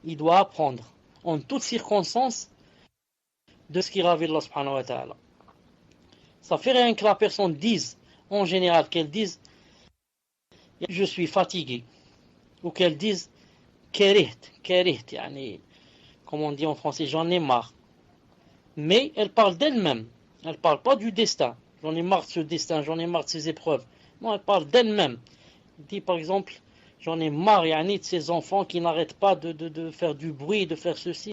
Il doit apprendre en toutes circonstances de ce qui ravit Allah subhanahu wa ta'ala. Ça fait rien que la personne dise, en général, qu'elle dise je suis fatigué, ou qu'elle dise keriht, yani, comme on dit en français, j'en ai marre. Mais elle parle d'elle-même, elle ne parle pas du destin. J'en ai marre de ce destin, j'en ai marre de ces épreuves. Non, elle parle d'elle-même. Elle dit par exemple, j'en ai marre yani, de ces enfants qui n'arrêtent pas de faire du bruit, de faire ceci,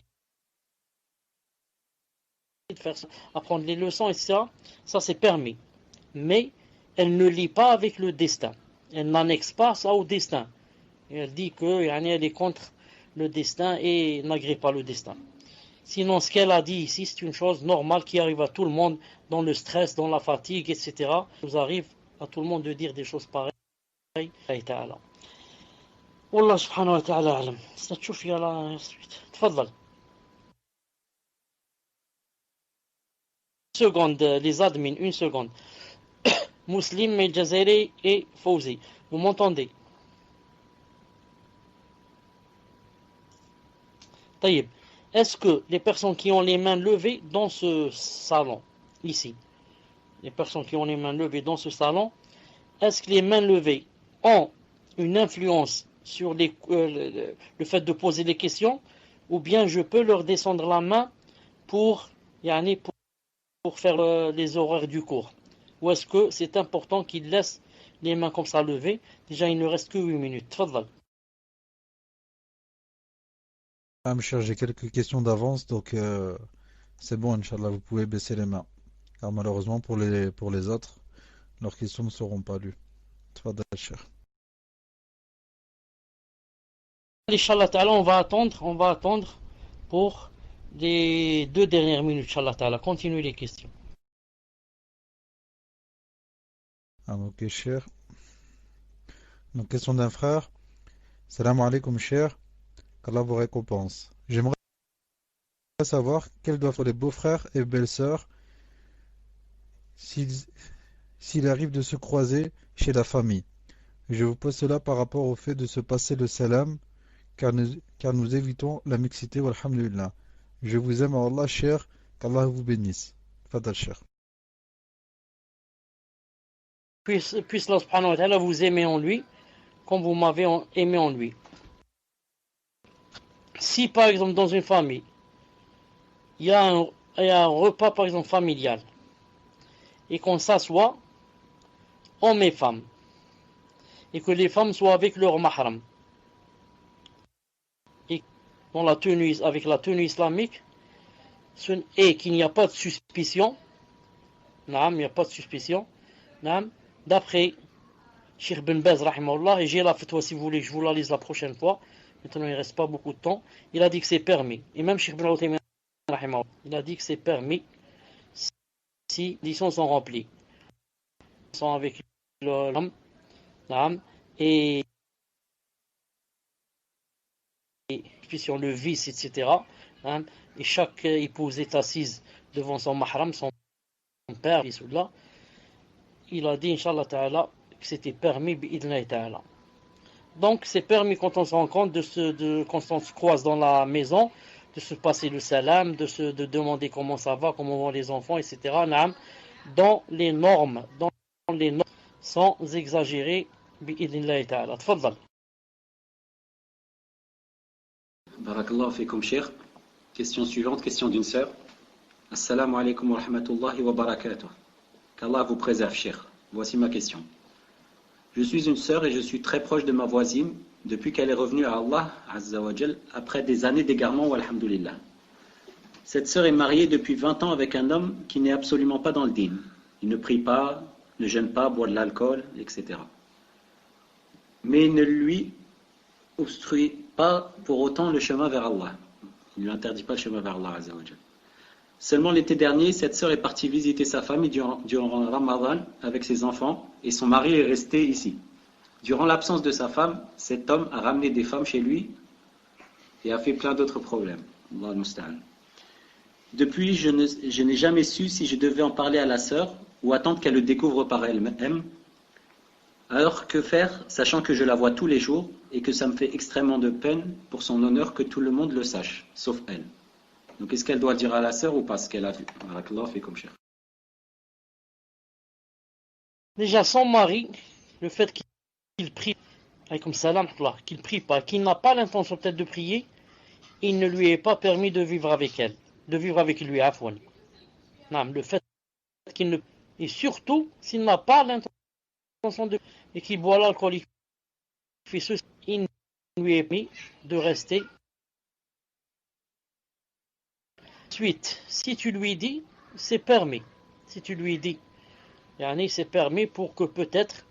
de faire apprendre les leçons, etc. Ça c'est permis. Mais elle ne lit pas avec le destin. Elle n'annexe pas ça au destin. Et elle dit que yani, elle est contre le destin et n'agrée pas le destin. Sinon, ce qu'elle a dit ici, c'est une chose normale qui arrive à tout le monde, dans le stress, dans la fatigue, etc. Il nous arrive à tout le monde de dire des choses pareilles. Wallah subhanahu wa ta'ala alam. ستشوف يلا تفضل. Une seconde, les admins, une seconde. Muslim, Medjazeri et Fawzi. Vous m'entendez? Taïb. Est-ce que les personnes qui ont les mains levées dans ce salon, ici, les personnes qui ont les mains levées dans ce salon, est-ce que les mains levées ont une influence sur le fait de poser les questions, ou bien je peux leur descendre la main pour faire les horaires du cours? Ou est-ce que c'est important qu'ils laissent les mains comme ça levées? Déjà, il ne reste que 8 minutes. Tfadal. Ah, mes chers, j'ai quelques questions d'avance, donc c'est bon, Inch'Allah, vous pouvez baisser les mains. Car malheureusement, pour les autres, leurs questions ne seront pas lues. Tfadal, cher. Inch'Allah ta'ala, on va attendre pour les 2 dernières minutes, Inch'Allah ta'ala. Continuez les questions. Ah, ok, cher. Donc, question d'un frère. Salam alaikum, cher. Qu'Allah vous récompense. J'aimerais savoir quels doivent être les beaux-frères et belles-sœurs s'il arrive de se croiser chez la famille. Je vous pose cela par rapport au fait de se passer le salam, car nous évitons la mixité, walhamdulillah. Je vous aime, Allah, cher, qu'Allah vous bénisse. Fadal, cher. Puisse Allah subhanahu wa ta'ala vous aimer en lui, comme vous m'avez aimé en lui. Si par exemple dans une famille, il y a un repas par exemple familial, et qu'on s'assoit, hommes et femmes, et que les femmes soient avec leur mahram, et dans la tenue, avec la tenue islamique, et qu'il n'y a pas de suspicion, il n'y a pas de suspicion, d'après Cheikh Ben Baz rahimahullah, et j'ai la fatwa si vous voulez, je vous la lise la prochaine fois, maintenant il ne reste pas beaucoup de temps, il a dit que c'est permis, et même Cheikh Ben Uthaymin rahimahullah, il a dit que c'est permis si les conditions sont remplies, sont avec l'homme, et on le vice, etc. Et chaque épouse est assise devant son mahram, son père, il a dit, Inch'Allah ta'ala, que c'était permis, bi'idhnillahi ta'ala. Donc, c'est permis quand on se rencontre, quand on se croise dans la maison, de se passer le salam, de demander comment ça va, comment vont les enfants, etc. Dans les normes, sans exagérer, bi'idhnillahi ta'ala. Tfadal. Barakallahu fikum, cher. Question suivante, question d'une sœur. Assalamu alaikum wa rahmatullahi wa barakatuh. Qu'Allah vous préserve, cheikh. Voici ma question. Je suis une sœur et je suis très proche de ma voisine depuis qu'elle est revenue à Allah Azza wa Jal après des années d'égarement, walhamdulillah. Cette sœur est mariée depuis 20 ans avec un homme qui n'est absolument pas dans le dîn. Il ne prie pas, ne jeûne pas, boit de l'alcool, etc. Mais il ne lui obstrue pas pour autant le chemin vers Allah. Il ne lui interdit pas le chemin vers Allah Azza wa Jal. Seulement l'été dernier, cette sœur est partie visiter sa famille durant Ramadan avec ses enfants et son mari est resté ici. Durant l'absence de sa femme, cet homme a ramené des femmes chez lui et a fait plein d'autres problèmes. Allah al-Musta'an. Depuis, je n'ai jamais su si je devais en parler à la sœur ou attendre qu'elle le découvre par elle-même. Alors que faire, sachant que je la vois tous les jours et que ça me fait extrêmement de peine pour son honneur que tout le monde le sache, sauf elle. Donc est-ce qu'elle doit le dire à la sœur ou pas ce qu'elle a vu? Barakallahu fikum, cheikh. Déjà, son mari, le fait qu'il prie, alaykoum salam, qu'il prie pas, qu'il n'a pas l'intention peut-être de prier, il ne lui est pas permis de vivre avec elle, de vivre avec lui, afwan. Non, le fait qu'il ne... Et surtout, s'il n'a pas l'intention de... et qu'il boit l'alcool, il fait ceci, il ne lui est permis de rester. Ensuite, si tu lui dis, c'est permis. Si tu lui dis, c'est permis pour que peut-être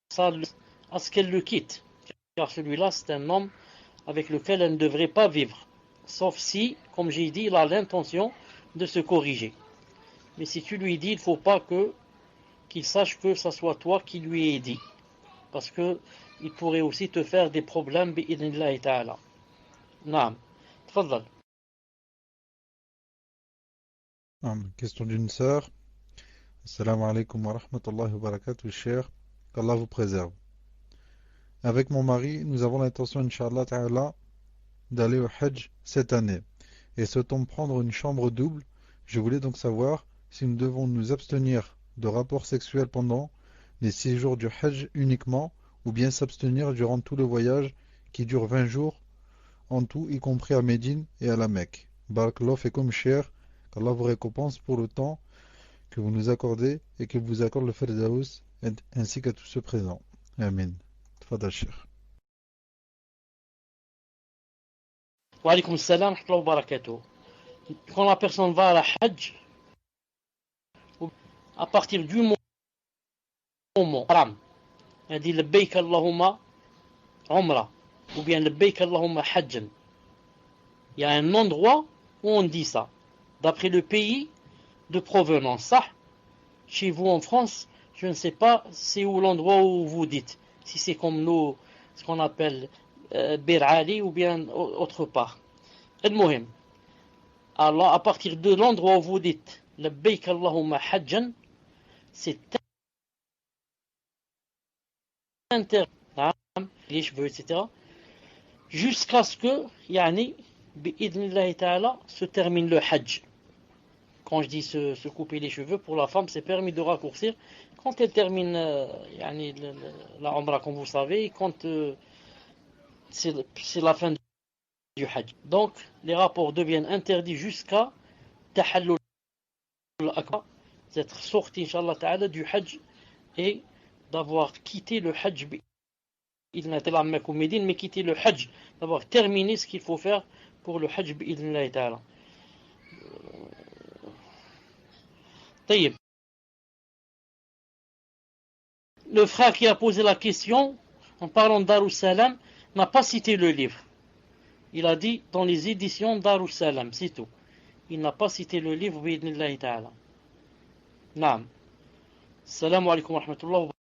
ça, à ce qu'elle le quitte. Car celui-là, c'est un homme avec lequel elle ne devrait pas vivre. Sauf si, comme j'ai dit, il a l'intention de se corriger. Mais si tu lui dis, il ne faut pas qu'il sache que ce soit toi qui lui ai dit. Parce que il pourrait aussi te faire des problèmes, bi'idhnillahi ta'ala. Naam. Tfaddal. Question d'une sœur. Assalamu alaikum wa rahmatullahi wa barakatuh, cher. Qu'Allah vous préserve. Avec mon mari, nous avons l'intention, Inch'Allah Ta'ala, d'aller au Hajj cette année. Et souhaitons prendre une chambre double. Je voulais donc savoir si nous devons nous abstenir de rapports sexuels pendant les 6 jours du Hajj uniquement, ou bien s'abstenir durant tout le voyage qui dure 20 jours en tout, y compris à Médine et à la Mecque. Barakallahu fikum, cher. Qu'Allah vous récompense pour le temps que vous nous accordez et qu'il vous accorde le Firdaus ainsi qu'à tous ceux présents. Amin. Tfadal, cher. Wa alaykoum salam wa barakatuh. Quand la personne va à la Hajj, à partir du moment, elle dit Labbaik Allahumma Umrah, ou bien Labbaik Allahumma Hajjan. Il y a un endroit où on dit ça, d'après le pays de provenance. Ça, chez vous en France, je ne sais pas c'est où l'endroit où vous dites. Si c'est comme nous, ce qu'on appelle Bir Ali ou bien autre part. Al-Muhim. Alors, à partir de l'endroit où vous dites Labbaik Allahumma Hajjan, c'est interdit, les cheveux, etc. Jusqu'à ce que, bi'idhnillahi ta'ala, se termine le Hajj. Quand je dis se couper les cheveux, pour la femme, c'est permis de raccourcir quand elle termine la Umrah, comme vous savez, quand c'est la fin du Hajj. Donc, les rapports deviennent interdits jusqu'à Tahallul Akbar, d'être sorti, Inch'Allah Ta'ala, du Hajj et d'avoir quitté le Hajj, mais quitter le Hajj, d'avoir terminé ce qu'il faut faire pour le Hajj, bi'idhnillahi ta'ala. Le frère qui a posé la question, en parlant d'Darussalam, n'a pas cité le livre. Il a dit dans les éditions Darussalam, c'est tout. Il n'a pas cité le livre, bi'idhnillahi ta'ala. Naam. Assalamu alaikum wa rahmatullahi wa barakatuh.